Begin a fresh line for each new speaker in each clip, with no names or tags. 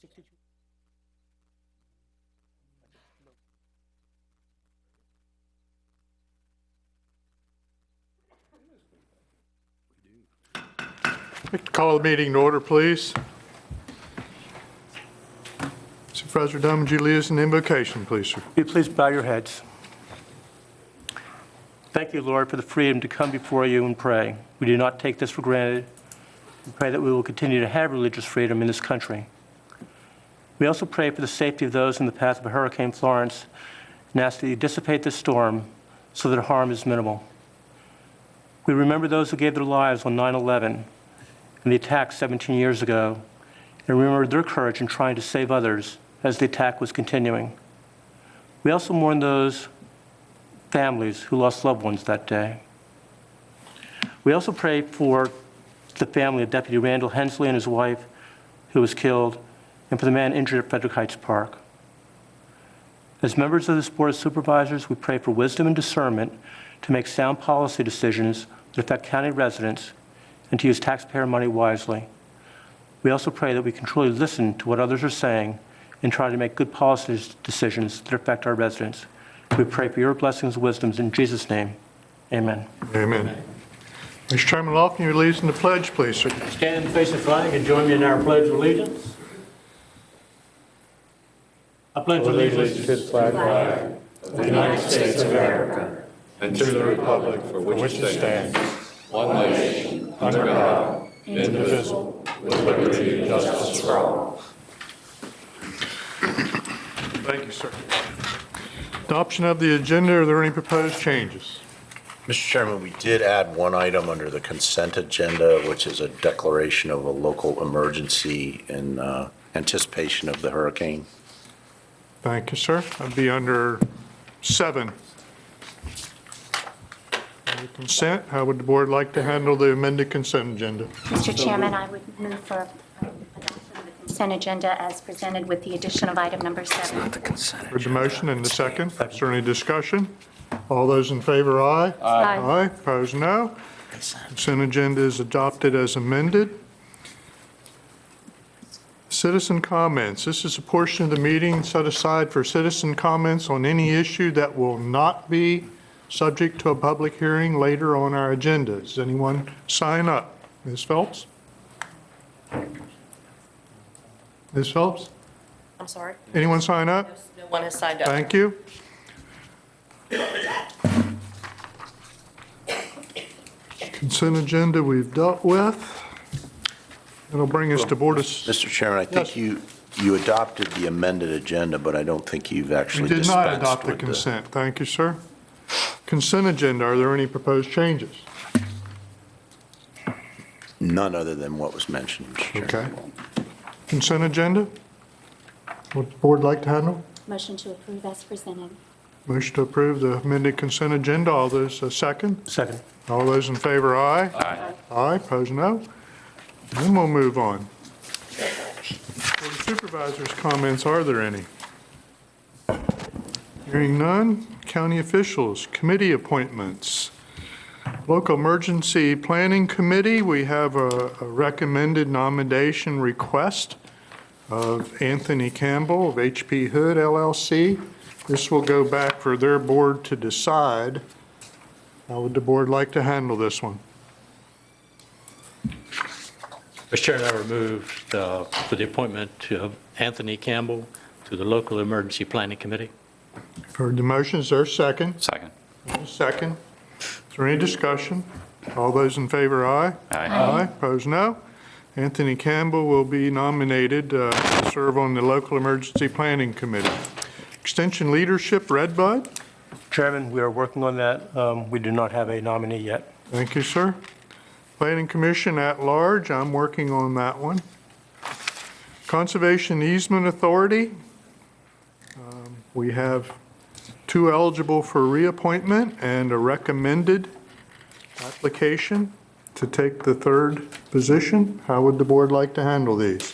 62.
Call the meeting to order, please. Supervisor Dunn, would you lead us in invocation, please, sir?
Will you please bow your heads? Thank you, Lord, for the freedom to come before you and pray. We do not take this for granted. We pray that we will continue to have religious freedom in this country. We also pray for the safety of those in the path of Hurricane Florence and ask that you dissipate the storm so that harm is minimal. We remember those who gave their lives on 9/11 and the attack 17 years ago, and remember their courage in trying to save others as the attack was continuing. We also mourn those families who lost loved ones that day. We also pray for the family of Deputy Randall Hensley and his wife who was killed, and for the man injured at Frederick Heights Park. As members of this Board of Supervisors, we pray for wisdom and discernment to make sound policy decisions that affect county residents and to use taxpayer money wisely. We also pray that we can truly listen to what others are saying and try to make good policy decisions that affect our residents. We pray for your blessings and wisdoms in Jesus' name. Amen.
Amen. Mr. Chairman Lofton, you lead us in the pledge, please, sir.
Stand and face the flag and join me in our pledge of allegiance. I pledge allegiance to the flag of the United States of America
and to the republic for which it stands, one nation, under God, indivisible, with liberty and justice for all.
Thank you, sir. Adoption of the agenda. Are there any proposed changes?
Mr. Chairman, we did add one item under the consent agenda, which is a declaration of a local emergency in anticipation of the hurricane.
Thank you, sir. That'd be under 7. Under consent, how would the board like to handle the amended consent agenda?
Mr. Chairman, I would move for adoption of the consent agenda as presented with the addition of item number 7.
Heard the motion and the second. Is there any discussion? All those in favor, aye.
Aye.
Aye. Opposed, no. Consent agenda is adopted as amended. Citizen comments. This is a portion of the meeting set aside for citizen comments on any issue that will not be subject to a public hearing later on our agenda. Does anyone sign up? Ms. Phelps? Ms. Phelps?
I'm sorry,
Anyone sign up?
no one has signed up.
Thank you. Consent agenda we've dealt with. That'll bring us to Board of...
Mr. Chairman, I think
Yes.
you adopted the amended agenda, but I don't think you've
We
actually
did
dispensed
not adopt the
with
consent. Thank you, sir. Consent agenda, are there any proposed changes?
None other than what was mentioned, Mr. Chairman.
Okay. Consent agenda? Would the board like to handle?
Motion to approve as presented.
Motion to approve the amended consent agenda. All those, second?
Second.
All those in favor, aye.
Aye.
Aye, opposed, no. Then we'll move on. Board of Supervisors' comments, are there any? Hearing none. County officials, committee appointments. Local Emergency Planning Committee, we have a recommended nomination request of Anthony Campbell of HP Hood LLC. This will go back for their board to decide. How would the board like to handle this one?
Mr. Chairman, I remove for the appointment of Anthony Campbell to the Local Emergency Planning Committee.
Heard the motion, is there a second?
Second.
Second. Is there any discussion? All those in favor, aye. Aye. Opposed, no. Anthony Campbell will be nominated to serve on the Local Emergency Planning Committee. Extension Leadership, Redbud.
Chairman, we are working on that. We do not have a nominee yet.
Thank you, sir. Planning Commission at large, I'm working on that one. Conservation Easement Authority, we have 2 eligible for reappointment and a recommended application to take the 3rd position. How would the board like to handle these?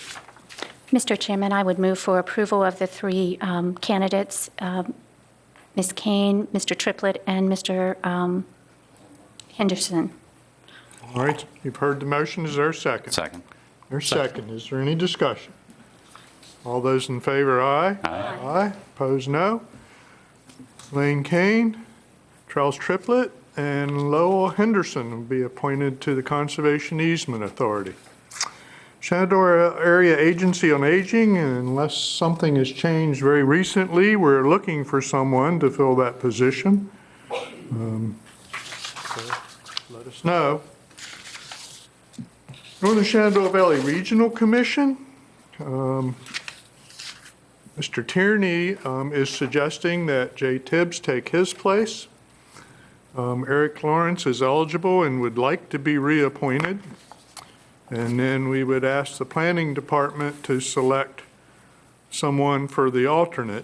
Mr. Chairman, I would move for approval of the 3 candidates, Ms. Kane, Mr. Triplett, and Mr. Henderson.
All right, you've heard the motion. Is there a second?
Second.
There's second. Is there any discussion? All those in favor, aye.
Aye.
Aye. Opposed, no. Lane Kane, Charles Triplett, and Lowell Henderson will be appointed to the Conservation Easement Authority. Shenandoah Area Agency on Aging, unless something has changed very recently, we're looking for someone to fill that position. So let us know. Northern Shenandoah Valley Regional Commission, Mr. Tierney is suggesting that Jay Tibbs take his place. Eric Lawrence is eligible and would like to be reappointed. And then we would ask the Planning Department to select someone for the alternate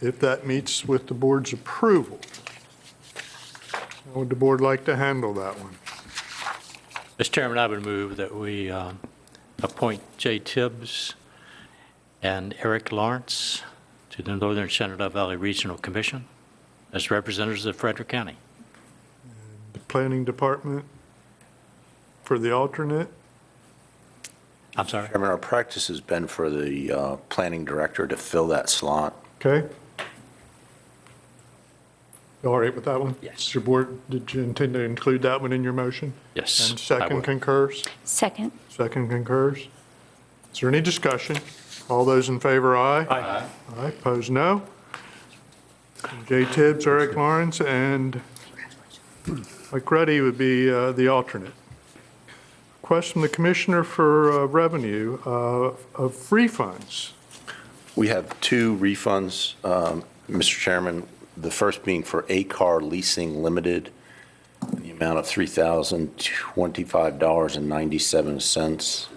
if that meets with the board's approval. How would the board like to handle that one?
Mr. Chairman, I would move that we appoint Jay Tibbs and Eric Lawrence to the Northern Shenandoah Valley Regional Commission as representatives of Frederick County.
The Planning Department for the alternate?
I'm sorry?
Chairman, our practice has been for the planning director to fill that slot.
Okay. You all right with that one?
Yes.
Your board, did you intend to include that one in your motion?
Yes.
And
I
second
would.
concurs?
Second.
Second concurs. Is there any discussion? All those in favor, aye.
Aye.
Aye, opposed, no. Jay Tibbs, Eric Lawrence, and Mike Ruddy would be the alternate. Request from the Commissioner for Revenue of refunds.
We have two refunds, Mr. Chairman. The first being for A-Car Leasing Limited, in the amount of $3,025.97.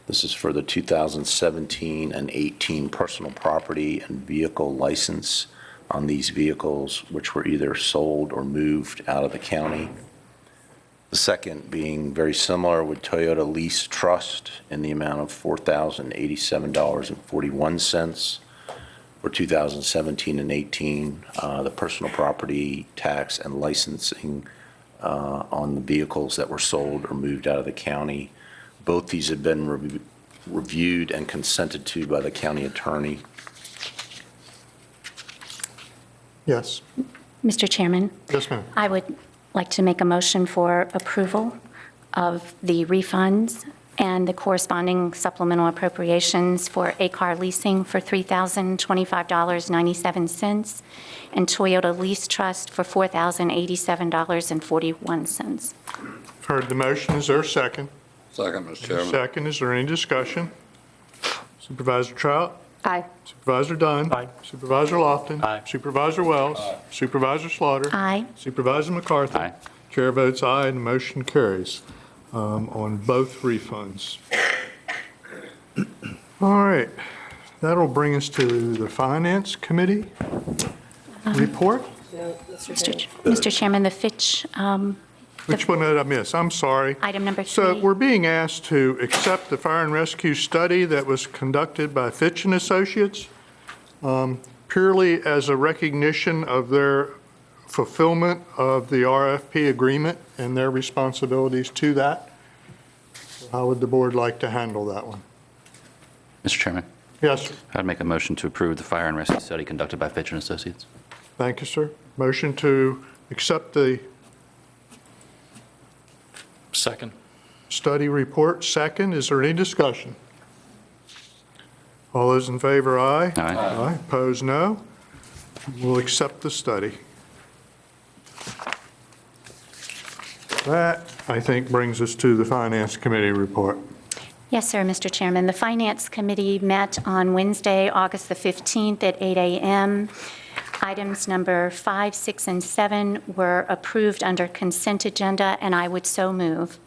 This is for the 2017 and 18 personal property and vehicle license on these vehicles, which were either sold or moved out of the county. The second being very similar with Toyota Lease Trust in the amount of $4,087.41 for 2017 and 18, the personal property tax and licensing on the vehicles that were sold or moved out of the county. Both these have been reviewed and consented to by the county attorney.
Yes.
Mr. Chairman,
Yes, ma'am.
I would like to make a motion for approval of the refunds and the corresponding supplemental appropriations for A-Car Leasing for $3,025.97 and Toyota Lease Trust for $4,087.41.
Heard the motion. Is there a second?
Second, Mr. Chairman.
Second. Is there any discussion? Supervisor Trout?
Aye.
Supervisor Dunn?
Aye.
Supervisor Lofton?
Aye.
Supervisor Wells? Supervisor Slaughter?
Aye.
Supervisor McCarthy?
Aye.
Chair votes aye, and the motion carries on both refunds. All right, that'll bring us to the Finance Committee report.
Mr. Chairman, the Fitch,
Which one did I miss? I'm sorry.
item number 3.
So we're being asked to accept the fire and rescue study that was conducted by Fitch and Associates, purely as a recognition of their fulfillment of the RFP agreement and their responsibilities to that. How would the board like to handle that one?
Mr. Chairman,
Yes, sir.
I'd make a motion to approve the fire and rescue study conducted by Fitch and Associates.
Thank you, sir. Motion to accept the
Second.
study report. Second, is there any discussion? All those in favor, aye.
Aye.
Aye. Opposed, no. We'll accept the study. That, I think, brings us to the Finance Committee report.
Yes, sir, Mr. Chairman. The Finance Committee met on Wednesday, August the 15th at 8 a.m. Items number 5, 6, and 7 were approved under consent agenda, and I would so move.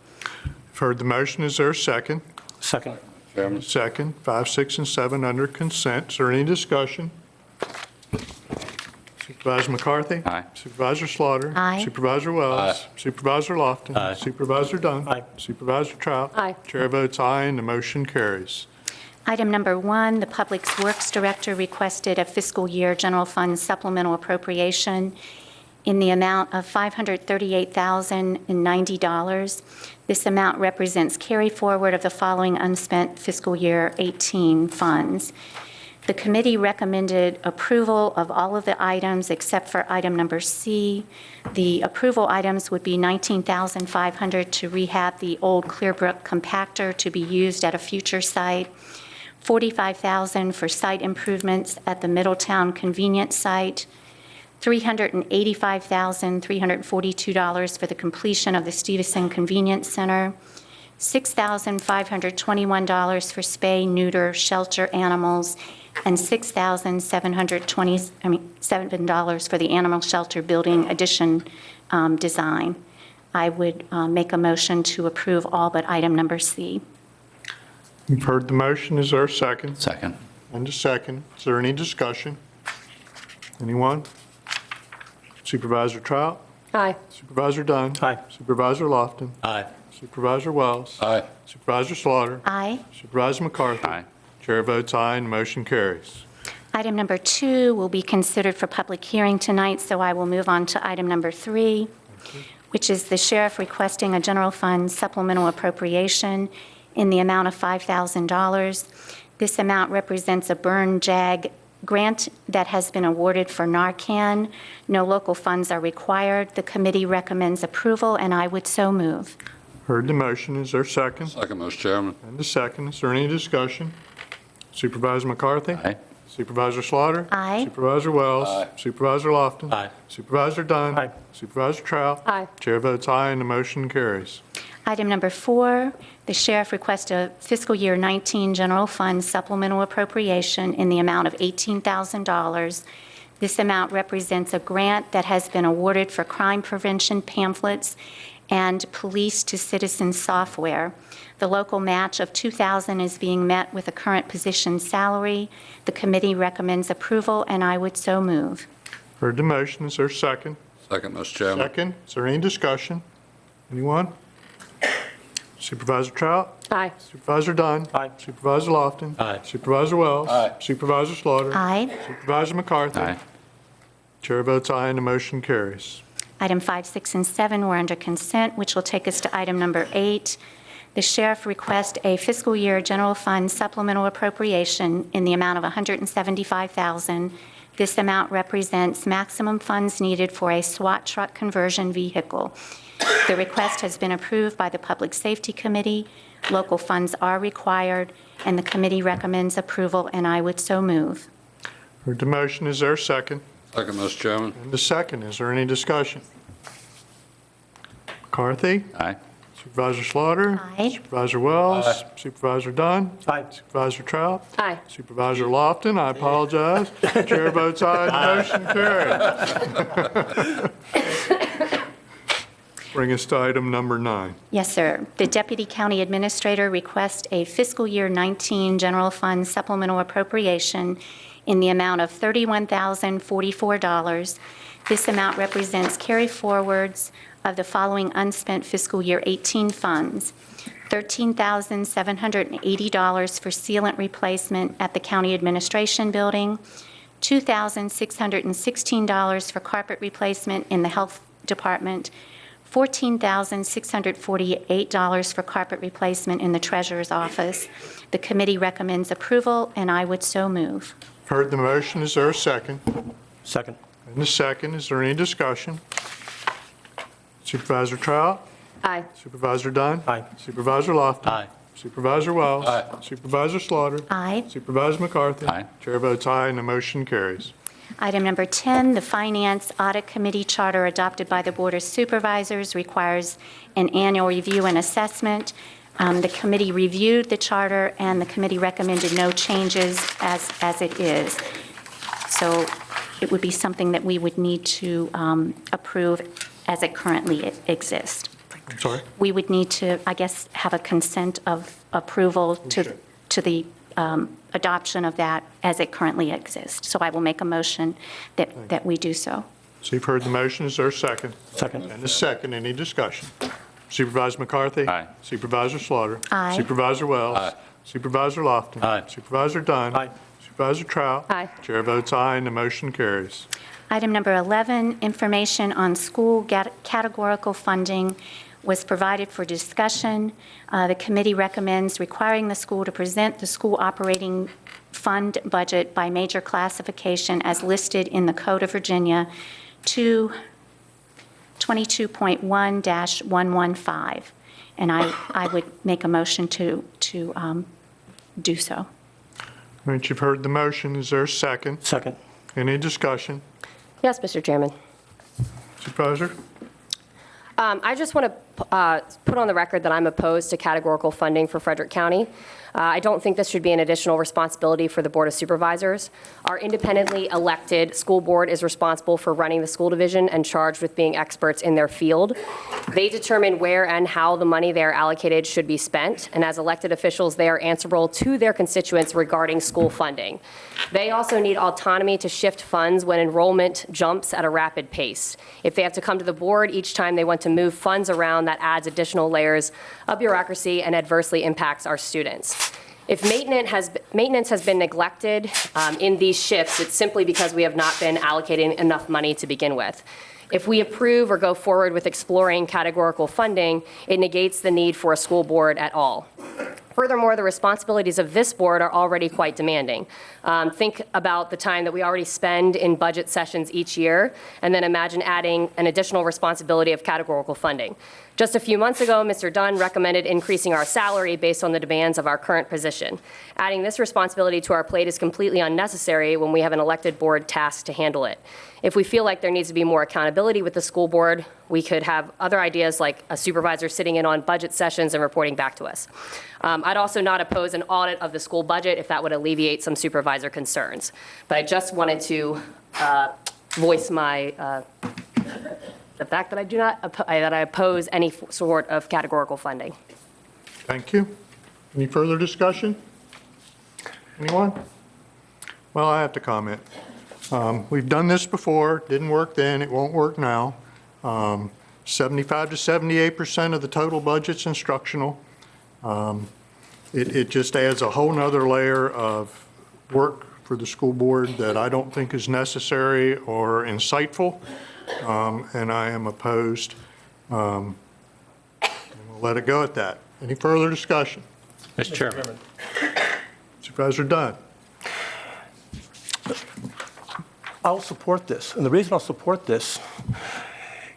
You've heard the motion. Is there a second?
Second.
Chairman.
Second. 5, 6, and 7 under consent. Is there any discussion? Supervisor McCarthy?
Aye.
Supervisor Slaughter?
Aye.
Supervisor Wells?
Aye.
Supervisor Lofton?
Aye.
Supervisor Dunn?
Aye.
Supervisor Trout?
Aye.
Chair votes aye, and the motion carries.
Item number 1, the Public Works Director requested a fiscal year general fund supplemental appropriation in the amount of $538,090. This amount represents carry forward of the following unspent fiscal year 18 funds. The committee recommended approval of all of the items except for item number C. The approval items would be $19,500 to rehab the old Clearbrook compactor to be used at a future site, $45,000 for site improvements at the Middletown convenience site, $385,342 for the completion of the Stevenson Convenience Center, $6,521 for spay, neuter, shelter animals, and $6,727 for the animal shelter building addition design. I would make a motion to approve all but item number C.
You've heard the motion. Is there a second?
Second.
And a second. Is there any discussion? Anyone? Supervisor Trout?
Aye.
Supervisor Dunn?
Aye.
Supervisor Lofton?
Aye.
Supervisor Wells?
Aye.
Supervisor Slaughter?
Aye.
Supervisor McCarthy?
Aye.
Chair votes aye, and the motion carries.
Item number 2 will be considered for public hearing tonight, so I will move on to item number 3, which is the sheriff requesting a general fund supplemental appropriation in the amount of $5,000. This amount represents a burn JAG grant that has been awarded for Narcan. No local funds are required. The committee recommends approval, and I would so move.
Heard the motion. Is there a second?
Second, Mr. Chairman.
And a second. Is there any discussion? Supervisor McCarthy?
Aye.
Supervisor Slaughter?
Aye.
Supervisor Wells?
Aye.
Supervisor Lofton?
Aye.
Supervisor Dunn?
Aye.
Supervisor Trout?
Aye.
Chair votes aye, and the motion carries.
Item number 4, the sheriff requests a fiscal year 19 general fund supplemental appropriation in the amount of $18,000. This amount represents a grant that has been awarded for crime prevention pamphlets and police to citizen software. The local match of $2,000 is being met with a current position salary. The committee recommends approval, and I would so move.
Heard the motion. Is there a second?
Second, Mr. Chairman.
Second. Is there any discussion? Anyone? Supervisor Trout?
Aye.
Supervisor Dunn?
Aye.
Supervisor Lofton?
Aye.
Supervisor Wells?
Aye.
Supervisor Slaughter?
Aye.
Supervisor McCarthy?
Aye.
Chair votes aye, and the motion carries.
Item 5, 6, and 7 were under consent, which will take us to item number 8. The sheriff requests a fiscal year general fund supplemental appropriation in the amount of $175,000. This amount represents maximum funds needed for a SWAT truck conversion vehicle. The request has been approved by the Public Safety Committee. Local funds are required, and the committee recommends approval, and I would so move.
Heard the motion. Is there a second?
Second, Mr. Chairman.
And the second. Is there any discussion? McCarthy?
Aye.
Supervisor Slaughter?
Aye.
Supervisor Wells?
Aye.
Supervisor Dunn?
Aye.
Supervisor Trout?
Aye.
Supervisor Lofton? I apologize. Chair votes aye, and the motion carries. Bring us to item number 9.
Yes, sir. The Deputy County Administrator requests a fiscal year 19 general fund supplemental appropriation in the amount of $31,044. This amount represents carry forwards of the following unspent fiscal year 18 funds: $13,780 for sealant replacement at the County Administration Building, $2,616 for carpet replacement in the Health Department, $14,648 for carpet replacement in the Treasurer's Office. The committee recommends approval, and I would so move.
Heard the motion. Is there a second?
Second.
And a second. Is there any discussion? Supervisor Trout?
Aye.
Supervisor Dunn?
Aye.
Supervisor Lofton?
Aye.
Supervisor Wells?
Aye.
Supervisor Slaughter?
Aye.
Supervisor McCarthy?
Aye.
Chair votes aye, and the motion carries.
Item number 10, the Finance Audit Committee Charter adopted by the Board of Supervisors requires an annual review and assessment. The committee reviewed the charter, and the committee recommended no changes as it is. So it would be something that we would need to approve as it currently exists.
I'm sorry?
We would need to, I guess, have a consent of approval
should.
to the adoption of that as it currently exists. So I will make a motion that we do so.
So you've heard the motion. Is there a second?
Second.
And a second. Any discussion? Supervisor McCarthy?
Aye.
Supervisor Slaughter?
Aye.
Supervisor Wells?
Aye.
Supervisor Lofton?
Aye.
Supervisor Dunn?
Aye.
Supervisor Trout?
Aye.
Chair votes aye, and the motion carries.
Item number 11, information on school categorical funding was provided for discussion. The committee recommends requiring the school to present the school operating fund budget by major classification as listed in the Code of Virginia to 22.1-115. And I would make a motion to do so.
All right, you've heard the motion. Is there a second?
Second.
Any discussion?
Yes, Mr. Chairman.
Supervisor?
I just want to put on the record that I'm opposed to categorical funding for Frederick County. I don't think this should be an additional responsibility for the Board of Supervisors. Our independently elected school board is responsible for running the school division and charged with being experts in their field. They determine where and how the money they are allocated should be spent, and as elected officials, they are answerable to their constituents regarding school funding. They also need autonomy to shift funds when enrollment jumps at a rapid pace. If they have to come to the board each time they want to move funds around, that adds additional layers of bureaucracy and adversely impacts our students. If maintenance has been neglected in these shifts, it's simply because we have not been allocating enough money to begin with. If we approve or go forward with exploring categorical funding, it negates the need for a school board at all. Furthermore, the responsibilities of this board are already quite demanding. Think about the time that we already spend in budget sessions each year, and then imagine adding an additional responsibility of categorical funding. Just a few months ago, Mr. Dunn recommended increasing our salary based on the demands of our current position. Adding this responsibility to our plate is completely unnecessary when we have an elected board tasked to handle it. If we feel like there needs to be more accountability with the school board, we could have other ideas like a supervisor sitting in on budget sessions and reporting back to us. I'd also not oppose an audit of the school budget if that would alleviate some supervisor concerns. But I just wanted to voice my the fact that I oppose any sort of categorical funding.
Thank you. Any further discussion? Anyone? Well, I have to comment. We've done this before, didn't work then, it won't work now. 75 to 78% of the total budget's instructional. It just adds a whole nother layer of work for the school board that I don't think is necessary or insightful, and I am opposed. And we'll let it go at that. Any further discussion?
Mr. Chairman.
Supervisor Dunn.
I'll support this. And the reason I'll support this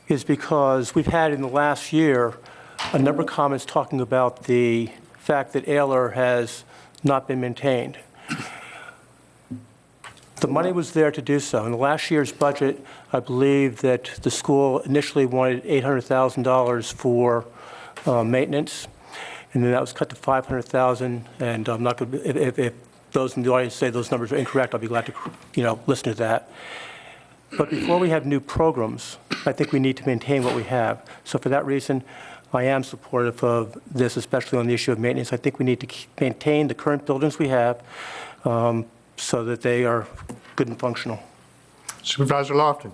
is because we've had in the last year a number of comments talking about the fact that Ayler has not been maintained. The money was there to do so. In the last year's budget, I believe that the school initially wanted $800,000 for maintenance, and then that was cut to $500,000. And I'm not going to, if those in the audience say those numbers are incorrect, I'll be glad to, listen to that. But before we have new programs, I think we need to maintain what we have. So for that reason, I am supportive of this, especially on the issue of maintenance. I think we need to maintain the current buildings we have so that they are good and functional.
Supervisor Lofton.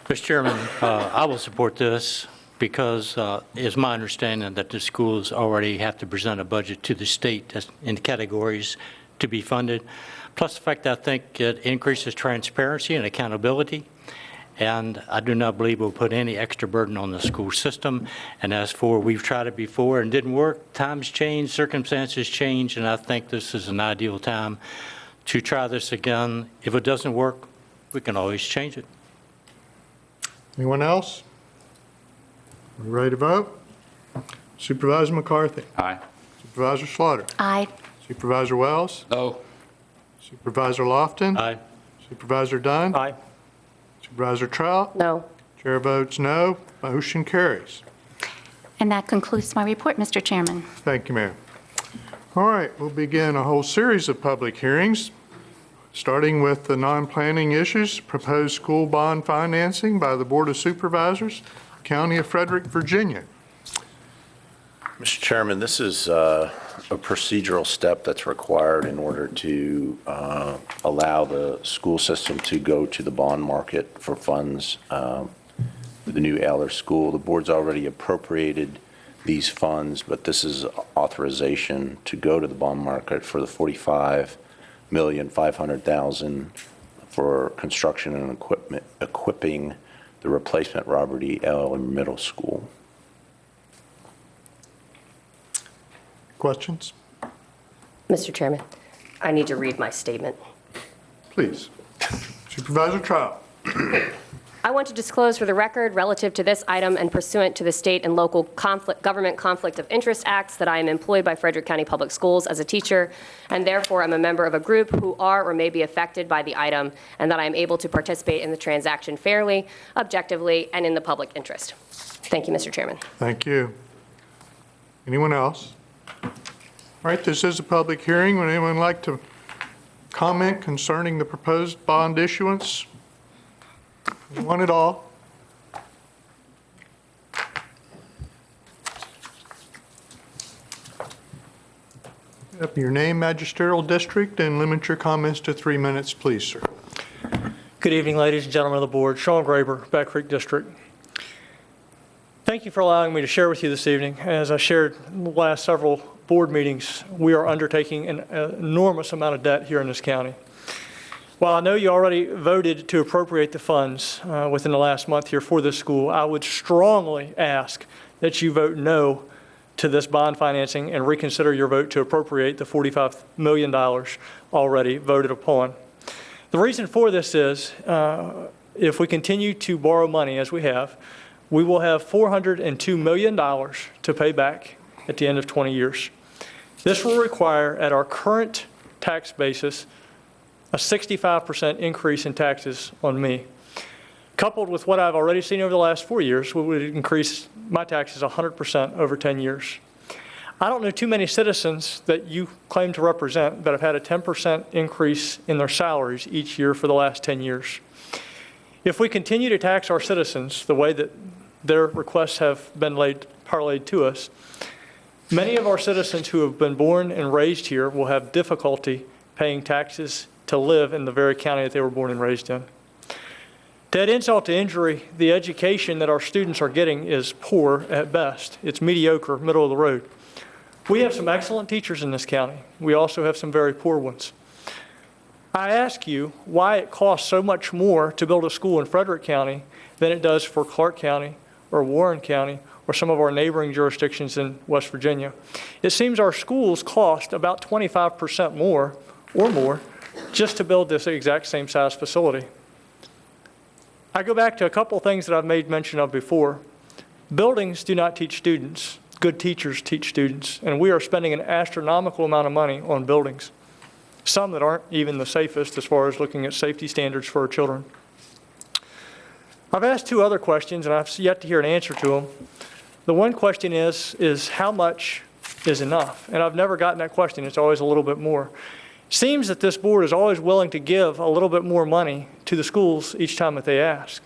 Mr. Chairman, I will support this because it's my understanding that the schools already have to present a budget to the state in categories to be funded. Plus the fact that I think it increases transparency and accountability. And I do not believe we'll put any extra burden on the school system. And as for we've tried it before and didn't work, times change, circumstances change, and I think this is an ideal time to try this again. If it doesn't work, we can always change it.
Anyone else? We ready to vote? Supervisor McCarthy.
Aye.
Supervisor Slaughter.
Aye.
Supervisor Wells.
No.
Supervisor Lofton.
Aye.
Supervisor Dunn.
Aye.
Supervisor Trout.
No.
Chair votes no. Motion carries.
And that concludes my report, Mr. Chairman.
Thank you, Mayor. All right, we'll begin a whole series of public hearings, starting with the non-planning issues, proposed school bond financing by the Board of Supervisors, County of Frederick, Virginia.
Mr. Chairman, this is a procedural step that's required in order to allow the school system to go to the bond market for funds for the new Ayler School. The board's already appropriated these funds, but this is authorization to go to the bond market for the $45,500,000 for construction and equipping the replacement Robert E. Ayler Middle School.
Questions?
Mr. Chairman, I need to read my statement.
Please. Supervisor Trout.
I want to disclose for the record, relative to this item and pursuant to the state and local government conflict of interest acts, that I am employed by Frederick County Public Schools as a teacher, and therefore am a member of a group who are or may be affected by the item, and that I am able to participate in the transaction fairly, objectively, and in the public interest. Thank you, Mr. Chairman.
Thank you. Anyone else? All right, this is a public hearing. Would anyone like to comment concerning the proposed bond issuance? Anyone at all? Up your name, magisterial district, and limit your comments to 3 minutes, please, sir.
Good evening, ladies and gentlemen of the board. Sean Graber, Back Creek District. Thank you for allowing me to share with you this evening. As I shared in the last several board meetings, we are undertaking an enormous amount of debt here in this county. While I know you already voted to appropriate the funds within the last month here for this school, I would strongly ask that you vote no to this bond financing and reconsider your vote to appropriate the $45 million already voted upon. The reason for this is if we continue to borrow money as we have, we will have $402 million to pay back at the end of 20 years. This will require, at our current tax basis, a 65% increase in taxes on me. Coupled with what I've already seen over the last 4 years, we would increase my taxes 100% over 10 years. I don't know too many citizens that you claim to represent that have had a 10% increase in their salaries each year for the last 10 years. If we continue to tax our citizens the way that their requests have been parlayed to us, many of our citizens who have been born and raised here will have difficulty paying taxes to live in the very county that they were born and raised in. To add insult to injury, the education that our students are getting is poor at best. It's mediocre, middle of the road. We have some excellent teachers in this county. We also have some very poor ones. I ask you why it costs so much more to build a school in Frederick County than it does for Clark County or Warren County or some of our neighboring jurisdictions in West Virginia. It seems our schools cost about 25% more or more just to build this exact same size facility. I go back to a couple of things that I've made mention of before. Buildings do not teach students. Good teachers teach students, and we are spending an astronomical amount of money on buildings, some that aren't even the safest as far as looking at safety standards for our children. I've asked two other questions, and I've yet to hear an answer to them. The one question is how much is enough? And I've never gotten that question. It's always a little bit more. Seems that this board is always willing to give a little bit more money to the schools each time that they ask.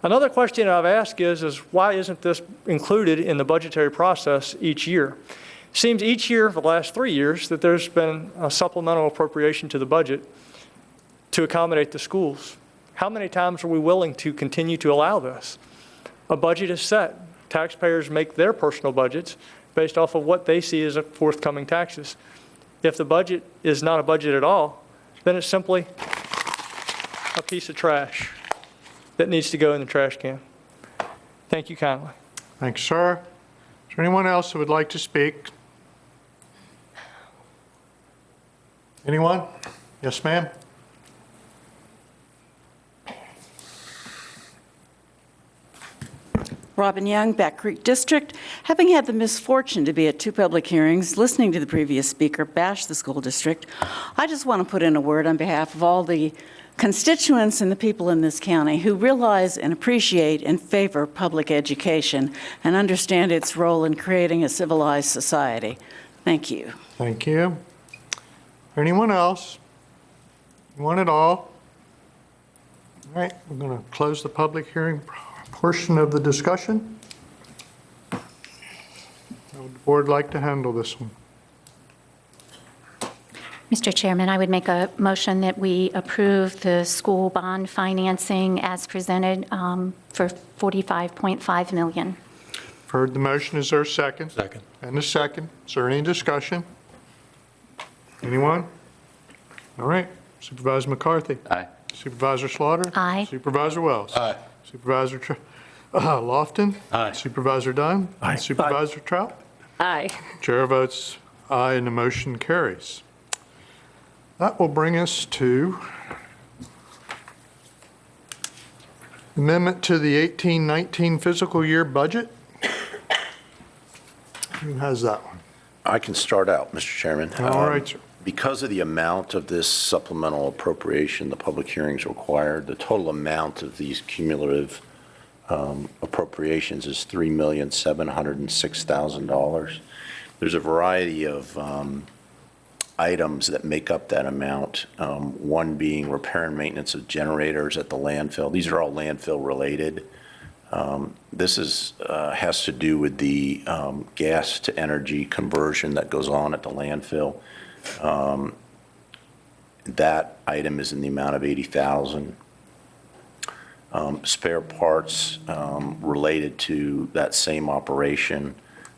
Another question I've asked is why isn't this included in the budgetary process each year? Seems each year for the last 3 years that there's been a supplemental appropriation to the budget to accommodate the schools. How many times are we willing to continue to allow this? A budget is set. Taxpayers make their personal budgets based off of what they see as forthcoming taxes. If the budget is not a budget at all, then it's simply a piece of trash that needs to go in the trash can. Thank you kindly.
Thanks, sir. Is there anyone else who would like to speak? Anyone? Yes, ma'am.
Robin Young, Back Creek District. Having had the misfortune to be at 2 public hearings, listening to the previous speaker bash the school district, I just want to put in a word on behalf of all the constituents and the people in this county who realize and appreciate and favor public education and understand its role in creating a civilized society. Thank you.
Thank you. Anyone else? Anyone at all? All right, we're going to close the public hearing portion of the discussion. How would the board like to handle this one?
Mr. Chairman, I would make a motion that we approve the school bond financing as presented for $45.5 million.
Heard the motion. Is there a second?
Second.
And a second. Is there any discussion? Anyone? All right. Supervisor McCarthy?
Aye.
Supervisor Slaughter?
Aye.
Supervisor Wells?
Aye.
Supervisor Lofton?
Aye.
Supervisor Dunn?
Aye.
Supervisor Trout?
Aye.
Chair votes aye and the motion carries. That will bring us to amendment to the 18-19 fiscal year budget. Who has that one?
I can start out, Mr. Chairman.
All right, sir.
Because of the amount of this supplemental appropriation, the public hearings required, the total amount of these cumulative appropriations is $3,706,000. There's a variety of items that make up that amount, one being repair and maintenance of generators at the landfill. These are all landfill related. This has to do with the gas to energy conversion that goes on at the landfill. That item is in the amount of $80,000. Spare parts related to that same operation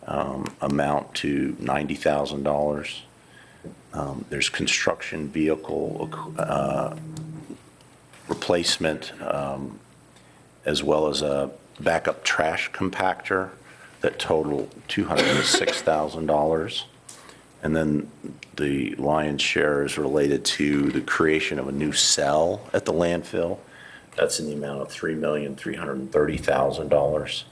amount to $90,000. There's construction vehicle replacement, as well as a backup trash compactor that total $206,000. And then the lion's share is related to the creation of a new cell at the landfill. That's in the amount of $3,330,000.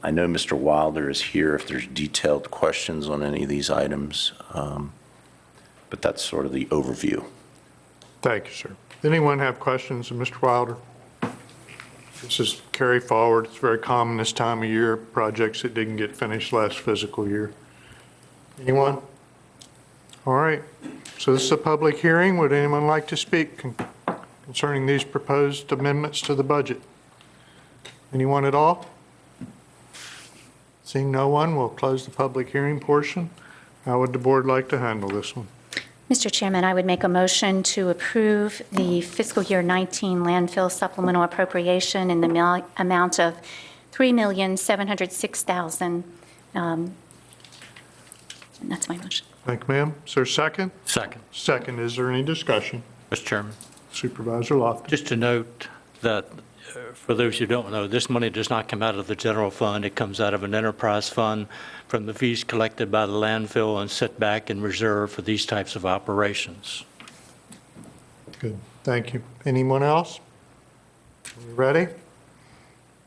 I know Mr. Wilder is here if there's detailed questions on any of these items, but that's sort of the overview.
Thank you, sir. Anyone have questions of Mr. Wilder? This is carry forward. It's very common this time of year, projects that didn't get finished last fiscal year. Anyone? All right. So this is a public hearing. Would anyone like to speak concerning these proposed amendments to the budget? Anyone at all? Seeing no one, we'll close the public hearing portion. How would the board like to handle this one?
Mr. Chairman, I would make a motion to approve the fiscal year 19 landfill supplemental appropriation in the amount of $3,706,000. And that's my motion.
Thank you, ma'am. Is there a second?
Second.
Second. Is there any discussion?
Mr. Chairman,
Supervisor Lofton.
just to note that, for those who don't know, this money does not come out of the general fund. It comes out of an enterprise fund from the fees collected by the landfill and set back in reserve for these types of operations.
Good. Thank you. Anyone else? Are we ready?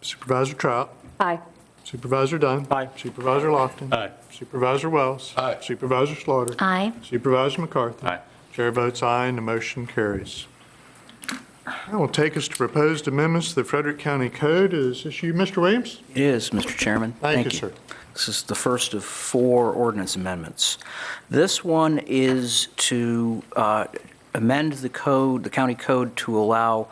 Supervisor Trout.
Aye.
Supervisor Dunn.
Aye.
Supervisor Lofton.
Aye.
Supervisor Wells.
Aye.
Supervisor Slaughter.
Aye.
Supervisor McCarthy.
Aye.
Chair votes aye, and the motion carries. That will take us to proposed amendments to the Frederick County Code. Is this you, Mr. Williams?
It is, Mr. Chairman.
Thank you, sir.
This is the first of 4 ordinance amendments. This one is to amend the code, the county code, to allow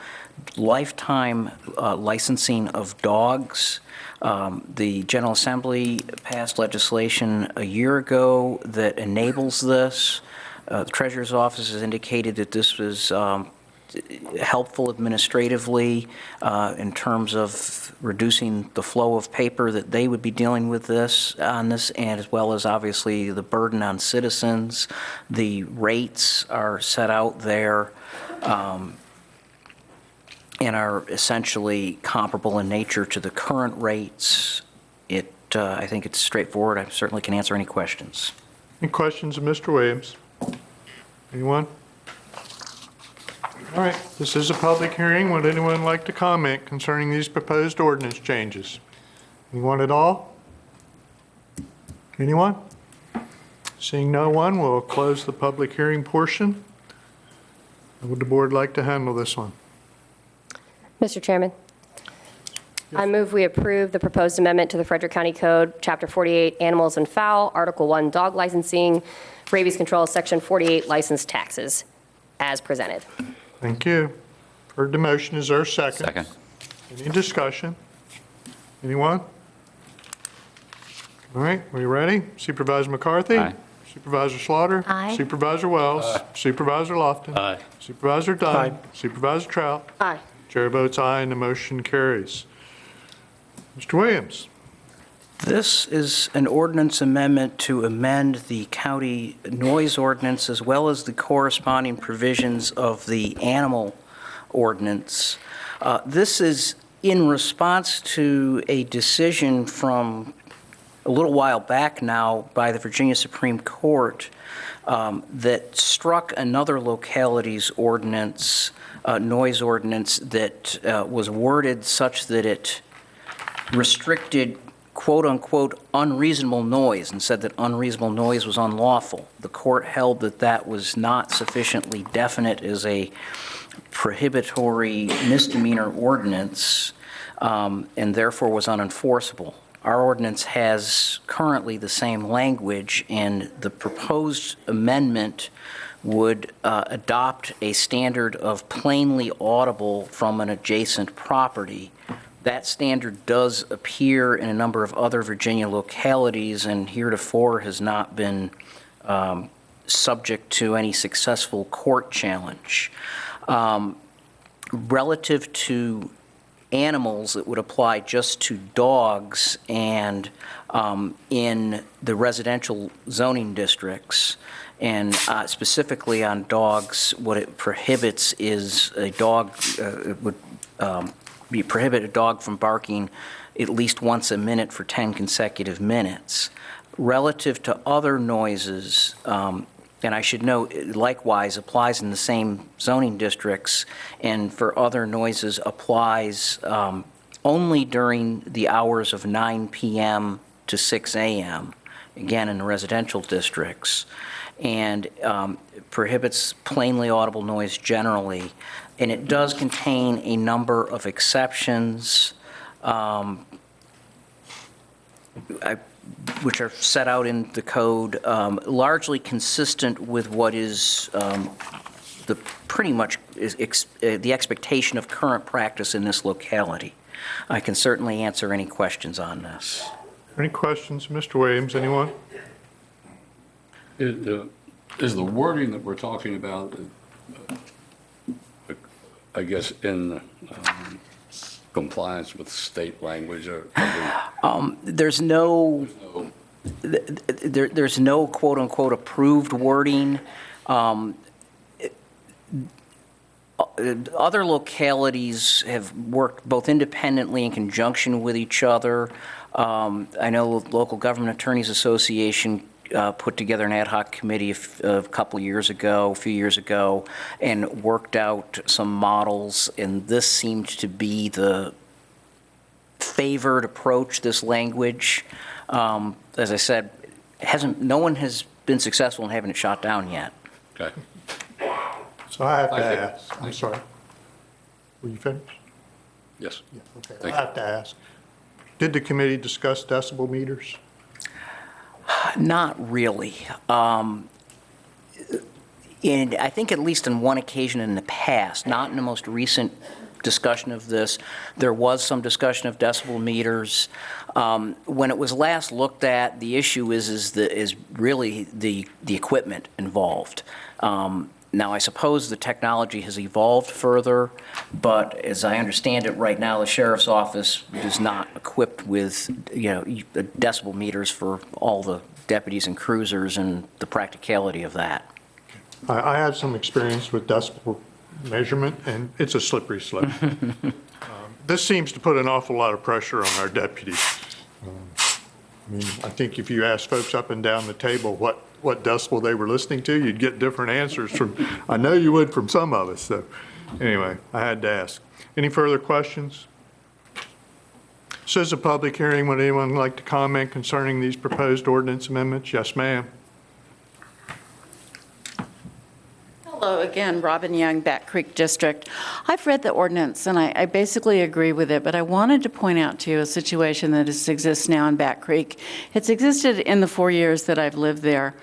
lifetime licensing of dogs. The General Assembly passed legislation a year ago that enables this. The Treasurer's Office has indicated that this was helpful administratively in terms of reducing the flow of paper that they would be dealing with on this, and as well as obviously the burden on citizens. The rates are set out there and are essentially comparable in nature to the current rates. I think it's straightforward. I certainly can answer any questions.
Any questions of Mr. Williams? Anyone? All right, this is a public hearing. Would anyone like to comment concerning these proposed ordinance changes? Anyone at all? Anyone? Seeing no one, we'll close the public hearing portion. How would the board like to handle this one?
Mr. Chairman, I move we approve the proposed amendment to the Frederick County Code, Chapter 48, Animals and Fowl, Article 1, Dog Licensing, Rabies Control, Section 48, License Taxes, as presented.
Thank you. Heard the motion. Is there a second?
Second.
Any discussion? Anyone? All right, we ready? Supervisor McCarthy?
Aye.
Supervisor Slaughter?
Aye.
Supervisor Wells? Supervisor Lofton?
Aye.
Supervisor Dunn?
Aye.
Supervisor Trout?
Aye.
Chair votes aye, and the motion carries. Mr. Williams?
This is an ordinance amendment to amend the county noise ordinance as well as the corresponding provisions of the animal ordinance. This is in response to a decision from a little while back now by the Virginia Supreme Court that struck another locality's ordinance, noise ordinance, that was worded such that it restricted quote-unquote unreasonable noise and said that unreasonable noise was unlawful. The court held that that was not sufficiently definite as a prohibitory misdemeanor ordinance and therefore was unenforceable. Our ordinance has currently the same language, and the proposed amendment would adopt a standard of plainly audible from an adjacent property. That standard does appear in a number of other Virginia localities and heretofore has not been subject to any successful court challenge. Relative to animals, it would apply just to dogs and in the residential zoning districts. And specifically on dogs, what it prohibits is a dog, it would prohibit a dog from barking at least once a minute for 10 consecutive minutes. Relative to other noises, and I should note, likewise applies in the same zoning districts, and for other noises applies only during the hours of 9 p.m. to 6 a.m., again in the residential districts, and prohibits plainly audible noise generally. And it does contain a number of exceptions which are set out in the code, largely consistent with what is pretty much the expectation of current practice in this locality. I can certainly answer any questions on this.
Any questions, Mr. Williams, anyone?
Is the wording that we're talking about, I guess, in compliance with state language? Or
there's no quote-unquote approved wording. Other localities have worked both independently in conjunction with each other. I know the Local Government Attorneys Association put together an ad hoc committee a few years ago, and worked out some models, and this seemed to be the favored approach, this language. As I said, no one has been successful in having it shot down yet.
Okay.
So I have to ask, I'm sorry. Were you finished?
Yes.
Yeah, okay.
Thank
I have to ask, did the committee discuss decibel meters?
Not really. And I think at least on one occasion in the past, not in the most recent discussion of this, there was some discussion of decibel meters. When it was last looked at, the issue is really the equipment involved. Now, I suppose the technology has evolved further, but as I understand it right now, the sheriff's office is not equipped with, decibel meters for all the deputies and cruisers and the practicality of that.
I have some experience with decibel measurement, and it's a slippery slope. This seems to put an awful lot of pressure on our deputies. I think if you ask folks up and down the table what decibel they were listening to, you'd get different answers from, I know you would, from some of us. So anyway, I had to ask. Any further questions? This is a public hearing. Would anyone like to comment concerning these proposed ordinance amendments? Yes, ma'am.
Hello again, Robin Young, Back Creek District. I've read the ordinance and I basically agree with it, but I wanted to point out to you a situation that exists now in Back Creek. It's existed in the 4 years that I've lived there.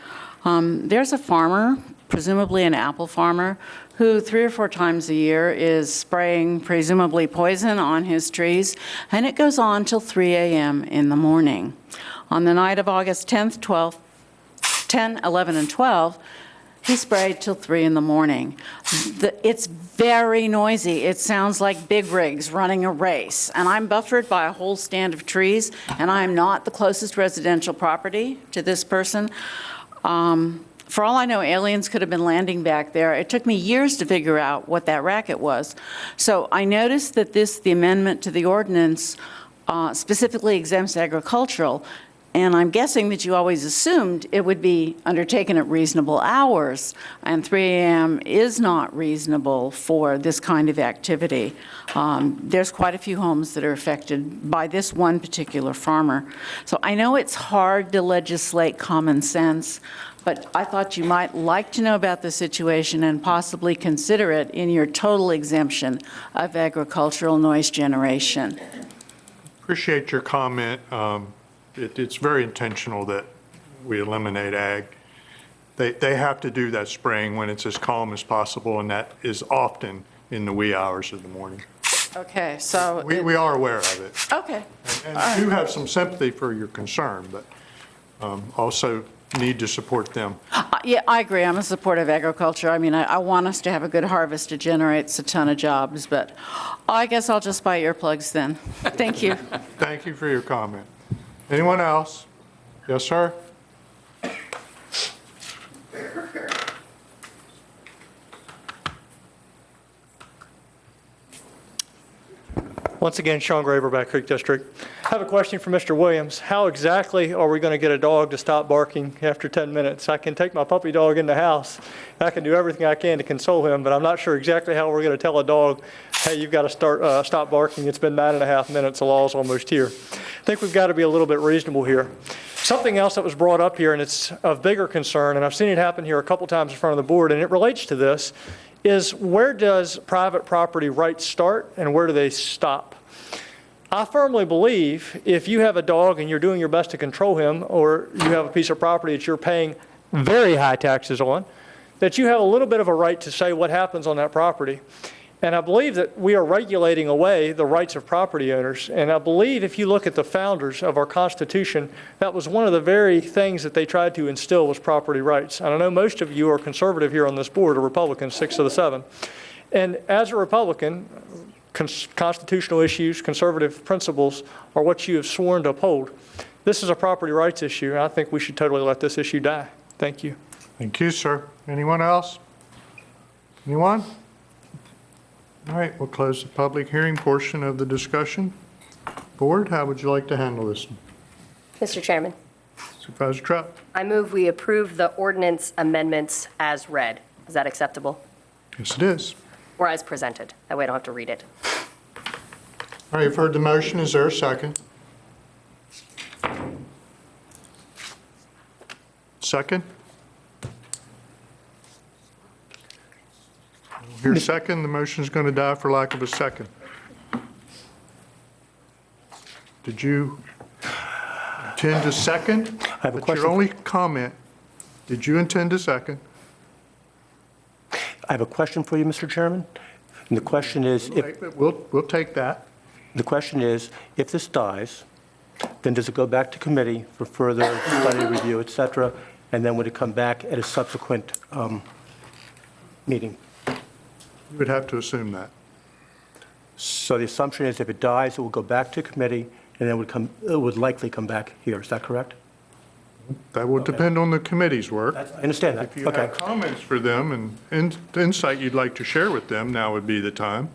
There's a farmer, presumably an apple farmer, who 3 or 4 times a year is spraying presumably poison on his trees, and it goes on till 3 a.m. in the morning. On the night of August 10th, 12th, 10, 11, and 12, he sprayed till 3 in the morning. It's very noisy. It sounds like big rigs running a race. And I'm buffered by a whole stand of trees, and I'm not the closest residential property to this person. For all I know, aliens could have been landing back there. It took me years to figure out what that racket was. So I noticed that the amendment to the ordinance specifically exempts agricultural. And I'm guessing that you always assumed it would be undertaken at reasonable hours, and 3 a.m. is not reasonable for this kind of activity. There's quite a few homes that are affected by this one particular farmer. So I know it's hard to legislate common sense, but I thought you might like to know about the situation and possibly consider it in your total exemption of agricultural noise generation.
Appreciate your comment. It's very intentional that we eliminate ag. They have to do that spraying when it's as calm as possible, and that is often in the wee hours of the morning.
Okay, so...
We are aware of it.
Okay.
And do have some sympathy for your concern, but also need to support them.
Yeah, I agree. I'm a supporter of agriculture. I mean, I want us to have a good harvest. It generates a ton of jobs, but I guess I'll just buy earplugs then. Thank you.
Thank you for your comment. Anyone else? Yes, sir?
Once again, Sean Graber, Back Creek District. I have a question for Mr. Williams. How exactly are we going to get a dog to stop barking after 10 minutes? I can take my puppy dog in the house. I can do everything I can to console him, but I'm not sure exactly how we're going to tell a dog, hey, you've got to stop barking. It's been 9.5 minutes. The law's almost here. I think we've got to be a little bit reasonable here. Something else that was brought up here, and it's of bigger concern, and I've seen it happen here a couple times in front of the board, and it relates to this, is where does private property rights start and where do they stop? I firmly believe if you have a dog and you're doing your best to control him, or you have a piece of property that you're paying very high taxes on, that you have a little bit of a right to say what happens on that property. And I believe that we are regulating away the rights of property owners. And I believe if you look at the founders of our Constitution, that was one of the very things that they tried to instill was property rights. And I know most of you are conservative here on this board, or Republicans, 6 of the 7. And as a Republican, constitutional issues, conservative principles are what you have sworn to uphold. This is a property rights issue, and I think we should totally let this issue die. Thank you.
Thank you, sir. Anyone else? Anyone? All right, we'll close the public hearing portion of the discussion. Board, how would you like to handle this?
Mr. Chairman,
Supervisor Trapp?
I move we approve the ordinance amendments as read. Is that acceptable?
Yes, it is.
Or as presented? That way I don't have to read it.
All right, you've heard the motion. Is there a second? Second? Your second, the motion's going to die for lack of a second. Did you intend to second?
I have a
That's
question.
your only comment. Did you intend to second?
I have a question for you, Mr. Chairman. And the question is,
We'll take that.
the question is, if this dies, then does it go back to committee for further study, review, et cetera, and then would it come back at a subsequent meeting?
You would have to assume that.
So the assumption is if it dies, it will go back to committee, and then it would likely come back here. Is that correct?
That will depend on the committee's work.
I understand that.
If you
Okay.
have comments for them and insight you'd like to share with them, now would be the time.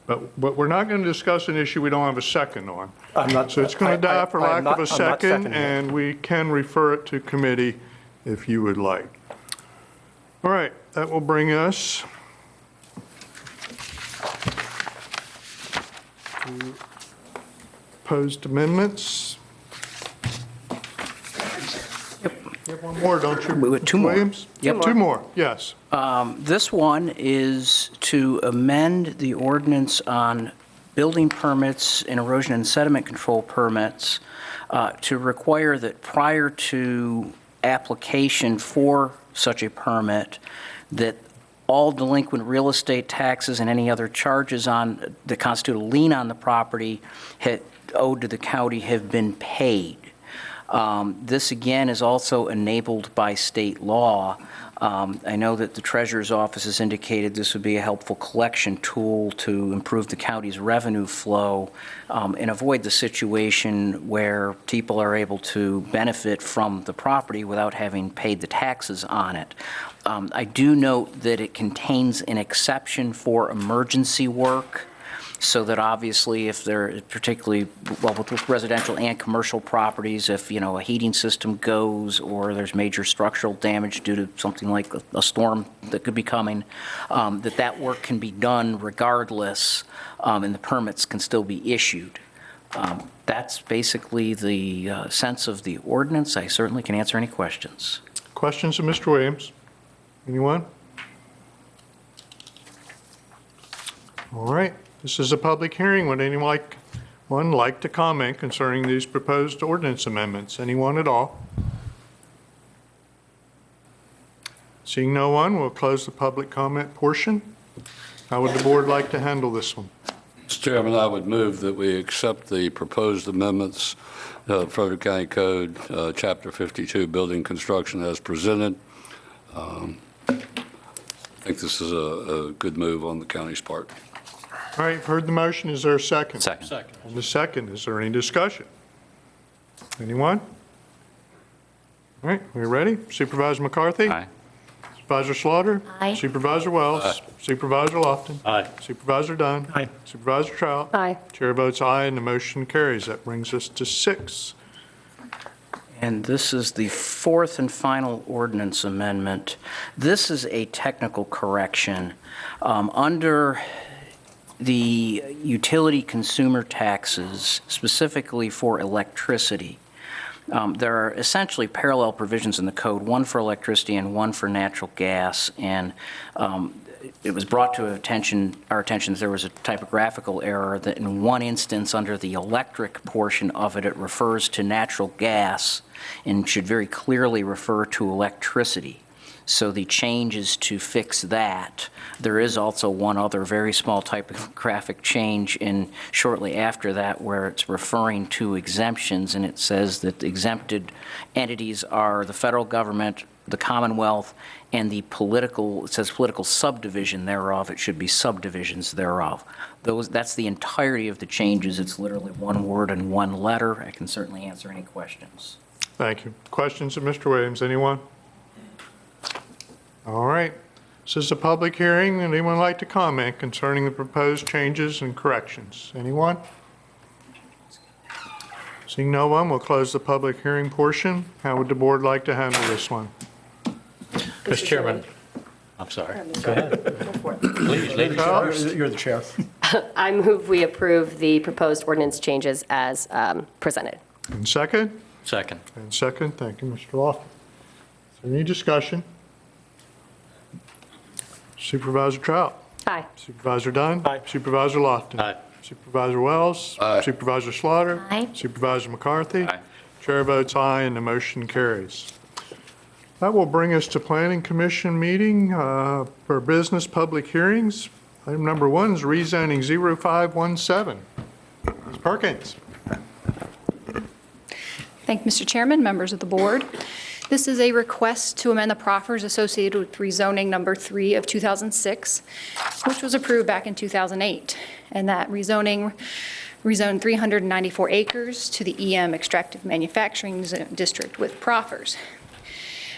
But we're not going to discuss an issue we don't have a second on.
I'm not-
So it's going to die for
I-
lack
I'm
of
not-
a
I'm not
second,
seconding it.
and we can refer it to committee if you would like. All right, that will bring us to proposed amendments. You have one more, don't you?
We have two
Mr.
more.
Williams?
Yep.
Two more, yes.
This one is to amend the ordinance on building permits and erosion and sediment control permits to require that prior to application for such a permit, that all delinquent real estate taxes and any other charges that constitute a lien on the property owed to the county have been paid. This, again, is also enabled by state law. I know that the Treasurer's Office has indicated this would be a helpful collection tool to improve the county's revenue flow and avoid the situation where people are able to benefit from the property without having paid the taxes on it. I do note that it contains an exception for emergency work. so that obviously if they're particularly, well, with residential and commercial properties, if, a heating system goes or there's major structural damage due to something like a storm that could be coming, that work can be done regardless, and the permits can still be issued. That's basically the sense of the ordinance. I certainly can answer any questions.
Questions of Mr. Williams? Anyone? All right, this is a public hearing. Would anyone like to comment concerning these proposed ordinance amendments? Anyone at all? Seeing no one, we'll close the public comment portion. How would the board like to handle this one?
Mr. Chairman, I would move that we accept the proposed amendments of Frederick County Code, Chapter 52, Building Construction as presented. I think this is a good move on the county's part.
All right, you've heard the motion. Is there a second?
Second.
On the second, is there any discussion? Anyone? All right, we ready? Supervisor McCarthy?
Aye.
Supervisor Slaughter?
Aye.
Supervisor Wells?
Aye.
Supervisor Lofton?
Aye.
Supervisor Dunn?
Aye.
Supervisor Trout?
Aye.
Chair votes aye, and the motion carries. That brings us to 6.
And this is the fourth and final ordinance amendment. This is a technical correction. Under the utility consumer taxes, specifically for electricity, there are essentially parallel provisions in the code, one for electricity and one for natural gas. And it was brought to our attention that there was a typographical error, that in one instance under the electric portion of it, it refers to natural gas and should very clearly refer to electricity. So the change is to fix that. There is also one other very small typographic change shortly after that where it's referring to exemptions, and it says that the exempted entities are the federal government, the Commonwealth, and it says political subdivision thereof. It should be subdivisions thereof. That's the entirety of the changes. It's literally one word and one letter. I can certainly answer any questions.
Thank you. Questions of Mr. Williams? Anyone? All right. This is a public hearing. Anyone like to comment concerning the proposed changes and corrections? Anyone? Seeing no one, we'll close the public hearing portion. How would the board like to handle this one?
Mr. Chairman, I'm sorry. Go ahead. Please, ladies first.
You're the chair.
I move we approve the proposed ordinance changes as presented.
And second?
Second.
And second, thank you, Mr. Lofton. Is there any discussion? Supervisor Trout?
Aye.
Supervisor Dunn?
Aye.
Supervisor Lofton?
Aye.
Supervisor Wells?
Aye.
Supervisor Slaughter?
Aye.
Supervisor McCarthy?
Aye.
Chair votes aye, and the motion carries. That will bring us to Planning Commission meeting for business public hearings. Item number 1 is rezoning 0517. Ms. Perkins.
Thank you, Mr. Chairman, members of the board. This is a request to amend the proffers associated with rezoning number 3 of 2006, which was approved back in 2008. And that rezoning rezoned 394 acres to the EM Extractive Manufacturing District with proffers.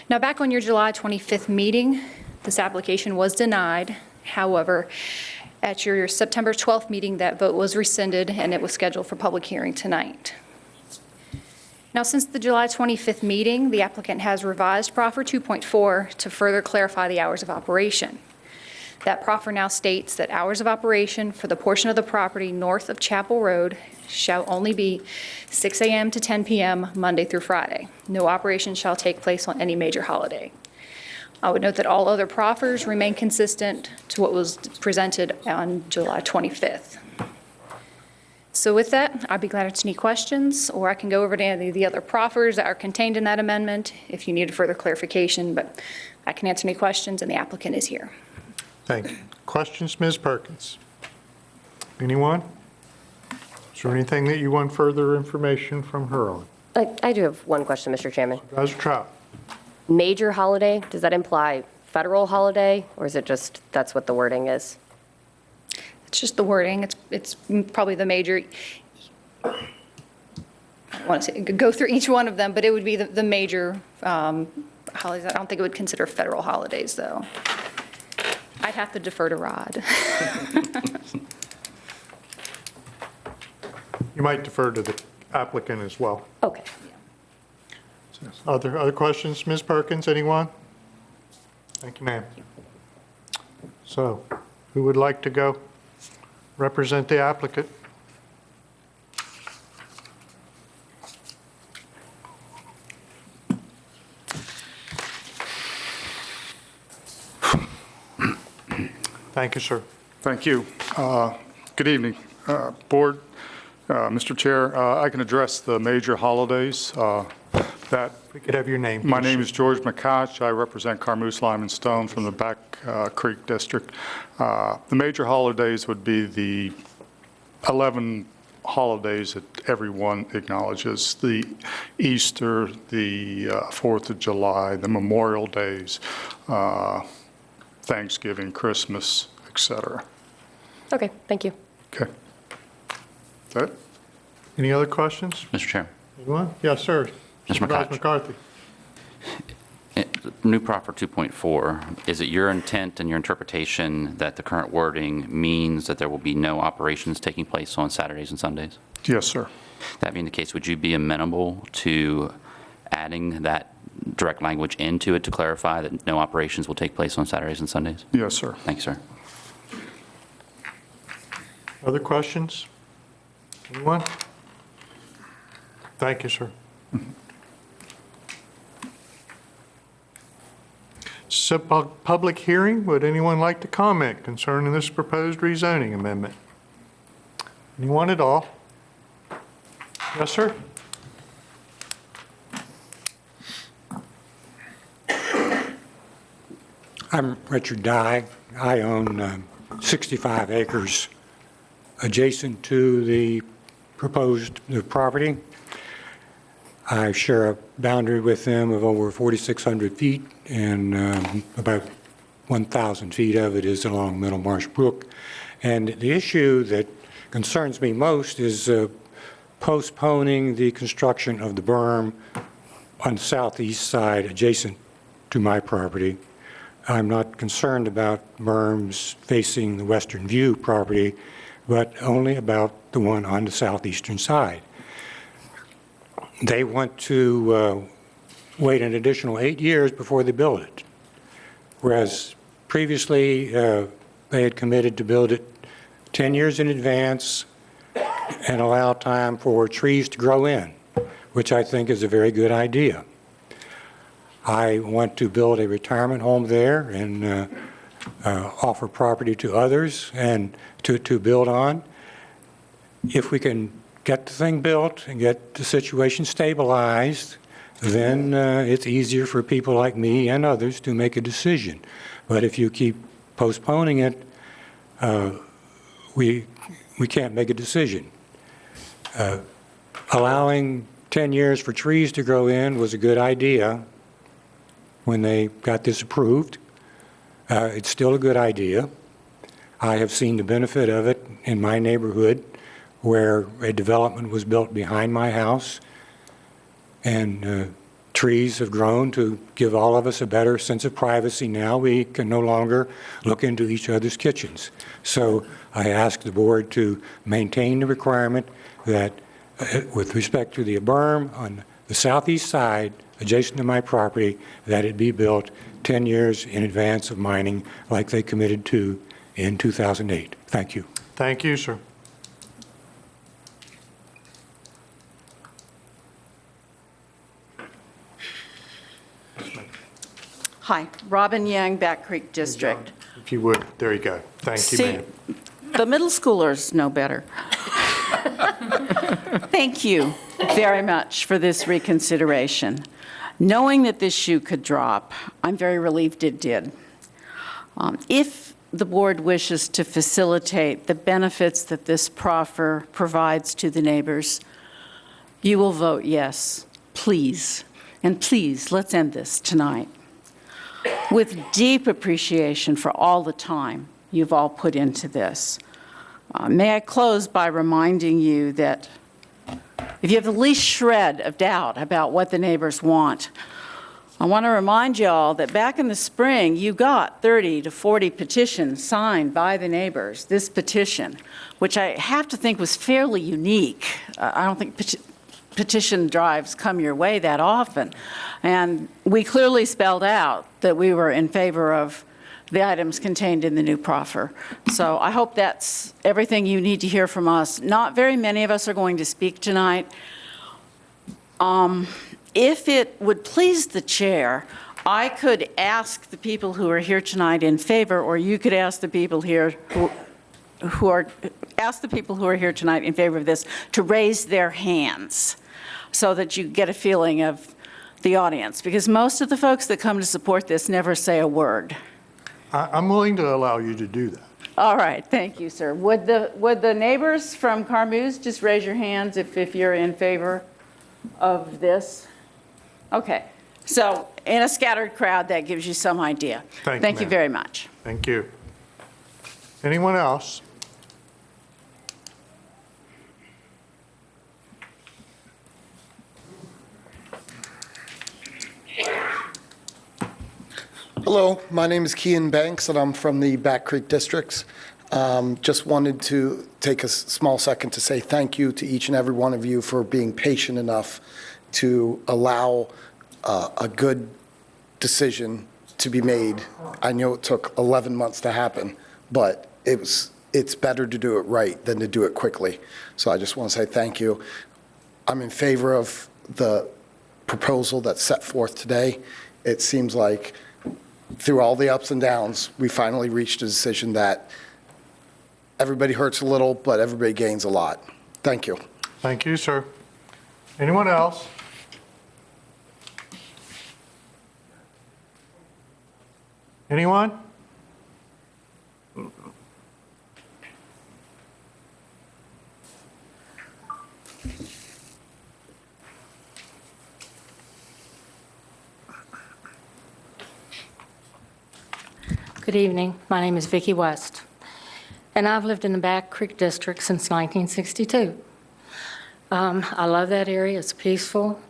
Now, back on your July 25th meeting, this application was denied. However, at your September 12th meeting, that vote was rescinded and it was scheduled for public hearing tonight. Now, since the July 25th meeting, the applicant has revised proffer 2.4 to further clarify the hours of operation. That proffer now states that hours of operation for the portion of the property north of Chapel Road shall only be 6 a.m. to 10 p.m. Monday through Friday. No operation shall take place on any major holiday. I would note that all other proffers remain consistent to what was presented on July 25th. So with that, I'd be glad to answer any questions, or I can go over to any of the other proffers that are contained in that amendment if you need further clarification, but I can answer any questions, and the applicant is here.
Thank you. Questions, Ms. Perkins? Anyone? Is there anything that you want further information from her on?
I do have one question, Mr. Chairman.
Supervisor Trout?
Major holiday, does that imply federal holiday, or is it just that's what the wording is?
It's just the wording. It's probably the major. I don't want to say, go through each one of them, but it would be the major holidays. I don't think it would consider federal holidays, though. I'd have to defer to Rod.
You might defer to the applicant as well.
Okay.
Other questions, Ms. Perkins, anyone? Thank you, ma'am. So, who would like to go represent the applicant? Thank you, sir.
Thank you. Good evening, Board. Mr. Chair, I can address the major holidays. That
If we could have your name.
My
please,
name
sir.
is George McCotch. I represent Carmoose, Lime, and Stone from the Back Creek District. The major holidays would be the 11 holidays that everyone acknowledges: the Easter, the 4th of July, the Memorial Days, Thanksgiving, Christmas, etc.
Okay, thank you.
Okay. Is that it?
Any other questions?
Mr. Chair.
Anyone? Yes, sir.
Mr.
Supervisor
McCotch.
McCarthy.
New proffer 2.4, is it your intent and your interpretation that the current wording means that there will be no operations taking place on Saturdays and Sundays?
Yes, sir.
That being the case, would you be amenable to adding that direct language into it to clarify that no operations will take place on Saturdays and Sundays?
Yes, sir.
Thank you, sir.
Other questions? Anyone? Thank you, sir. So, public hearing, would anyone like to comment concerning this proposed rezoning amendment? Anyone at all? Yes, sir?
I'm Richard Dye. I own 65 acres adjacent to the proposed new property. I share a boundary with them of over 4,600 feet, and about 1,000 feet of it is along Middlemarsh Brook. And the issue that concerns me most is postponing the construction of the berm on the southeast side adjacent to my property. I'm not concerned about berms facing the Western View property, but only about the one on the southeastern side. They want to wait an additional 8 years before they build it, whereas previously they had committed to build it 10 years in advance and allow time for trees to grow in, which I think is a very good idea. I want to build a retirement home there and offer property to others and to build on. If we can get the thing built and get the situation stabilized, then it's easier for people like me and others to make a decision. But if you keep postponing it, we can't make a decision. Allowing 10 years for trees to grow in was a good idea when they got this approved. It's still a good idea. I have seen the benefit of it in my neighborhood, where a development was built behind my house, and trees have grown to give all of us a better sense of privacy. Now we can no longer look into each other's kitchens. So I ask the board to maintain the requirement that with respect to the berm on the southeast side adjacent to my property, that it be built 10 years in advance of mining like they committed to in 2008. Thank you.
Thank you, sir.
Hi, Robin Yang, Back Creek District.
If you would, there you go. Thank you, ma'am.
The middle schoolers know better. Thank you very much for this reconsideration. Knowing that this shoe could drop, I'm very relieved it did. If the board wishes to facilitate the benefits that this proffer provides to the neighbors, you will vote yes, please. And please, let's end this tonight. With deep appreciation for all the time you've all put into this. May I close by reminding you that if you have the least shred of doubt about what the neighbors want, I want to remind you all that back in the spring, you got 30 to 40 petitions signed by the neighbors, this petition, which I have to think was fairly unique. I don't think petition drives come your way that often. And we clearly spelled out that we were in favor of the items contained in the new proffer. So I hope that's everything you need to hear from us. Not very many of us are going to speak tonight. If it would please the chair, I could ask the people who are here tonight in favor, or you could ask the people here who are here tonight in favor of this to raise their hands so that you get a feeling of the audience, because most of the folks that come to support this never say a word.
I'm willing to allow you to do that.
All right, thank you, sir. Would the neighbors from Carmouze just raise your hands if you're in favor of this? Okay, so in a scattered crowd, that gives you some idea. Thank you
ma'am.
very much.
Thank you. Anyone else?
Hello, my name is Kean Banks, and I'm from the Back Creek Districts. Just wanted to take a small second to say thank you to each and every one of you for being patient enough to allow a good decision to be made. I know it took 11 months to happen, but it's better to do it right than to do it quickly. So I just want to say thank you. I'm in favor of the proposal that's set forth today. It seems like through all the ups and downs, we finally reached a decision that everybody hurts a little, but everybody gains a lot. Thank you.
Thank you, sir. Anyone else? Anyone?
Good evening. My name is Vicki West, and I've lived in the Back Creek District since 1962. I love that area. It's peaceful,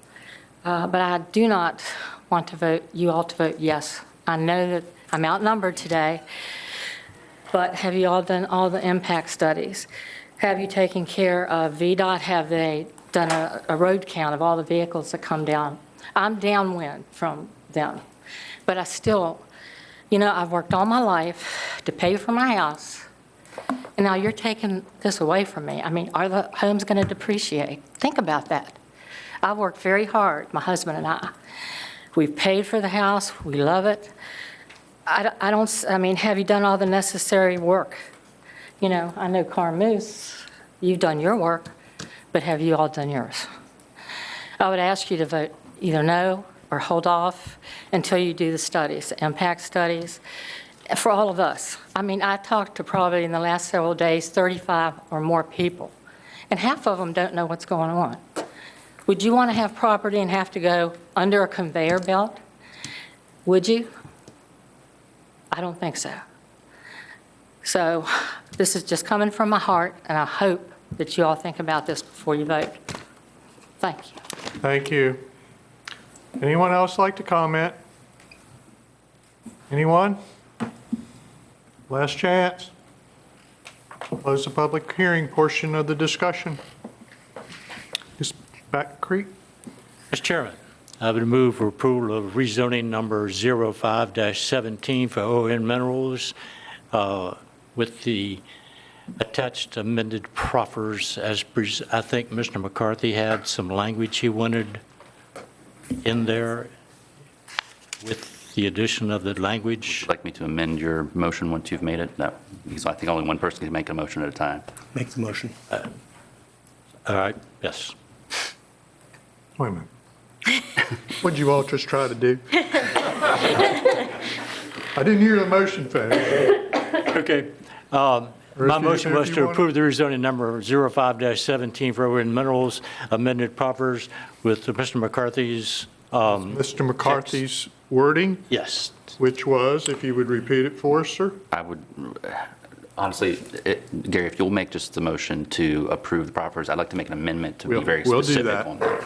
but I do not want to vote you all to vote yes. I know that I'm outnumbered today, but have you all done all the impact studies? Have you taken care of VDOT? Have they done a road count of all the vehicles that come down? I'm downwind from them, but I still, you know, I've worked all my life to pay for my house, and now you're taking this away from me. I mean, are the homes going to depreciate? Think about that. I've worked very hard, my husband and I. We've paid for the house. We love it. I mean, have you done all the necessary work? You know, I know Carmouze, you've done your work, but have you all done yours? I would ask you to vote either no or hold off until you do the studies, the impact studies, for all of us. I mean, I talked to probably in the last several days 35 or more people, and half of them don't know what's going on. Would you want to have property and have to go under a conveyor belt? Would you? I don't think so. So this is just coming from my heart, and I hope that you all think about this before you vote. Thank you.
Thank you. Anyone else like to comment? Anyone? Last chance. Close the public hearing portion of the discussion. Ms. Back Creek?
Mr. Chairman, I would move for approval of rezoning number 05-17 for ON Minerals with the attached amended proffers as I think Mr. McCarthy had some language he wanted in there with the addition of the language.
Would you like me to amend your motion once you've made it? No, because I think only one person can make a motion at a time.
Make the motion.
All right, yes.
Wait a minute. What'd you all just try to do? I didn't hear the motion finish.
Okay. My motion was to approve the rezoning number 05-17 for ON Minerals, amended proffers with Mr. McCarthy's.
Mr. McCarthy's wording?
Yes.
Which was, if you would repeat it for us, sir?
I would, honestly, Gary, if you'll make just the motion to approve the proffers, I'd like to make an amendment to be very
We'll do
specific
that.
on that.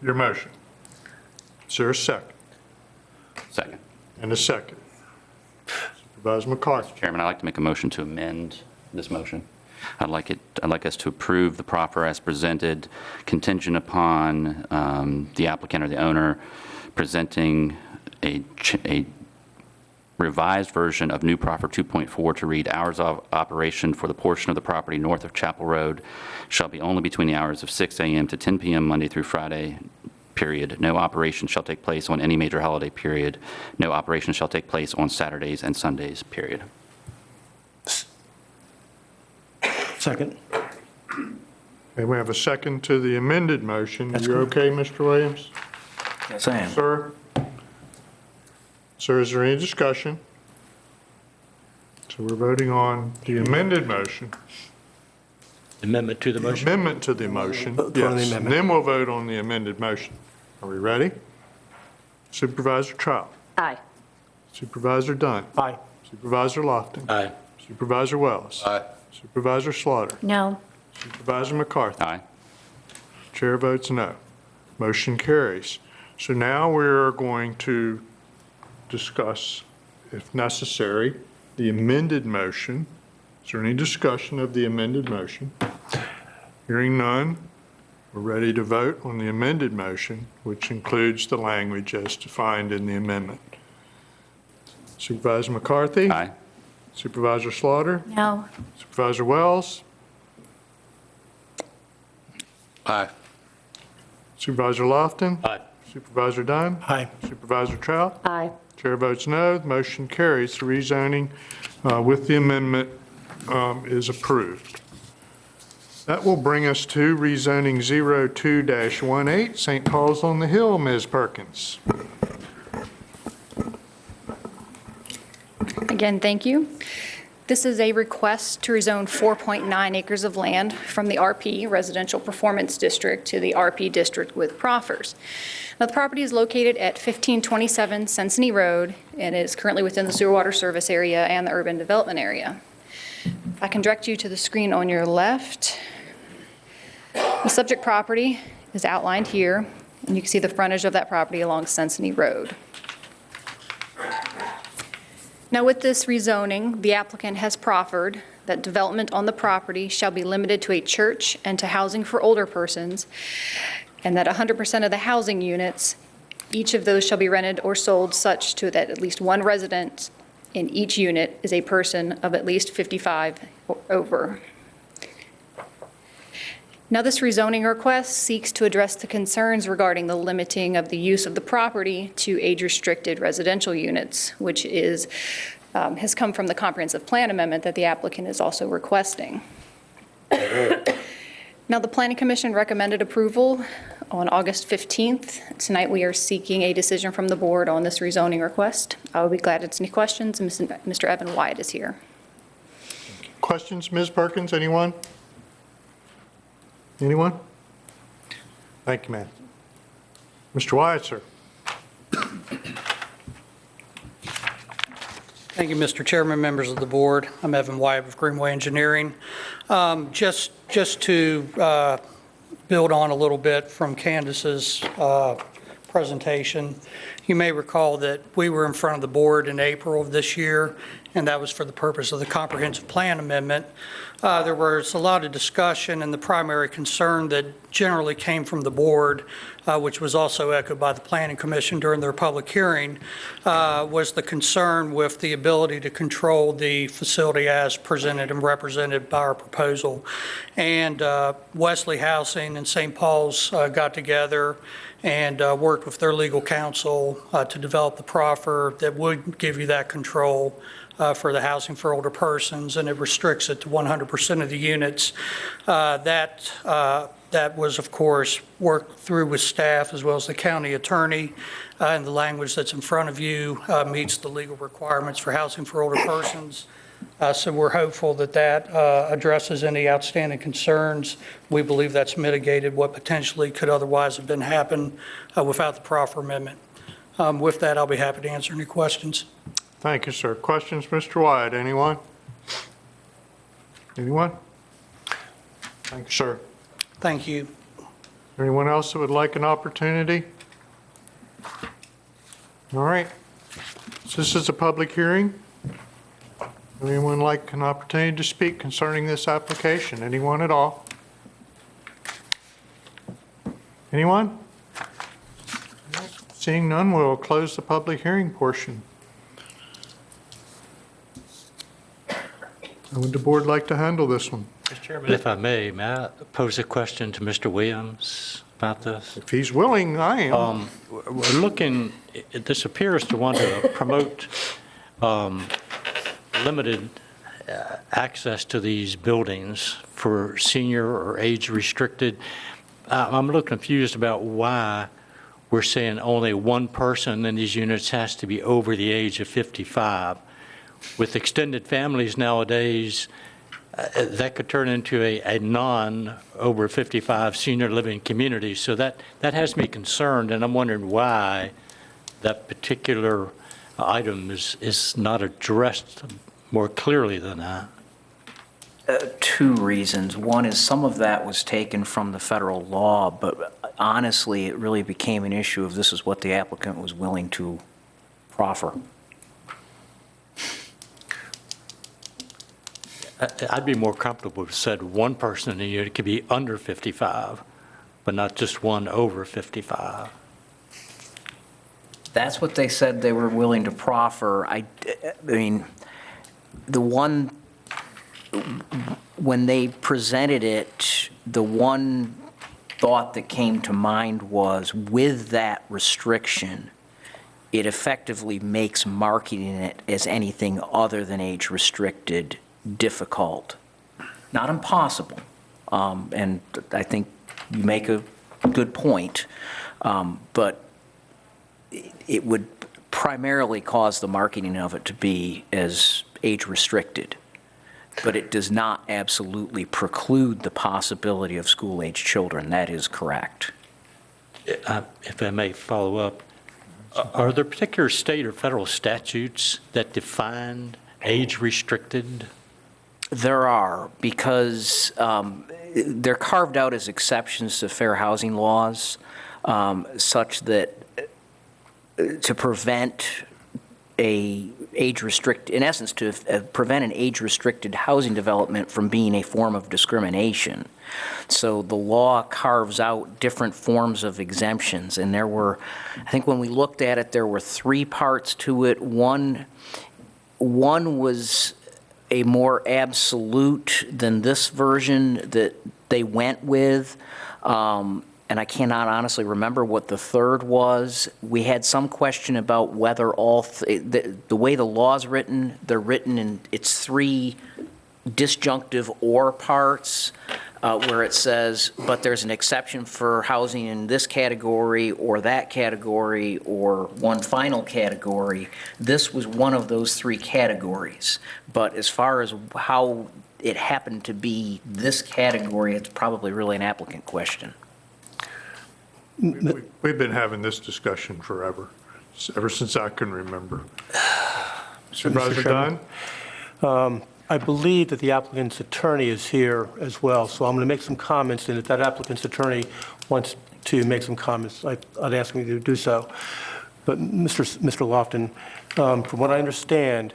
Your motion. Is there a second?
Second.
And a second. Supervisor McCarthy.
Chairman, I'd like to make a motion to amend this motion. I'd like us to approve the proffer as presented, contingent upon the applicant or the owner presenting a revised version of new proffer 2.4 to read, hours of operation for the portion of the property north of Chapel Road shall be only between the hours of 6 a.m. to 10 p.m. Monday through Friday, period. No operation shall take place on any major holiday, period. No operation shall take place on Saturdays and Sundays, period.
Second.
Okay, we have a second to the amended motion. You okay, Mr. Williams?
Yes, I am.
Sir? Sir, is there any discussion? So we're voting on the amended motion.
Amendment to the motion?
Amendment to the motion,
Vote on the
yes. And
amendment.
then we'll vote on the amended motion. Are we ready? Supervisor Trout.
Aye.
Supervisor Dunn.
Aye.
Supervisor Lofton.
Aye.
Supervisor Wells.
Aye.
Supervisor Slaughter.
No.
Supervisor McCarthy.
Aye.
Chair votes no. Motion carries. So now we're going to discuss, if necessary, the amended motion. Is there any discussion of the amended motion? Hearing none, we're ready to vote on the amended motion, which includes the language as defined in the amendment. Supervisor McCarthy?
Aye.
Supervisor Slaughter?
No.
Supervisor Wells?
Aye.
Supervisor Lofton?
Aye.
Supervisor Dunn?
Aye.
Supervisor Trout?
Aye.
Chair votes no. The motion carries. The rezoning with the amendment is approved. That will bring us to rezoning 02-18, St. Paul's on the Hill, Ms. Perkins.
Again, thank you. This is a request to rezone 4.9 acres of land from the RP Residential Performance District to the RP District with proffers. Now, the property is located at 1527 Sensony Road and is currently within the sewer water service area and the urban development area. If I can direct you to the screen on your left, the subject property is outlined here, and you can see the frontage of that property along Sensony Road. Now, with this rezoning, the applicant has proffered that development on the property shall be limited to a church and to housing for older persons, and that 100% of the housing units, each of those shall be rented or sold such to that at least one resident in each unit is a person of at least 55 or over. Now, this rezoning request seeks to address the concerns regarding the limiting of the use of the property to age-restricted residential units, which is, has come from the comprehensive plan amendment that the applicant is also requesting. Now, the Planning Commission recommended approval on August 15th. Tonight, we are seeking a decision from the board on this rezoning request. I will be glad to answer any questions, and Mr. Evan Wyatt is here.
Questions, Ms. Perkins, anyone? Anyone? Thank you, ma'am. Mr. Wyatt, sir.
Thank you, Mr. Chairman, members of the board. I'm Evan Wyatt with Greenway Engineering. Just to build on a little bit from Candace's presentation, you may recall that we were in front of the board in April of this year, and that was for the purpose of the comprehensive plan amendment. There was a lot of discussion, and the primary concern that generally came from the board, which was also echoed by the Planning Commission during their public hearing, was the concern with the ability to control the facility as presented and represented by our proposal. And Wesley Housing and St. Paul's got together and worked with their legal counsel to develop the proffer that would give you that control for the housing for older persons, and it restricts it to 100% of the units. That was, of course, worked through with staff as well as the county attorney, and the language that's in front of you meets the legal requirements for housing for older persons. So we're hopeful that that addresses any outstanding concerns. We believe that's mitigated what potentially could otherwise have been happen without the proffer amendment. With that, I'll be happy to answer any questions.
Thank you, sir. Questions, Mr. Wyatt, anyone? Anyone? Thank you, sir.
Thank you.
Anyone else that would like an opportunity? All right. So this is a public hearing. Anyone like an opportunity to speak concerning this application? Anyone at all? Anyone? Seeing none, we'll close the public hearing portion. How would the board like to handle this one?
Mr. Chairman, if I may I pose a question to Mr. Williams about this?
If he's willing, I am.
We're looking, this appears to want to promote limited access to these buildings for senior or age-restricted. I'm a little confused about why we're saying only one person in these units has to be over the age of 55. With extended families nowadays, that could turn into a non-over 55 senior living community. So that has me concerned, and I'm wondering why that particular item is not addressed more clearly than that.
Two reasons. One is some of that was taken from the federal law, but honestly, it really became an issue of this is what the applicant was willing to proffer.
I'd be more comfortable if it said one person in the unit could be under 55, but not just one over 55.
That's what they said they were willing to proffer. I mean, the one, when they presented it, the one thought that came to mind was with that restriction, it effectively makes marketing it as anything other than age-restricted difficult. Not impossible. And I think you make a good point, but it would primarily cause the marketing of it to be as age-restricted, but it does not absolutely preclude the possibility of school-age children. That is correct.
If I may follow up, are there particular state or federal statutes that define age-restricted?
There are, because they're carved out as exceptions to fair housing laws, such that to prevent in essence, to prevent an age-restricted housing development from being a form of discrimination. So the law carves out different forms of exemptions, and there were, I think when we looked at it, there were three parts to it. One was a more absolute than this version that they went with, and I cannot honestly remember what the third was. We had some question about whether the way the law's written, they're written in, it's three disjunctive or parts, where it says, but there's an exception for housing in this category or that category or one final category. This was one of those three categories. But as far as how it happened to be this category, it's probably really an applicant question.
We've been having this discussion forever, ever since I can remember. Supervisor Dunn?
I believe that the applicant's attorney is here as well, so I'm going to make some comments, and if that applicant's attorney wants to make some comments, I'd ask him to do so. But Mr. Lofton, from what I understand,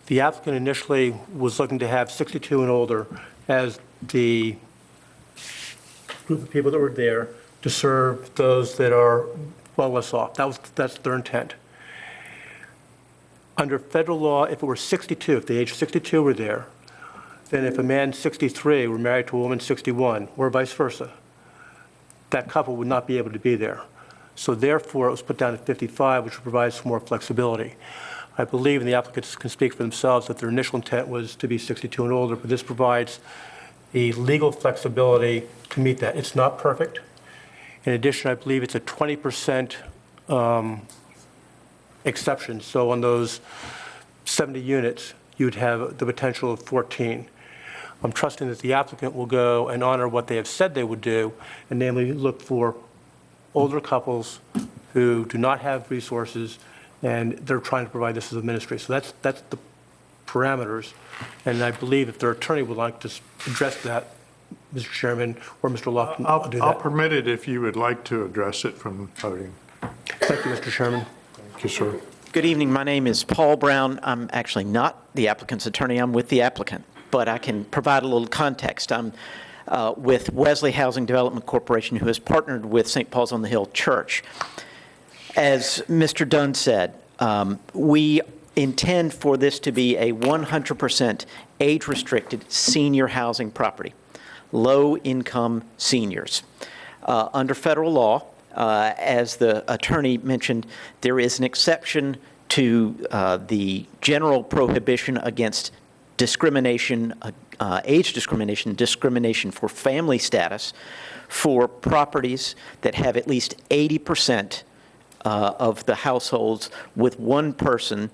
the applicant initially was looking to have 62 and older as the group of people that were there to serve those that are well less off. That's their intent. Under federal law, if it were 62, if the age 62 were there, then if a man 63 were married to a woman 61, or vice versa, that couple would not be able to be there. So therefore, it was put down to 55, which provides some more flexibility. I believe, and the applicants can speak for themselves, that their initial intent was to be 62 and older, but this provides the legal flexibility to meet that. It's not perfect. In addition, I believe it's a 20% exception. So on those 70 units, you'd have the potential of 14. I'm trusting that the applicant will go and honor what they have said they would do, and namely look for older couples who do not have resources, and they're trying to provide this as a ministry. So that's the parameters, and I believe if their attorney would like to address that, Mr. Chairman, or Mr. Lofton, do that.
I'll permit it if you would like to address it from the podium.
Thank you, Mr. Chairman.
Thank Thank you, sir.
Good evening. My name is Paul Brown. I'm actually not the applicant's attorney. I'm with the applicant, but I can provide a little context. I'm with Wesley Housing Development Corporation, who has partnered with St. Paul's on the Hill Church. As Mr. Dunn said, we intend for this to be a 100% age-restricted senior housing property, low-income seniors. Under federal law, as the attorney mentioned, there is an exception to the general prohibition against discrimination, age discrimination, discrimination for family status for properties that have at least 80% of the households with one person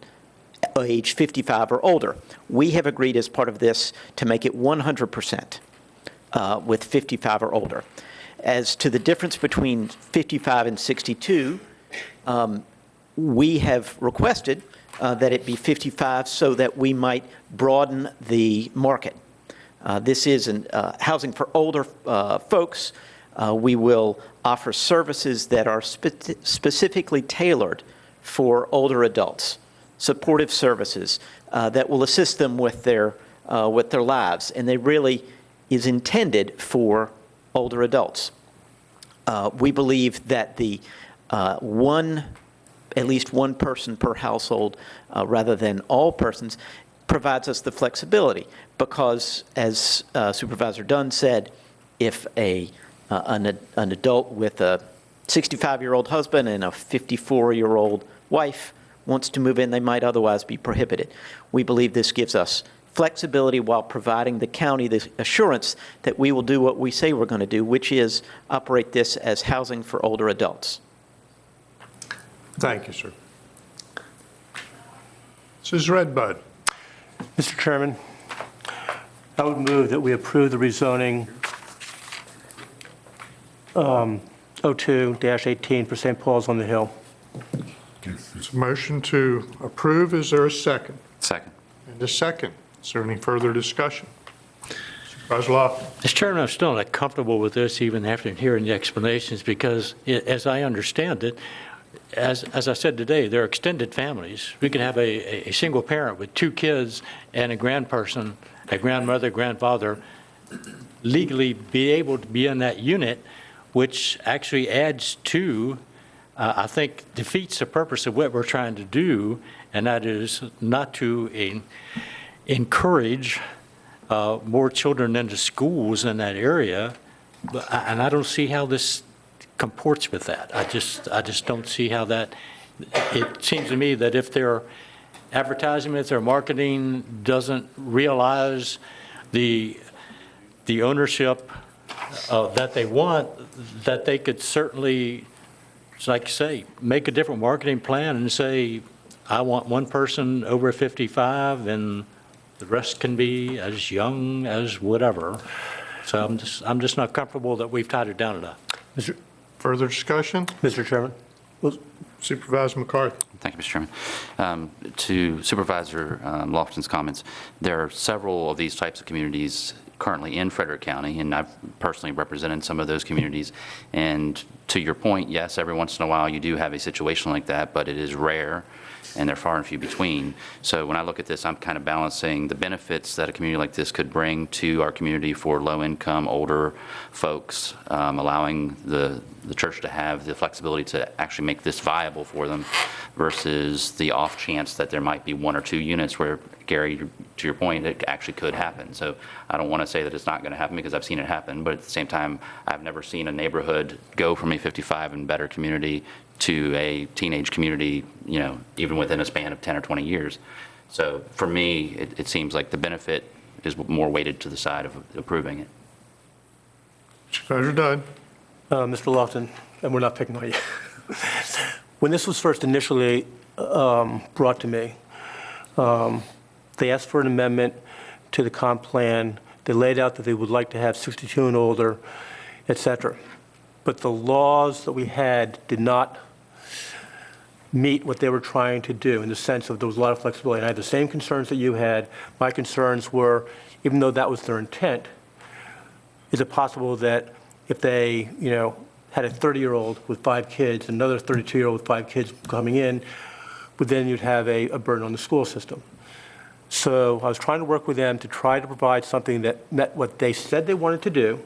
age 55 or older. We have agreed as part of this to make it 100% with 55 or older. As to the difference between 55 and 62, we have requested that it be 55 so that we might broaden the market. This is housing for older folks. We will offer services that are specifically tailored for older adults, supportive services that will assist them with their lives, and they really is intended for older adults. We believe that the at least one person per household, rather than all persons, provides us the flexibility because, as Supervisor Dunn said, if an adult with a 65-year-old husband and a 54-year-old wife wants to move in, they might otherwise be prohibited. We believe this gives us flexibility while providing the county the assurance that we will do what we say we're going to do, which is operate this as housing for older adults.
Thank you, sir. Mrs. Redbud.
Mr. Chairman, I would move that we approve the rezoning 02-18 for St. Paul's on the Hill.
There's a motion to approve. Is there a second?
Second.
And a second. Is there any further discussion? Supervisor Lofton.
Mr. Chairman, I'm still not comfortable with this even after hearing the explanations because, as I understand it, as I said today, they're extended families. We can have a single parent with 2 kids and a grandperson, a grandmother, grandfather, legally be able to be in that unit, which actually adds to, I think, defeats the purpose of what we're trying to do, and that is not to encourage more children into schools in that area. And I don't see how this comports with that. I just don't see how that. It seems to me that if their advertising, if their marketing doesn't realize the ownership that they want, that they could certainly, like you say, make a different marketing plan and say, I want one person over 55 and the rest can be as young as whatever. So I'm just not comfortable that we've tied it down enough.
Further discussion?
Mr. Chairman.
Supervisor McCarthy.
Thank you, Mr. Chairman. To Supervisor Lofton's comments, there are several of these types of communities currently in Frederick County, and I've personally represented some of those communities. And to your point, yes, every once in a while you do have a situation like that, but it is rare and they're far and few between. So when I look at this, I'm kind of balancing the benefits that a community like this could bring to our community for low-income, older folks, allowing the church to have the flexibility to actually make this viable for them versus the off chance that there might be 1 or 2 units where, Gary, to your point, it actually could happen. So I don't want to say that it's not going to happen because I've seen it happen, but at the same time, I've never seen a neighborhood go from a 55 and better community to a teenage community, you know, even within a span of 10 or 20 years. So for me, it seems like the benefit is more weighted to the side of approving it.
Supervisor Dunn.
Mr. Lofton, and we're not picking on you. When this was first initially brought to me, they asked for an amendment to the comp plan. They laid out that they would like to have 62 and older, et cetera. But the laws that we had did not meet what they were trying to do in the sense of there was a lot of flexibility. And I had the same concerns that you had. My concerns were, even though that was their intent, is it possible that if they, you know, had a 30-year-old with 5 kids, another 32-year-old with 5 kids coming in, then you'd have a burden on the school system. So I was trying to work with them to try to provide something that met what they said they wanted to do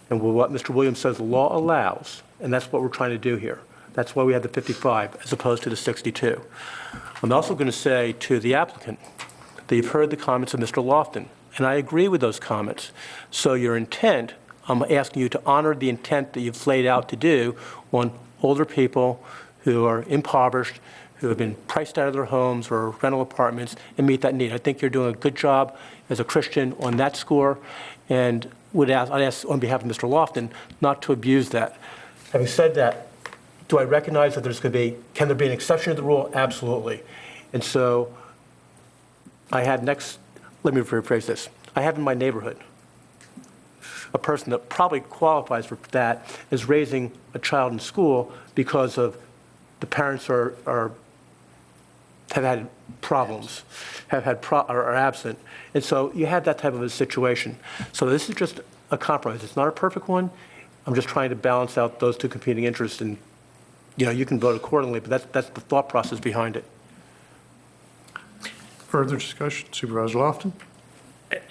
and what Mr. Williams says the law allows, and that's what we're trying to do here. That's why we had the 55 as opposed to the 62. I'm also going to say to the applicant that you've heard the comments of Mr. Lofton, and I agree with those comments. So your intent, I'm asking you to honor the intent that you've laid out to do on older people who are impoverished, who have been priced out of their homes or rental apartments, and meet that need. I think you're doing a good job as a Christian on that score, and I'd ask on behalf of Mr. Lofton not to abuse that. Having said that, do I recognize that can there be an exception to the rule? Absolutely. And so let me rephrase this. I have in my neighborhood a person that probably qualifies for that is raising a child in school because of the parents have had problems, are absent. And so you have that type of a situation. So this is just a compromise. It's not a perfect one. I'm just trying to balance out those two competing interests, and you can vote accordingly, but that's the thought process behind it.
Further discussion, Supervisor Lofton?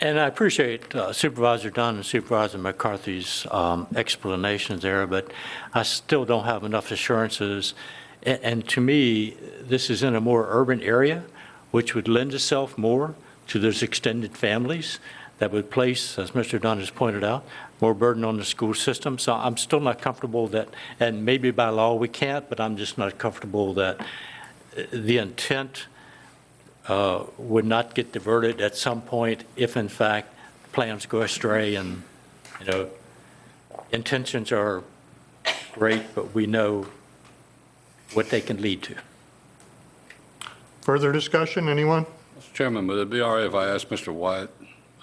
And I appreciate Supervisor Dunn and Supervisor McCarthy's explanations there, but I still don't have enough assurances. And to me, this is in a more urban area, which would lend itself more to those extended families that would place, as Mr. Dunn has pointed out, more burden on the school system. So I'm still not comfortable that, and maybe by law we can't, but I'm just not comfortable that the intent would not get diverted at some point if, in fact, plans go astray and, intentions are great, but we know what they can lead to.
Further discussion, anyone?
Mr. Chairman, would it be all right if I ask Mr. Wyatt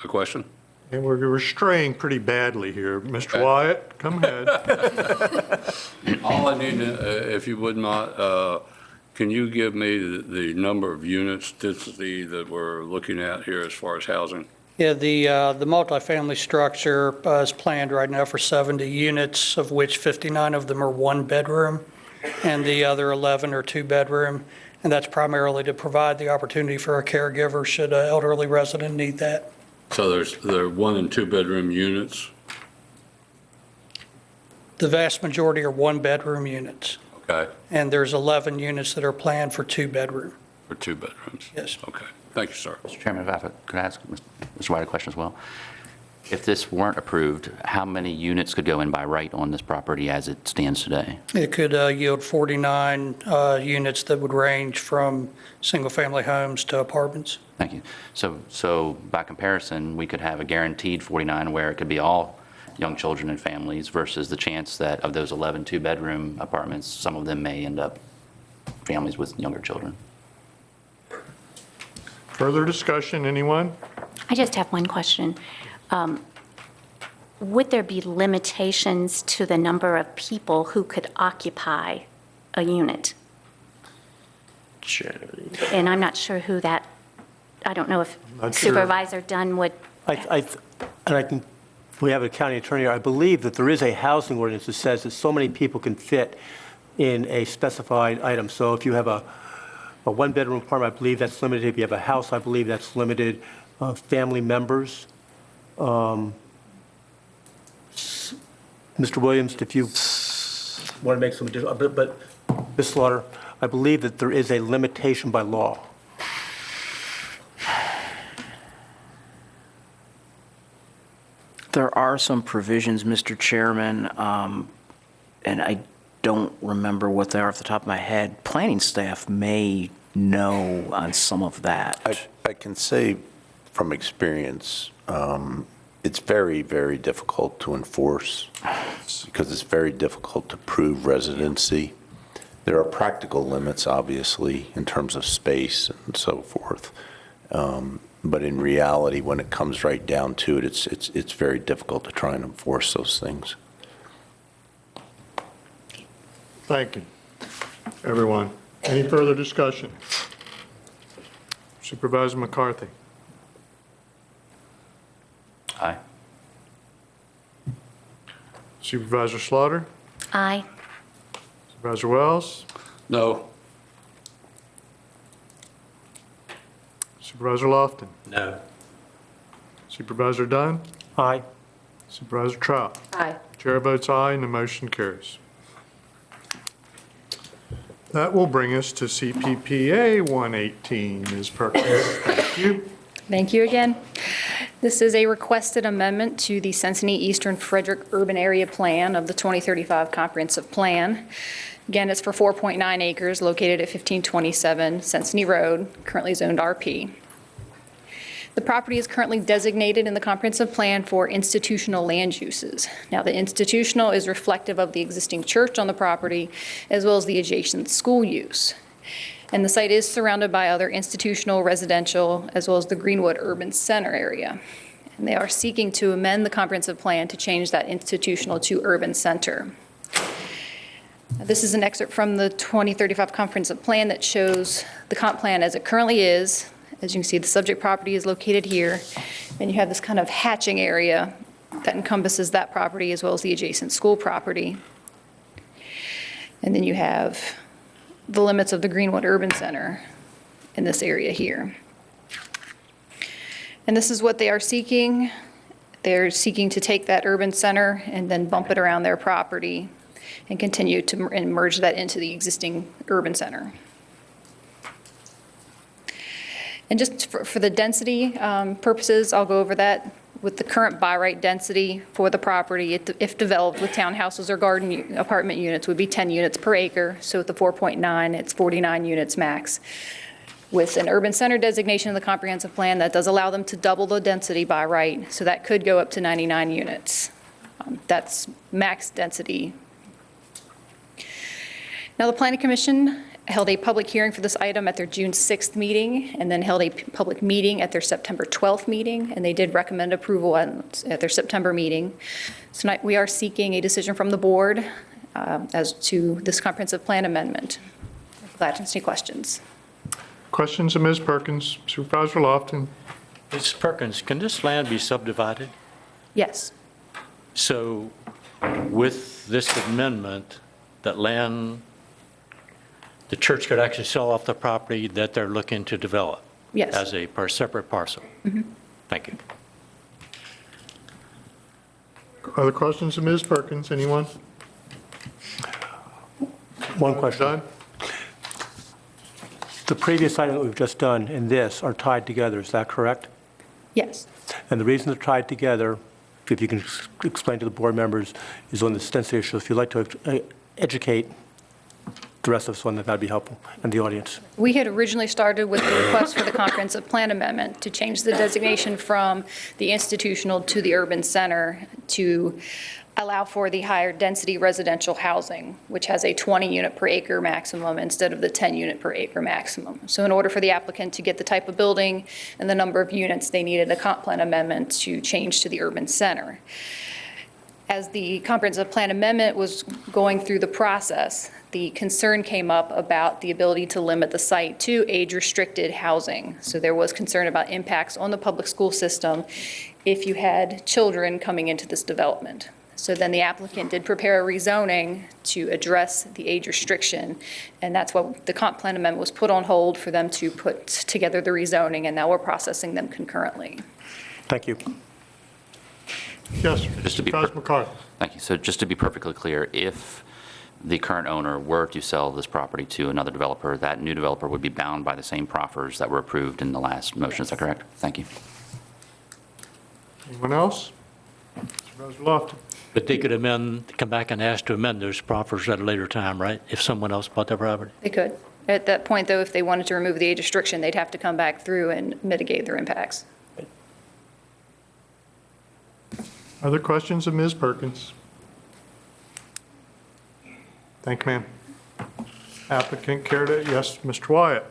a question?
And we're straying pretty badly here. Mr. Wyatt, come ahead.
All I need, if you would not, can you give me the number of units density that we're looking at here as far as housing?
Yeah, the multifamily structure is planned right now for 70 units, of which 59 of them are one-bedroom, and the other 11 are two-bedroom. And that's primarily to provide the opportunity for a caregiver should an elderly resident need that.
So there are one and two-bedroom units?
The vast majority are one-bedroom units.
Okay.
And there's 11 units that are planned for two-bedroom.
For two bedrooms?
Yes.
Okay. Thank you, sir.
Mr. Chairman, could I ask Mr. White a question as well? If this weren't approved, how many units could go in by right on this property as it stands today?
It could yield 49 units that would range from single-family homes to apartments.
Thank you. So by comparison, we could have a guaranteed 49 where it could be all young children and families versus the chance that of those 11 two-bedroom apartments, some of them may end up families with younger children.
Further discussion, anyone?
I just have one question. Would there be limitations to the number of people who could occupy a unit? And I'm not sure who that, I don't know if Supervisor Dunn would.
We have a county attorney here. I believe that there is a housing ordinance that says that so many people can fit in a specified item. So if you have a one-bedroom apartment, I believe that's limited. If you have a house, I believe that's limited. Family members. Mr. Williams, if you want to make some additional, but Ms. Slaughter, I believe that there is a limitation by law.
There are some provisions, Mr. Chairman, and I don't remember what they are off the top of my head. Planning staff may know on some of that.
I can say from experience, it's very, very difficult to enforce because it's very difficult to prove residency. There are practical limits, obviously, in terms of space and so forth. But in reality, when it comes right down to it, it's very difficult to try and enforce those things.
Thank you, everyone. Any further discussion? Supervisor McCarthy.
Aye.
Supervisor Slaughter?
Aye.
Supervisor Wells?
No.
Supervisor Lofton.
No.
Supervisor Dunn.
Aye.
Supervisor Trout.
Aye.
Chair votes aye, and the motion carries. That will bring us to CPPA 118. Ms. Perkins, thank you.
Thank you again. This is a requested amendment to the Cincinnati Eastern Frederick Urban Area Plan of the 2035 Comprehensive Plan. Again, it's for 4.9 acres located at 1527 Cincinnati Road, currently zoned RP. The property is currently designated in the comprehensive plan for institutional land uses. Now, the institutional is reflective of the existing church on the property, as well as the adjacent school use. And the site is surrounded by other institutional, residential, as well as the Greenwood Urban Center area. And they are seeking to amend the comprehensive plan to change that institutional to urban center. This is an excerpt from the 2035 comprehensive plan that shows the comp plan as it currently is. As you can see, the subject property is located here, and you have this kind of hatching area that encompasses that property as well as the adjacent school property. And then you have the limits of the Greenwood Urban Center in this area here. And this is what they are seeking. They're seeking to take that urban center and then bump it around their property and continue to merge that into the existing urban center. And just for the density purposes, I'll go over that. With the current by right density for the property, if developed with townhouses or garden apartment units, would be 10 units per acre. So with the 4.9, it's 49 units max. With an urban center designation in the comprehensive plan, that does allow them to double the density by right. So that could go up to 99 units. That's max density. Now, the Planning Commission held a public hearing for this item at their June 6th meeting, and then held a public meeting at their September 12th meeting, and they did recommend approval at their September meeting. So tonight we are seeking a decision from the board as to this comprehensive plan amendment. I'm glad to answer any questions.
Questions of Ms. Perkins? Supervisor Lofton.
Ms. Perkins, can this land be subdivided?
Yes.
So with this amendment, that land, the church could actually sell off the property that they're looking to develop?
Yes.
As a separate parcel?
Mm-hmm.
Thank you.
Other questions of Ms. Perkins? Anyone?
One question.
Done?
The previous item that we've just done and this are tied together, is that correct?
Yes.
And the reason they're tied together, if you can explain to the board members, is on the density issue. If you'd like to educate the rest of us on that, that'd be helpful, and the audience.
We had originally started with the request for the comprehensive plan amendment to change the designation from the institutional to the urban center to allow for the higher density residential housing, which has a 20 unit per acre maximum instead of the 10 unit per acre maximum. So in order for the applicant to get the type of building and the number of units, they needed a comp plan amendment to change to the urban center. As the comprehensive plan amendment was going through the process, the concern came up about the ability to limit the site to age-restricted housing. So there was concern about impacts on the public school system if you had children coming into this development. So then the applicant did prepare a rezoning to address the age restriction, and that's what the comp plan amendment was put on hold for them to put together the rezoning, and now we're processing them concurrently.
Thank you.
Yes,
Just to be
Supervisor McCarthy.
Thank you. So just to be perfectly clear, if the current owner were to sell this property to another developer, that new developer would be bound by the same proffers that were approved in the last motion. Is that correct? Thank you.
Anyone else? Supervisor Lofton.
But they could come back and ask to amend those proffers at a later time, right? If someone else bought their property?
They could. At that point, though, if they wanted to remove the age restriction, they'd have to come back through and mitigate their impacts.
Other questions of Ms. Perkins? Thank you, ma'am. Applicant care to, yes, Mr. Wyatt.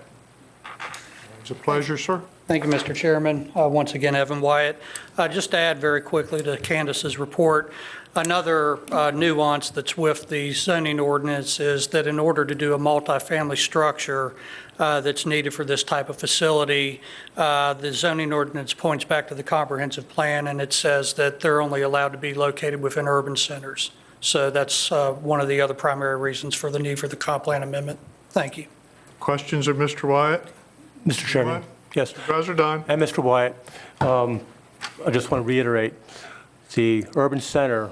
It's a pleasure, sir.
Thank you, Mr. Chairman. Once again, Evan Wyatt. Just to add very quickly to Candace's report, another nuance that's with the zoning ordinance is that in order to do a multifamily structure that's needed for this type of facility, the zoning ordinance points back to the comprehensive plan, and it says that they're only allowed to be located within urban centers. So that's one of the other primary reasons for the need for the comp plan amendment. Thank you.
Questions of Mr. Wyatt?
Mr. Chairman, Yes.
Supervisor Dunn.
And Mr. Wyatt, I just want to reiterate, the urban center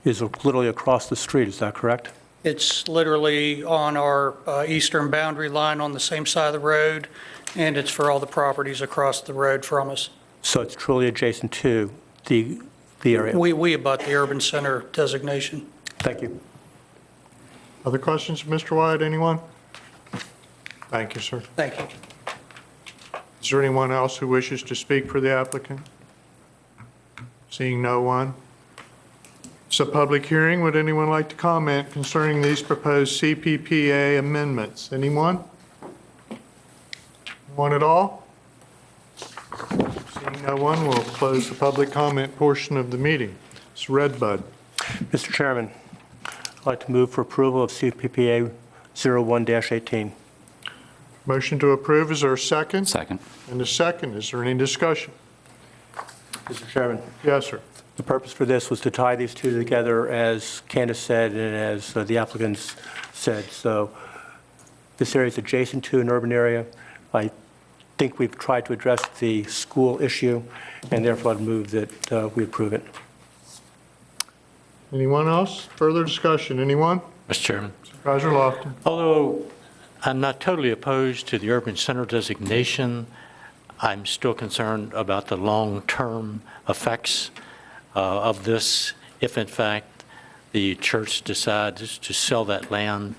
is literally across the street, is that correct?
It's literally on our eastern boundary line on the same side of the road, and it's for all the properties across the road from us.
So it's truly adjacent to the area?
We abut the urban center designation.
Thank you.
Other questions of Mr. Wyatt, anyone? Thank you, sir.
Thank you.
Is there anyone else who wishes to speak for the applicant? Seeing no one. It's a public hearing. Would anyone like to comment concerning these proposed CPPA amendments? Anyone? Anyone at all? Seeing no one, we'll close the public comment portion of the meeting. It's Redbud.
Mr. Chairman, I'd like to move for approval of CPPA 01-18.
Motion to approve, is there a second?
Second.
And a second, is there any discussion?
Mr. Chairman,
Yes, sir.
the purpose for this was to tie these two together, as Candace said and as the applicants said. So this area is adjacent to an urban area. I think we've tried to address the school issue, and therefore I'd move that we approve it.
Anyone else? Further discussion, anyone?
Mr. Chairman,
Supervisor Lofton.
although I'm not totally opposed to the urban center designation, I'm still concerned about the long-term effects of this if, in fact, the church decides to sell that land